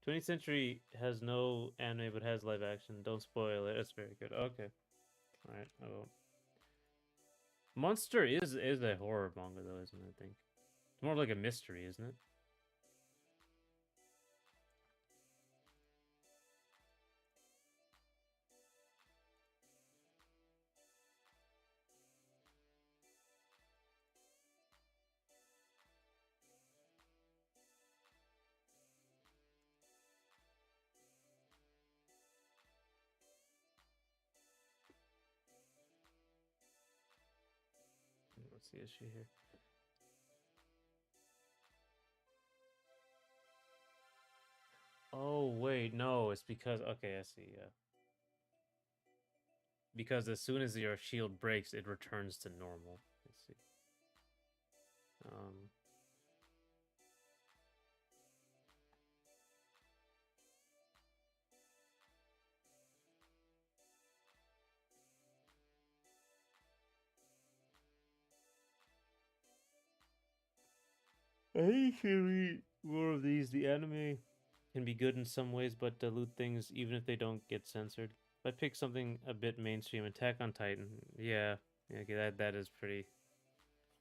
20th Century has no anime but has live action. Don't spoil it. It's very good. Okay. All right. I won't. Monster is a horror manga though, isn't it? I think it's more like a mystery, isn't it? What's the issue here? Oh wait, no, it's because okay, I see. Yeah, because as soon as your shield breaks, it returns to normal. I see. Um, I think you should read more of these. The anime can be good in some ways, but dilute things even if they don't get censored. If I pick something a bit mainstream, Attack on Titan, yeah, yeah, okay, that is pretty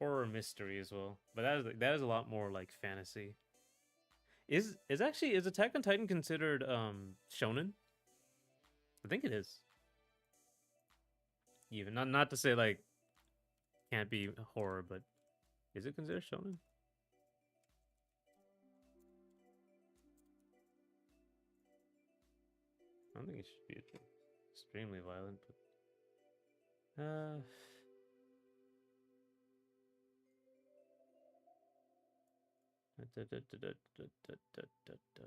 horror mystery as well. But that is a lot more like fantasy. Is Attack on Titan considered shonen? I think it is. Even not to say like can't be horror, but is it considered shonen? I don't think it should be extremely violent, but da, da, da, da, da, da, da, da, da.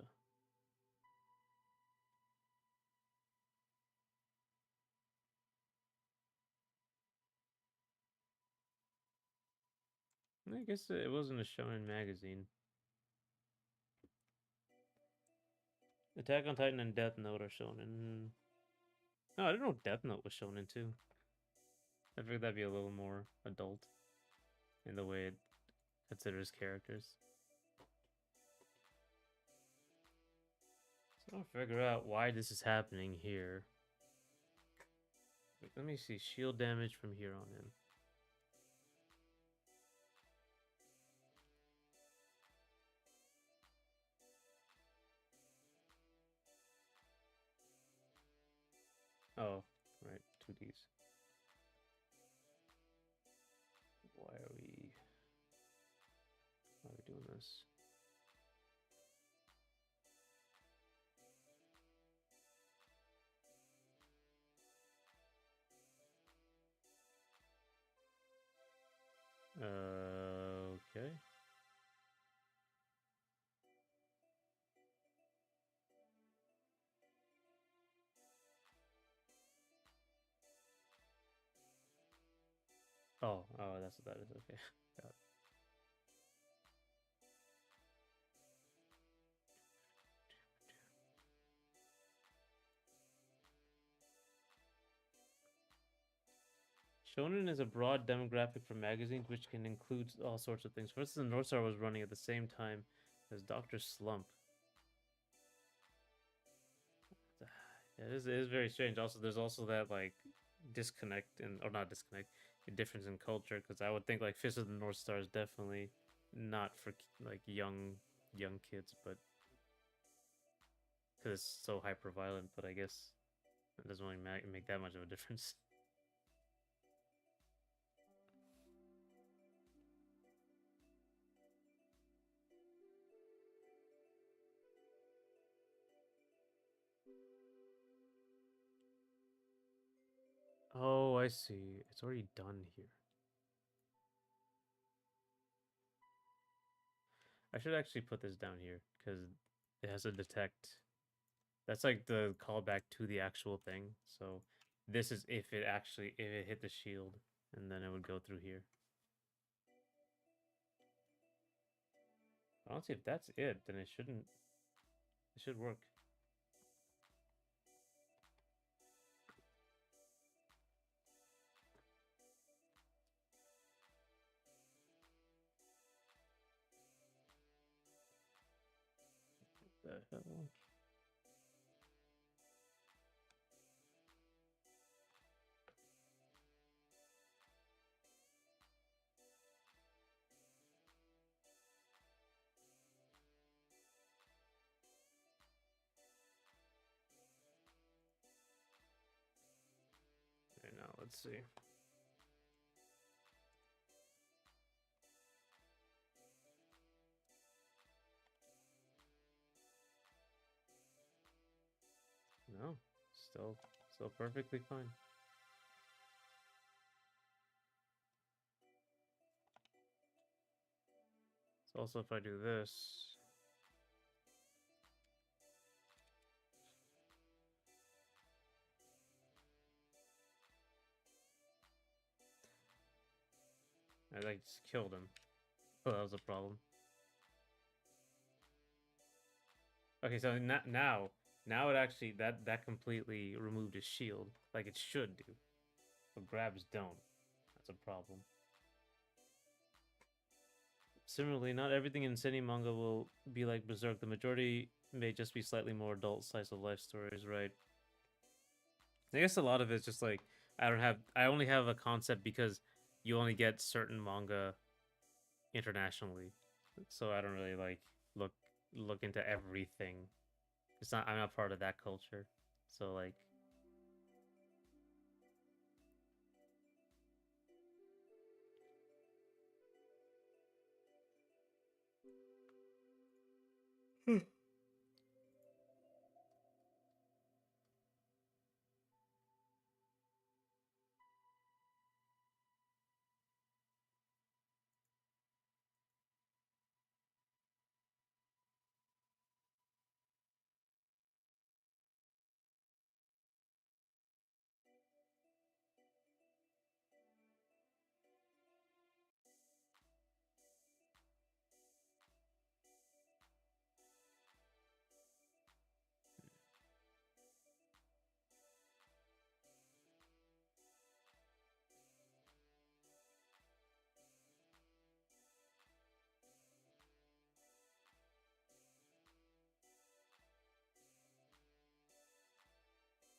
I guess it wasn't a shonen magazine. Attack on Titan and Death Note are shonen. No, I didn't know Death Note was shonen too. I figured that'd be a little more adult in the way it considers characters. So I'll figure out why this is happening here. Wait, let me see. Shield damage from here on in. Oh, right. 2Ds. Why are we doing this? Okay. Oh, that's what that is. Okay. Got it. Shonen is a broad demographic for magazines, which can include all sorts of things. For instance, North Star was running at the same time as Doctor Slump. Yeah, it is very strange. Also, there's also that like disconnect and or not disconnect, a difference in culture. Because I would think like Fist of the North Star is definitely not for like young kids, but because it's so hyper violent. But I guess it doesn't really make that much of a difference. Oh, I see. It's already done here. I should actually put this down here because it has to detect. That's like the callback to the actual thing. So this is if it hit the shield, and then it would go through here. Honestly, if that's it, then it shouldn't. It should work. The hell? Okay, now let's see. No, still perfectly fine. So also if I do this, I like just killed him. Oh, that was a problem. Okay, so now it actually that completely removed his shield, like it should do. But grabs don't. That's a problem. Similarly, not everything in Cine manga will be like Berserk. The majority may just be slightly more adult slice of life stories, right? I guess a lot of it's just like I only have a concept because you only get certain manga internationally. So I don't really like look look into everything. I'm not part of that culture. So like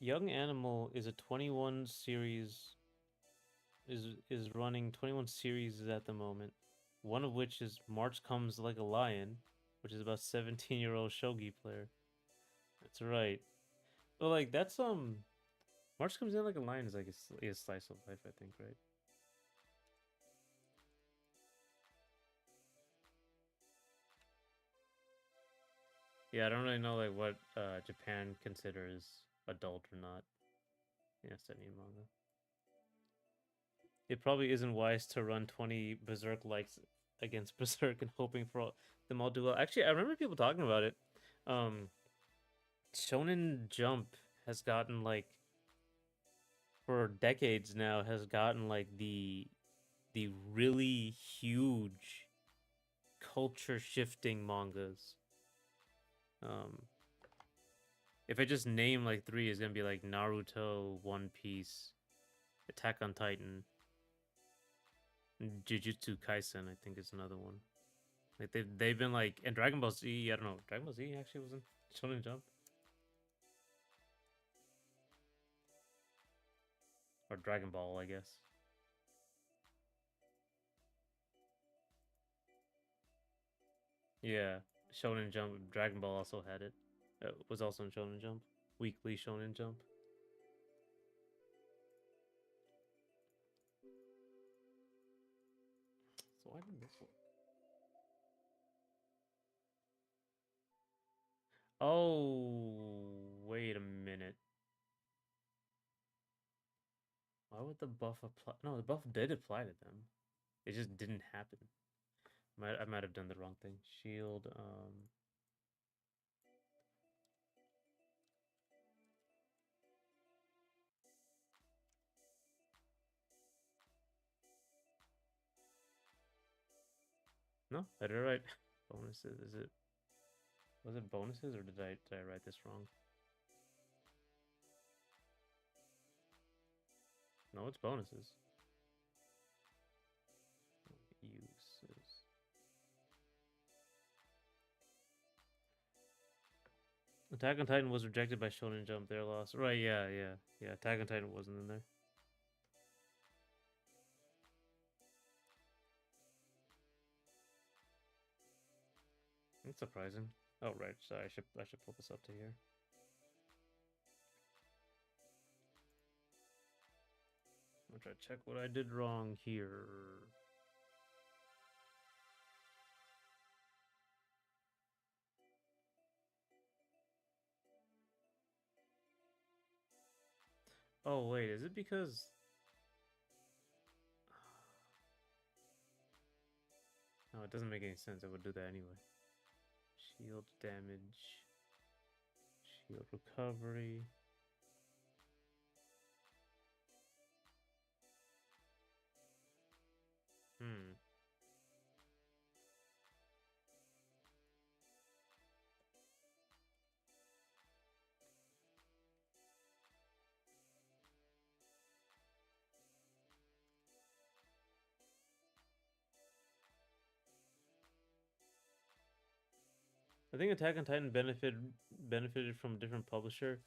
Young Animal is a 21 series is running 21 series at the moment. One of which is March Comes Like a Lion, which is about 17-year-old shogi player. That's right. But like that's March Comes In Like a Lion is like a slice of life, I think, right? Yeah, I don't really know like what Japan considers adult or not. Yes, any manga. It probably isn't wise to run 20 Berserk likes against Berserk and hoping for them all do well. Actually, I remember people talking about it. Um, Shonen Jump has gotten like for decades now has gotten like the really huge culture shifting mangas. Um, if I just name like three, it's gonna be like Naruto, One Piece, Attack on Titan, and Jujutsu Kaisen. I think is another one. Like they've been like and Dragon Ball Z. I don't know. Dragon Ball Z actually wasn't Shonen Jump or Dragon Ball, I guess. Yeah, Shonen Jump. Dragon Ball also had it. Was also in Shonen Jump. Weekly Shonen Jump. So why did this one? Oh, wait a minute. Why would the buff apply? No, the buff did apply to them. It just didn't happen. I might have done the wrong thing. Shield. No, I did it right. Bonuses. Is it? Was it bonuses or did I write this wrong? No, it's bonuses. Uses. Attack on Titan was rejected by Shonen Jump. Their loss. Right? Yeah. Attack on Titan wasn't in there. That's surprising. Oh right. Sorry. I should pull this up to here. I'm gonna try to check what I did wrong here. Oh wait, is it because? No, it doesn't make any sense. I would do that anyway. Shield damage. Shield recovery. Hmm. I think Attack on Titan benefited from a different publisher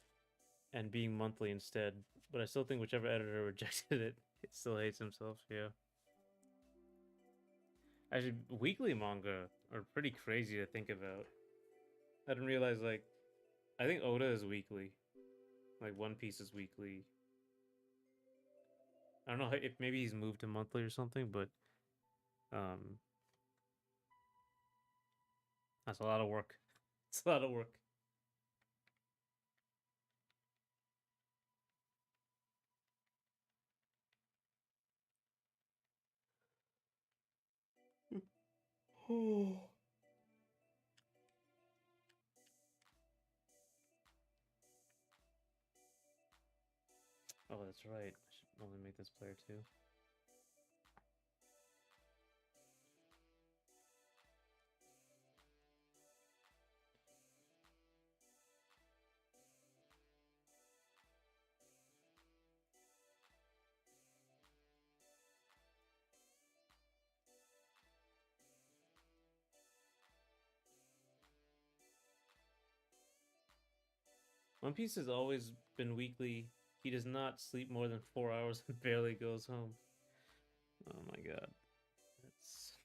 and being monthly instead. But I still think whichever editor rejected it, it still hates himself. Yeah. Actually, weekly manga are pretty crazy to think about. I didn't realize I think Oda is weekly. Like One Piece is weekly. I don't know if maybe he's moved to monthly or something, but um, that's a lot of work. It's a lot of work. Oh, that's right. I should only make this player too. One Piece has always been weekly. He does not sleep more than 4 hours and barely goes home. Oh my god. That's.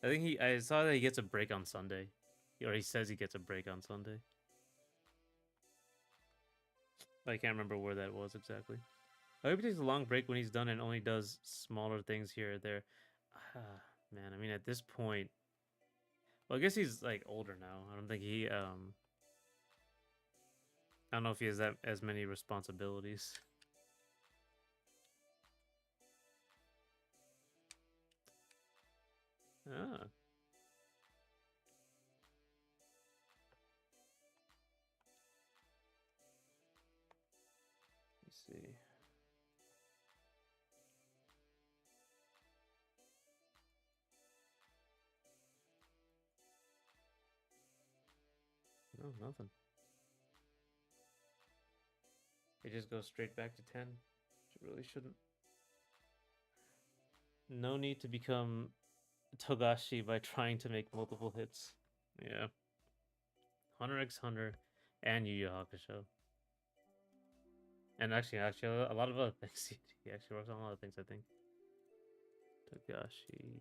I think I saw that he gets a break on Sunday. Or he says he gets a break on Sunday. I can't remember where that was exactly. I hope he takes a long break when he's done and only does smaller things here or there. Man, I mean, at this point, well, I guess he's like older now. I don't think I don't know if he has that as many responsibilities. Ah, let's see. No, nothing. It just goes straight back to 10. It really shouldn't. No need to become Togashi by trying to make multiple hits. Yeah. Hunter x Hunter and Yu Yu Hakusho. And actually, a lot of other things. He actually works on a lot of things, I think. Togashi,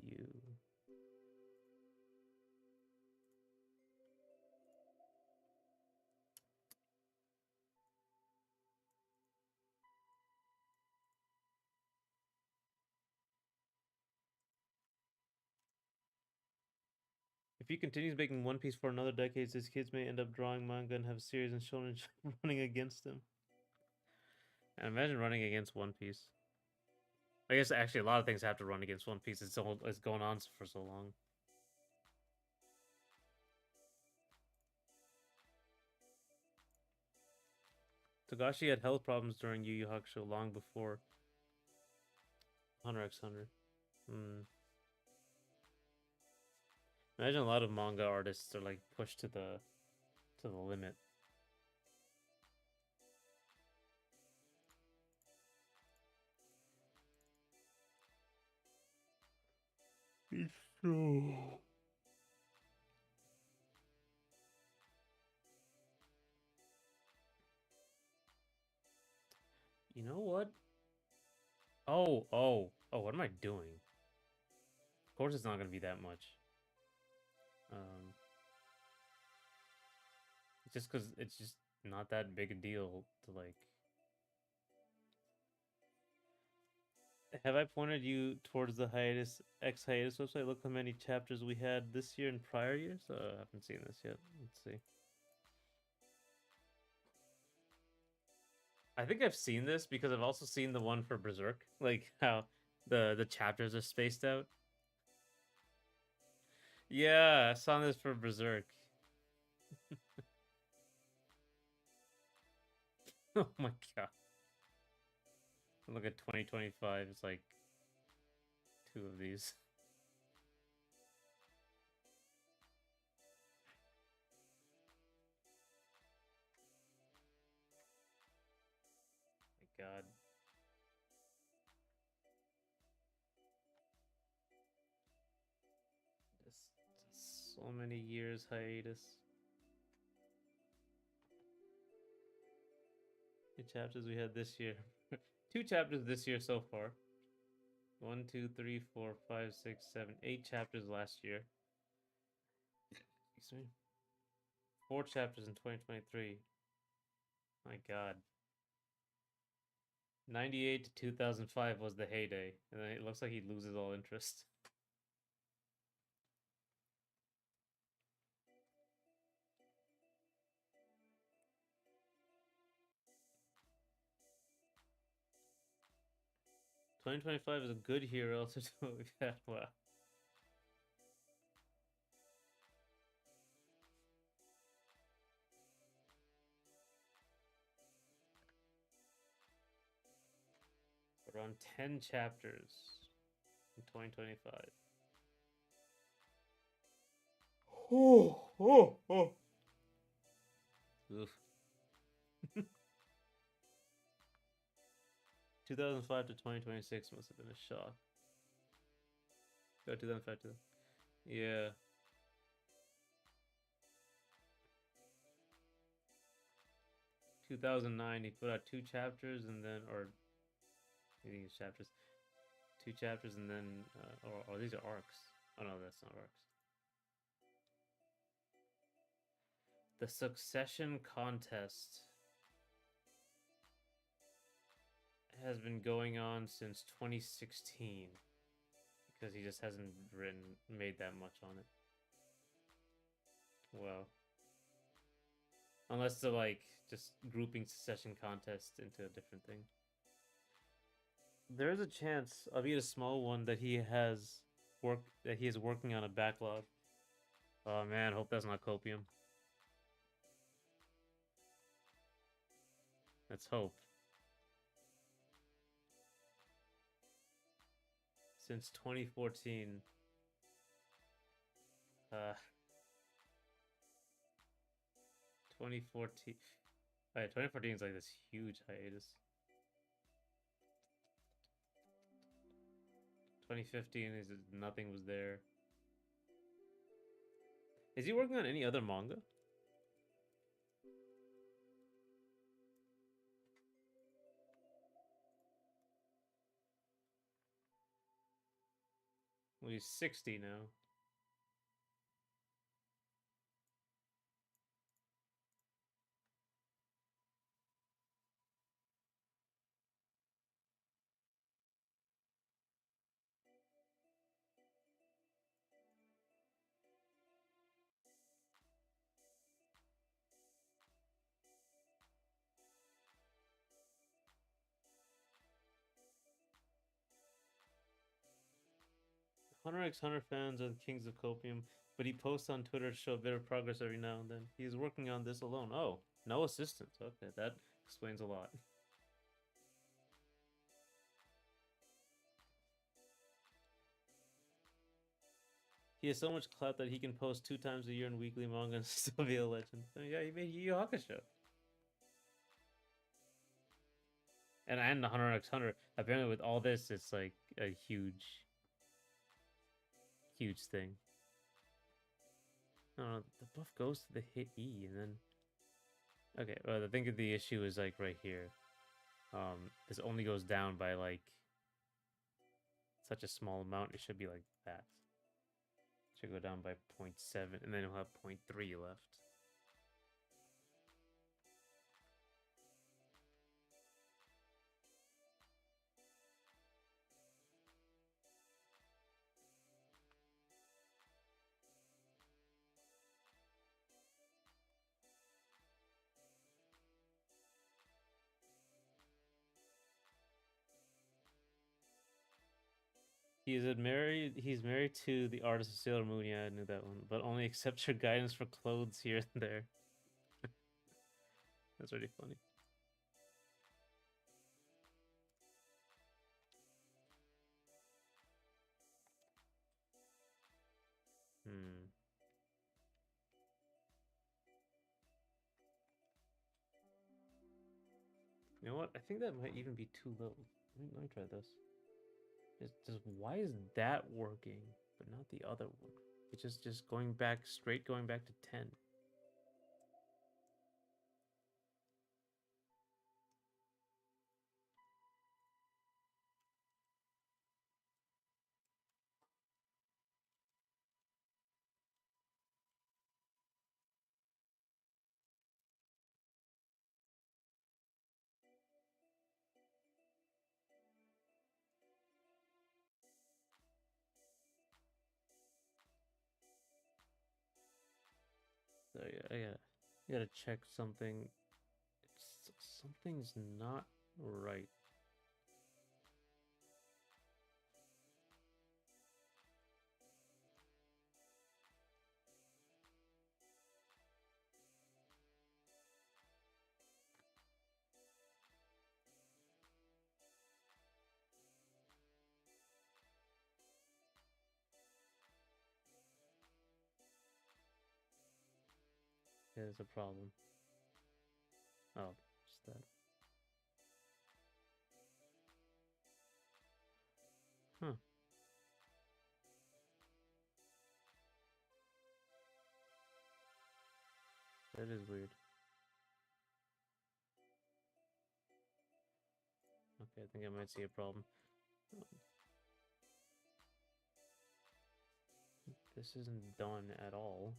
you. If he continues making One Piece for another decade, his kids may end up drawing manga and have a series and shonen running against him. And imagine running against One Piece. I guess actually a lot of things have to run against One Piece. It's going on for so long. Togashi had health problems during Yu Yu Hakusho long before Hunter x Hunter. Hmm. Imagine a lot of manga artists are like pushed to the limit. It's so. You know what? Oh! What am I doing? Of course, it's not gonna be that much. Um, just because it's just not that big a deal to like. Have I pointed you towards the hiatus X hiatus website? Look how many chapters we had this year and prior years. I haven't seen this yet. Let's see. I think I've seen this because I've also seen the one for Berserk, like how the chapters are spaced out. Yeah, I saw this for Berserk. Oh my god! Look at 2025. It's like two of these. My god. Just so many years hiatus. The chapters we had this year. Two chapters this year so far. 1, 2, 3, 4, 5, 6, 7, 8 chapters last year. Excuse me. 4 chapters in 2023. My god. 98 to 2005 was the heyday. And then it looks like he loses all interest. 2025 is a good year relative to what we've had. Wow. Around 10 chapters in 2025. Oh. Oof. 2005 to 2026 must have been a shock. 2005 to. Yeah. 2009, he put out 2 chapters and then, or I think it's chapters, 2 chapters and then, or these are arcs. Oh no, that's not arcs. The Succession Contest has been going on since 2016 because he just hasn't made that much on it. Well, unless they're like just grouping Succession Contest into a different thing. There is a chance, albeit a small one, that he is working on a backlog. Oh man, hope that's not copium. Let's hope. Since 2014. 2014. Oh, yeah, 2014 is like this huge hiatus. 2015 is nothing was there. Is he working on any other manga? Well, he's 60 now. Hunter x Hunter fans are the kings of copium, but he posts on Twitter to show a bit of progress every now and then. He's working on this alone. Oh, no assistance. Okay, that explains a lot. He has so much clout that he can post 2 times a year in weekly manga and still be a legend. I mean, yeah, he made Yu Yu Hakusho. And the Hunter x Hunter. Apparently, with all this, it's like a huge, huge thing. No, the buff goes to the hit E, and then okay. Well, I think the issue is like right here. This only goes down by like such a small amount. It should be like that. It should go down by 0.7, and then it'll have 0.3 left. He's married to the artist of Sailor Moon. Yeah, I knew that one, but only accepts your guidance for clothes here and there. That's really funny. Hmm. You know what? I think that might even be too low. Let me try this. Just why is that working, but not the other one? It's just going back straight, going back to 10. So yeah, I gotta check something. Something's not right. There's a problem. Oh, just that. Huh. That is weird. Okay, I think I might see a problem. This isn't done at all.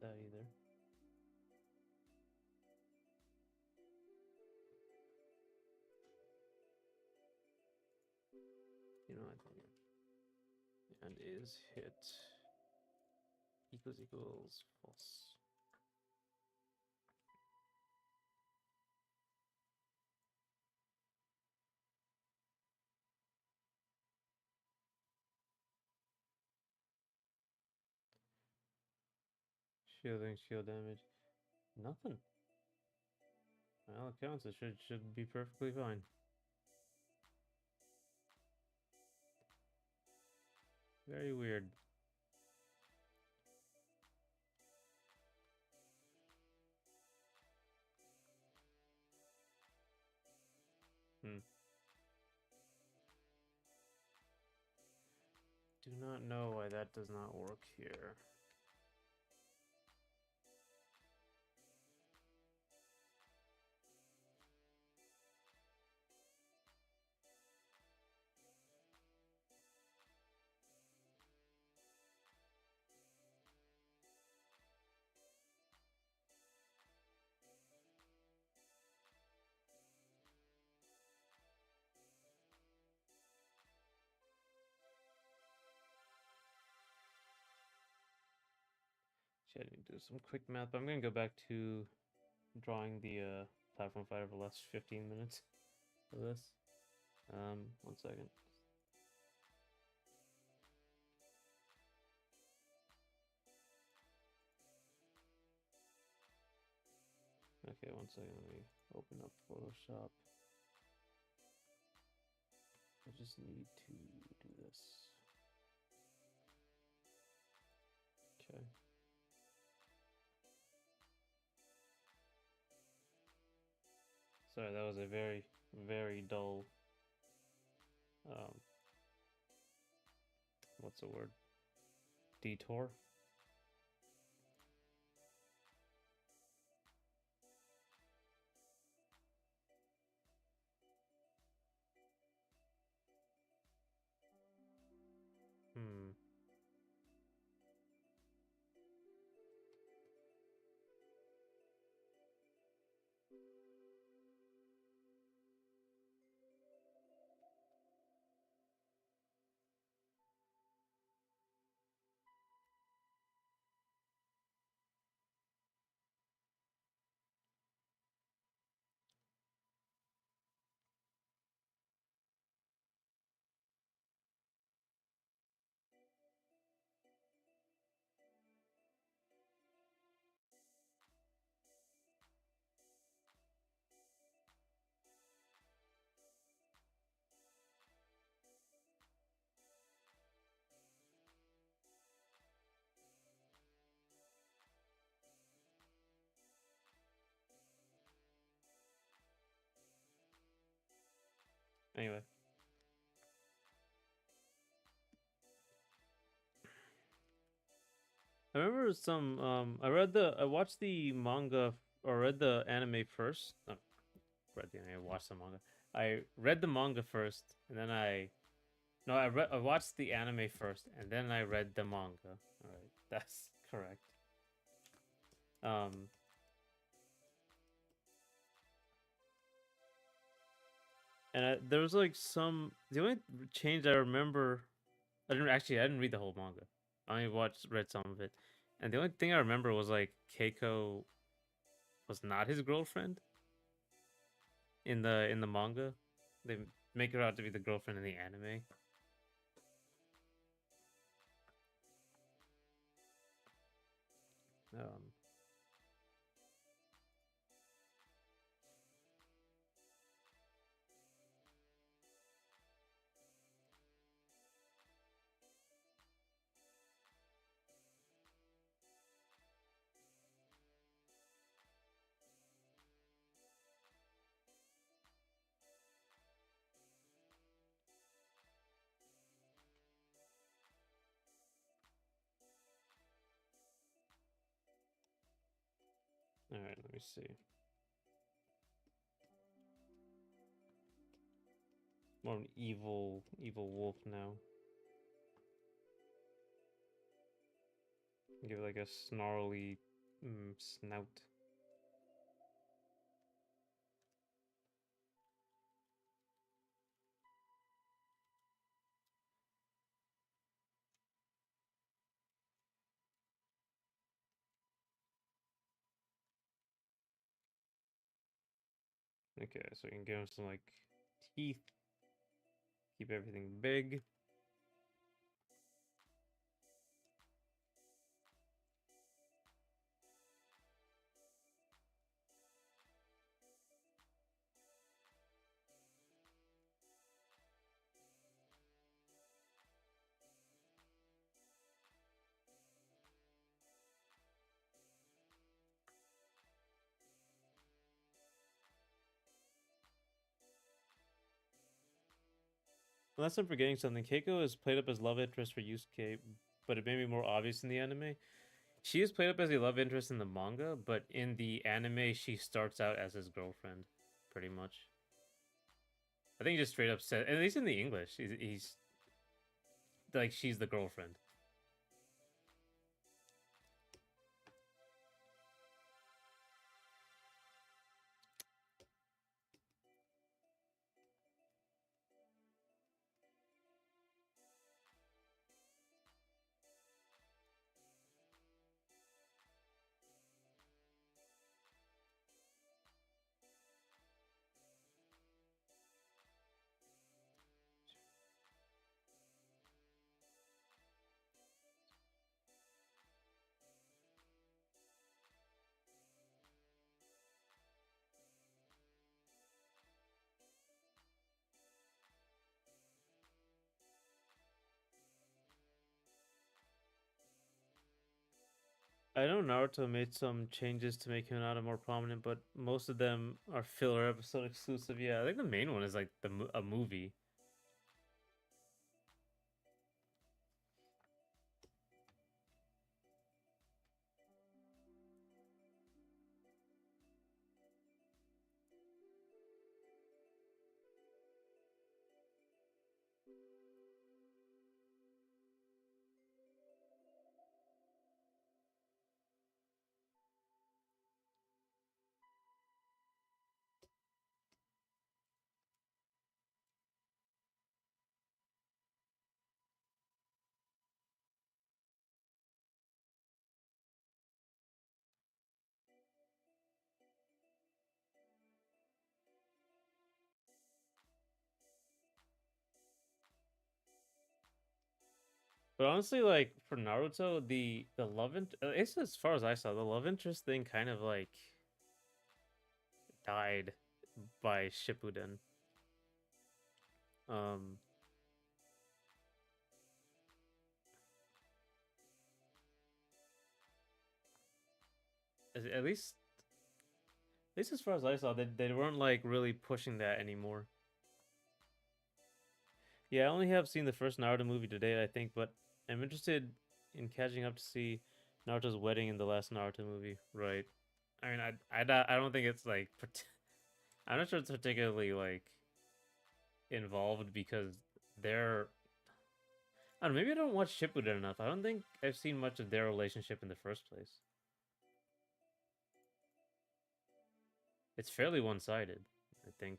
That either. You know, I think. And is hit equals false. Shielding, shield damage. Nothing. By all accounts, it should be perfectly fine. Very weird. Do not know why that does not work here. Actually, I need to do some quick math, but I'm gonna go back to drawing the platform fighter for the last 15 minutes of this. 1 second. Okay, 1 second. Let me open up Photoshop. I just need to do this. Okay. Sorry, that was a very, very dull. What's the word? Detour. Hmm. Anyway. I remember I watched the manga or read the anime first. No, read the anime, I watched the manga. I read the manga first and then I watched the anime first and then I read the manga. All right, that's correct. Um and there was like the only change I remember I didn't read the whole manga. I only read some of it. And the only thing I remember was like Keiko was not his girlfriend in the manga. They make her out to be the girlfriend in the anime. Um, all right, let me see. More of an evil wolf now. Give it like a snarly snout. Okay, so we can give him some like teeth. Keep everything big. Unless I'm forgetting something, Keiko is played up as love interest for Yusuke, but it may be more obvious in the anime. She is played up as a love interest in the manga, but in the anime, she starts out as his girlfriend, pretty much. I think he just straight up said, at least in the English, he's like she's the girlfriend. I know Naruto made some changes to make Hinata more prominent, but most of them are filler episode exclusive. Yeah, I think the main one is like a movie. But honestly, like for Naruto, the love it's as far as I saw, the love interest thing kind of like died by Shippuden. Um, at least as far as I saw, they weren't like really pushing that anymore. Yeah, I only have seen the first Naruto movie today, I think, but I'm interested in catching up to see Naruto's wedding in the last Naruto movie. Right. I mean, I don't think it's like I'm not sure it's particularly like involved because they're I don't know, maybe I don't watch Shippuden enough. I don't think I've seen much of their relationship in the first place. It's fairly one-sided, I think.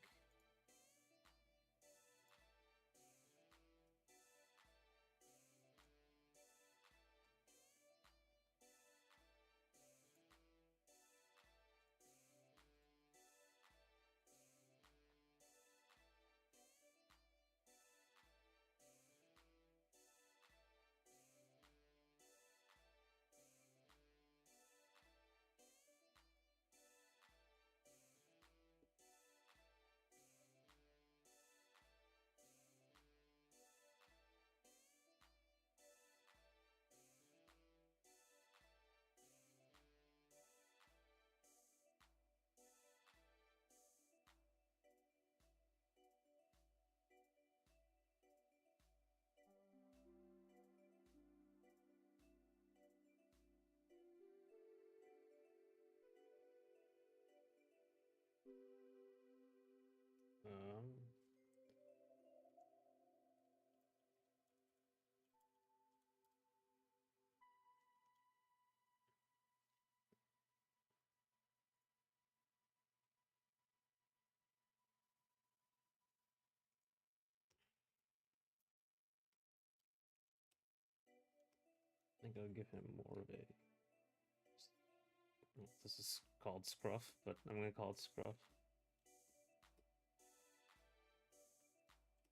Um, I think I'll give him more of a. This is called Scruff, but I'm gonna call it Scruff.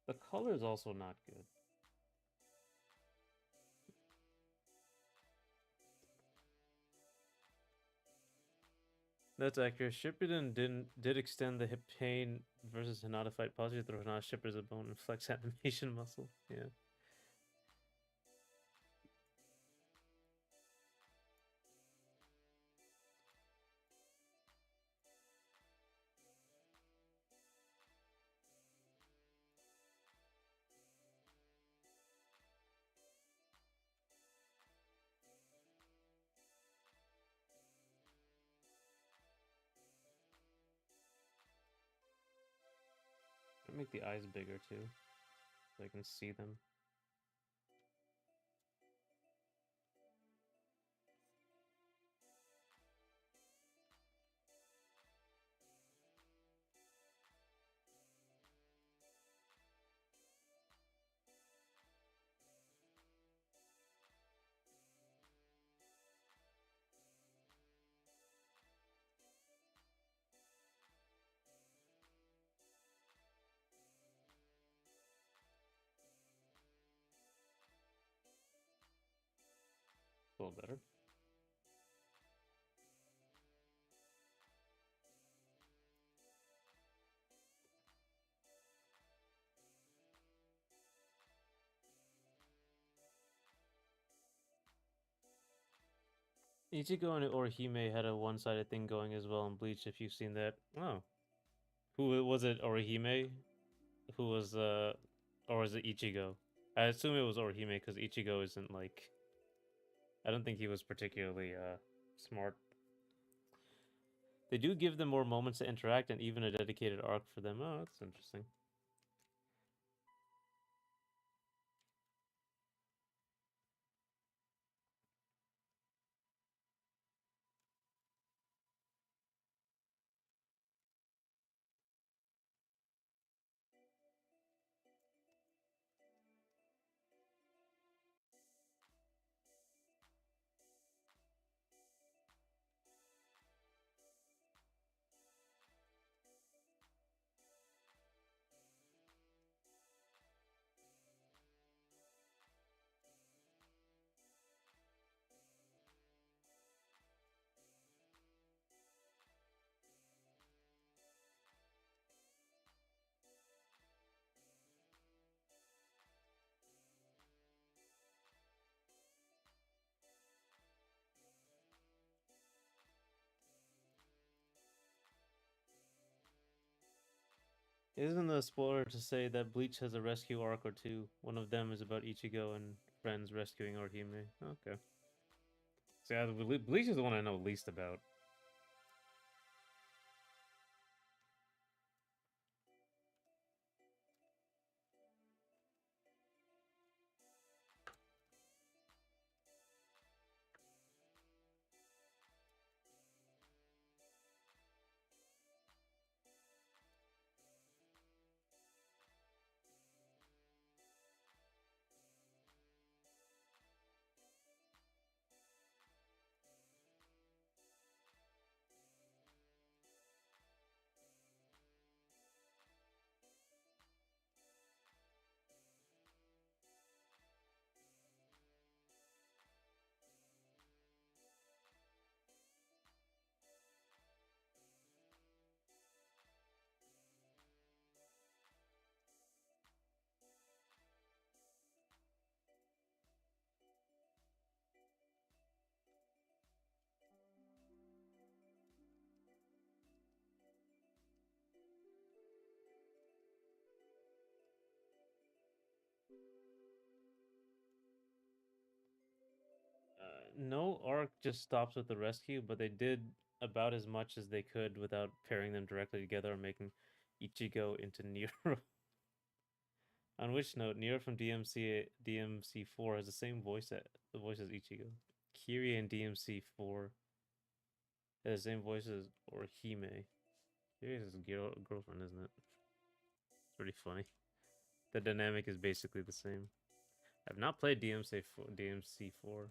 The color is also not good. That's accurate. Shippuden did extend the hip pain versus Hinata fight positive through Hinata shippers a bone and flex animation muscle. Yeah. make the eyes bigger too, so I can see them. A little better. Ichigo and Orihime had a one-sided thing going as well in Bleach, if you've seen that. Oh. Who was it, Orihime? Who was, or was it Ichigo? I assume it was Orihime, because Ichigo isn't, like... I don't think he was particularly, smart. They do give them more moments to interact and even a dedicated arc for them. Oh, that's interesting. Isn't a spoiler to say that Bleach has a rescue arc or two? One of them is about Ichigo and friends rescuing Orihime. Okay. So yeah, Bleach is the one I know least about. No arc just stops with the rescue, but they did about as much as they could without pairing them directly together or making Ichigo into Nero. On which note, Nero from DMC4 has the same voice as Ichigo. Kiri in DMC4 has the same voice as Orihime. Kiri is his girlfriend, isn't it? It's pretty funny. The dynamic is basically the same. I've not played DMC4.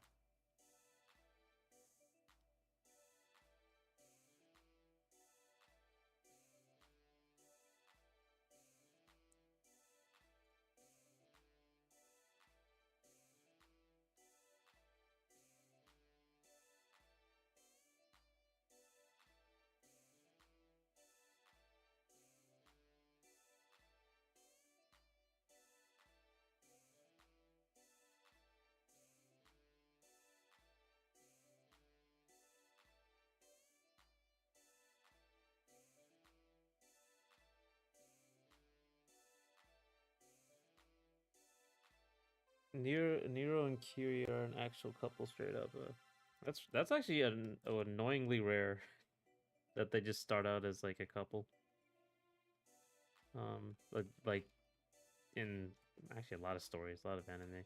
Nero and Kiri are an actual couple straight up. That's actually annoyingly rare that they just start out as like a couple. Like in actually a lot of stories, a lot of anime.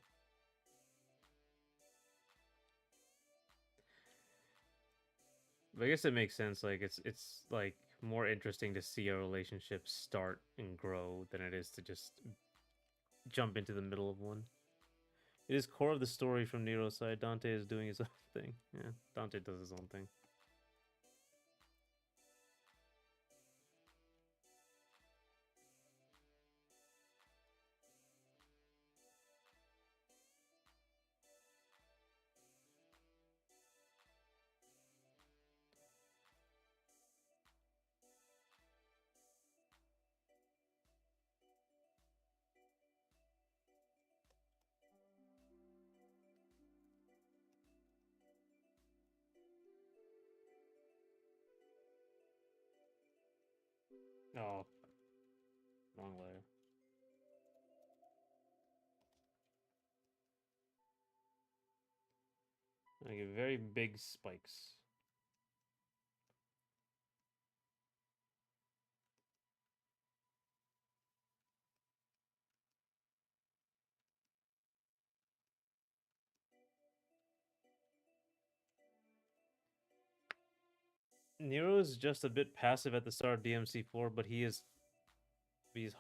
But I guess it makes sense. Like it's like more interesting to see a relationship start and grow than it is to just jump into the middle of one. It is core of the story from Nero's side. Dante is doing his own thing. Yeah, Dante does his own thing. Oh, wrong layer. I get very big spikes. Nero is just a bit passive at the start of DMC4, but he's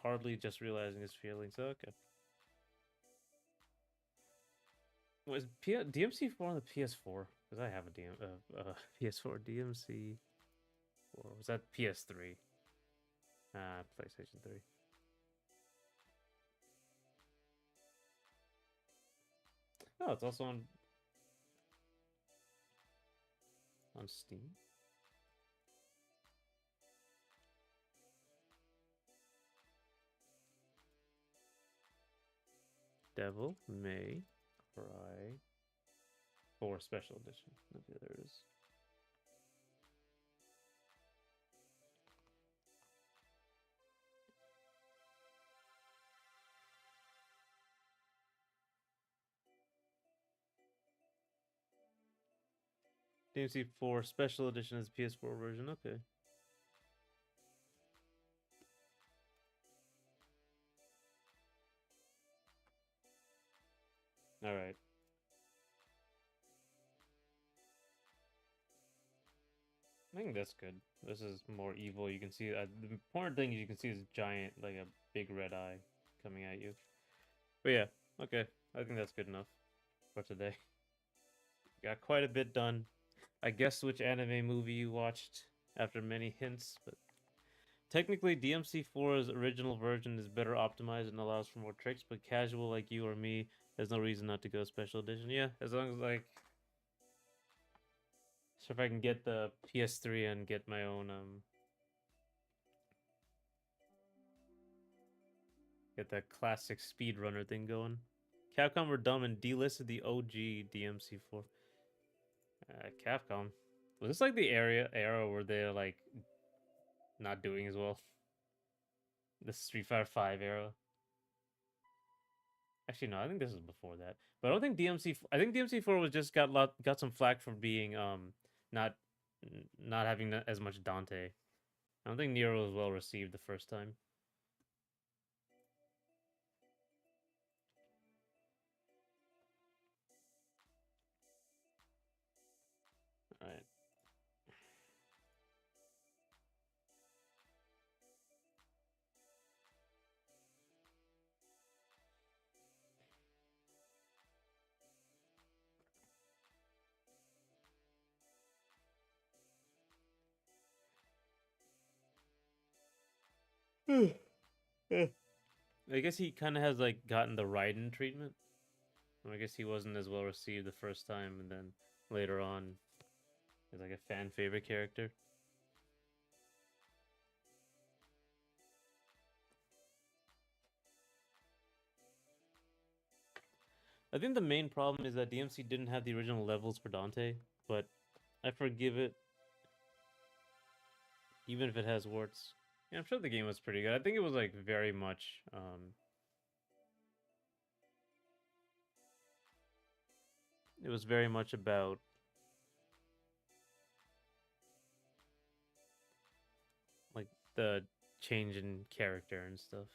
hardly just realizing his feelings. Okay. Was DMC4 on the PS4? Because I have a PS4 DMC4. Was that PS3? PlayStation 3. Oh, it's also on Steam. Devil May Cry 4 Special Edition. Okay, there it is. DMC4 Special Edition is PS4 version. Okay. All right. I think that's good. This is more evil. You can see the important thing is you can see this giant, like a big red eye coming at you. But yeah, okay. I think that's good enough for today. Got quite a bit done. I guessed which anime movie you watched after many hints, but technically DMC4's original version is better optimized and allows for more tricks, but casual like you or me has no reason not to go special edition. Yeah, as long as like so if I can get the PS3 and get my own get that classic speedrunner thing going. Capcom were dumb and delisted the OG DMC4. Capcom. Was this like the era where they're like not doing as well? The Street Fighter 5 era. Actually, no, I think this is before that. But I don't think DMC. I think DMC4 was just got some flack for being not not having as much Dante. I don't think Nero was well received the first time. All right. I guess he kind of has like gotten the Raiden treatment. I guess he wasn't as well received the first time, and then later on, he's like a fan favorite character. I think the main problem is that DMC didn't have the original levels for Dante, but I forgive it even if it has warts. Yeah, I'm sure the game was pretty good. I think it was like very much it was very much about like the change in character and stuff.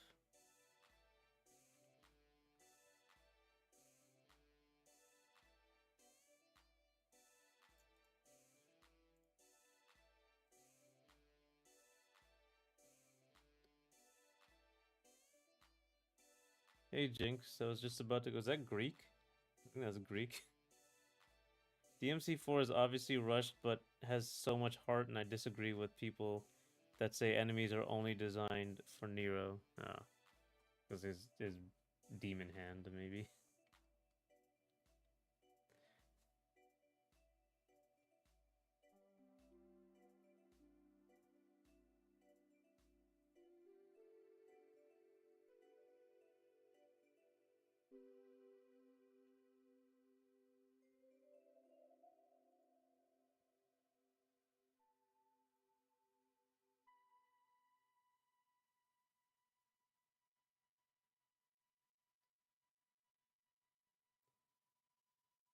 Hey Jinx, I was just about to go. Is that Greek? I think that's Greek. DMC4 is obviously rushed, but has so much heart, and I disagree with people that say enemies are only designed for Nero. Because his demon hand, maybe.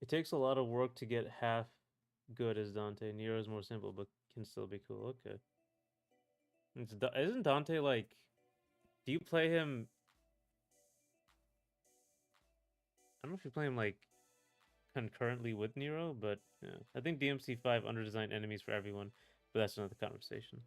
It takes a lot of work to get half good as Dante. Nero is more simple, but can still be cool. Okay. Isn't Dante like? Do you play him? I don't know if you play him like concurrently with Nero, but yeah. I think DMC5 underdesigned enemies for everyone, but that's another conversation.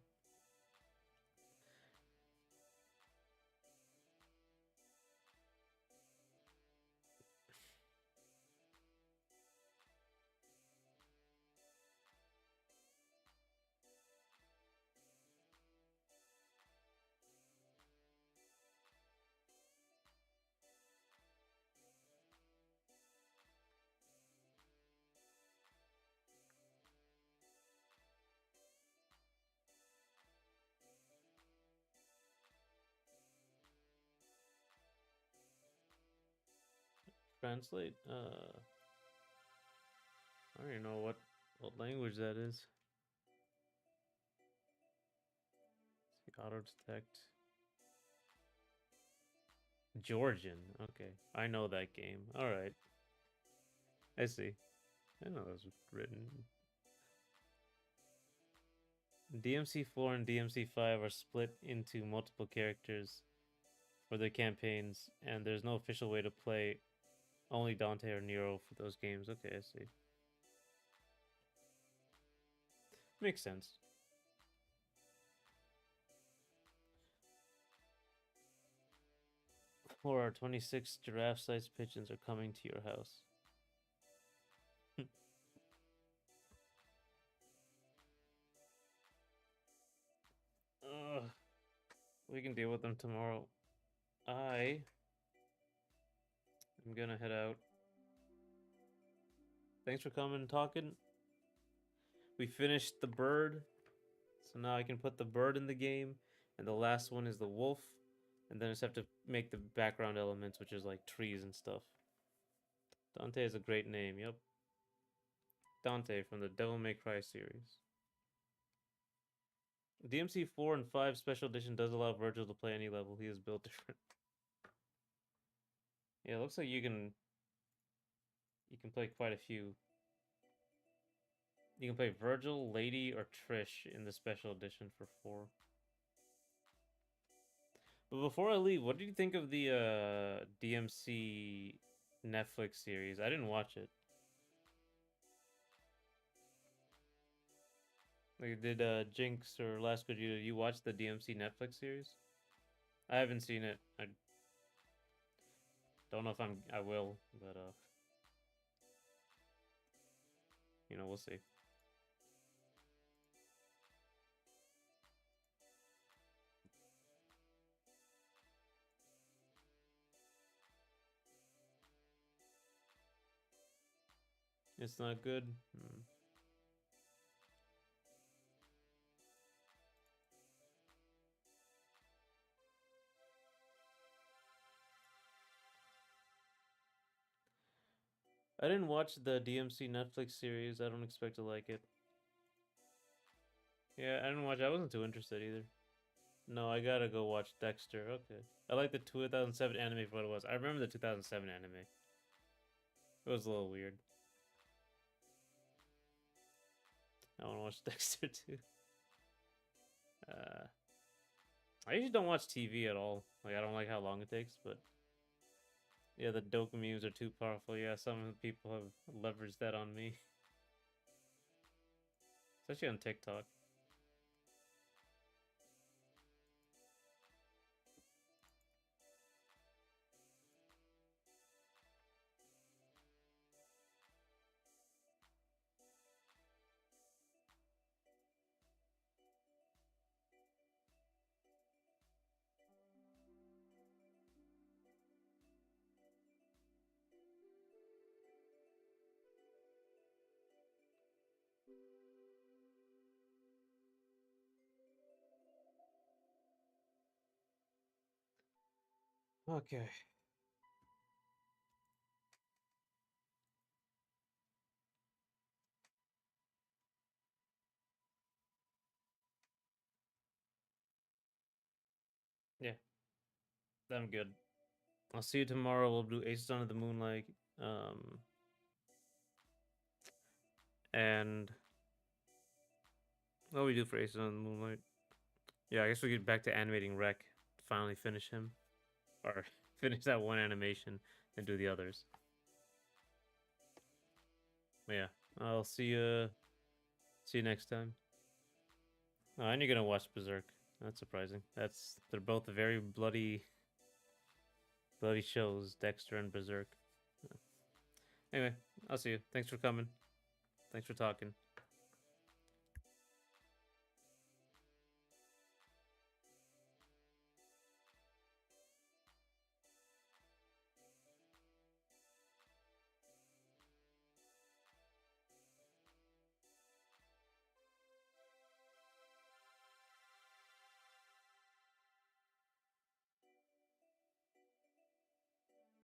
Translate. I don't even know what language that is. Auto detect. Georgian. Okay, I know that game. All right, I see. I know that was written. DMC4 and DMC5 are split into multiple characters for their campaigns, and there's no official way to play only Dante or Nero for those games. Okay, I see. Makes sense. For our 26 giraffe-sized pigeons are coming to your house. Ugh. We can deal with them tomorrow. I am gonna head out. Thanks for coming and talking. We finished the bird, so now I can put the bird in the game, and the last one is the wolf, and then I just have to make the background elements, which is like trees and stuff. Dante is a great name. Yep, Dante from the Devil May Cry series. DMC 4 and 5 Special Edition does allow Virgil to play any level. He is built different. Yeah, it looks like you can play quite a few. You can play Virgil, Lady, or Trish in the Special Edition for 4. But before I leave, what did you think of the DMC Netflix series? I didn't watch it. Like, did Jinx or Last Good you watch the DMC Netflix series? I haven't seen it. I don't know if I will, but we'll see. It's not good. I didn't watch the DMC Netflix series. I don't expect to like it. Yeah, I didn't watch. I wasn't too interested either. No, I gotta go watch Dexter. Okay. I like the 2007 anime for what it was. I remember the 2007 anime. It was a little weird. I want to watch Dexter too. Uh, I usually don't watch TV at all. Like I don't like how long it takes, but yeah, the dopamines are too powerful. Yeah, some people have leveraged that on me, especially on TikTok. Okay. Yeah, I'm good. I'll see you tomorrow. We'll do Aces Under the Moonlight. Um, and what do we do for Aces Under the Moonlight? Yeah, I guess we get back to animating Rec. Finally finish him, or finish that one animation and do the others. But yeah, I'll see you. See you next time. Oh, and you're gonna watch Berserk. That's surprising. They're both very bloody shows, Dexter and Berserk. Anyway, I'll see you. Thanks for coming. Thanks for talking.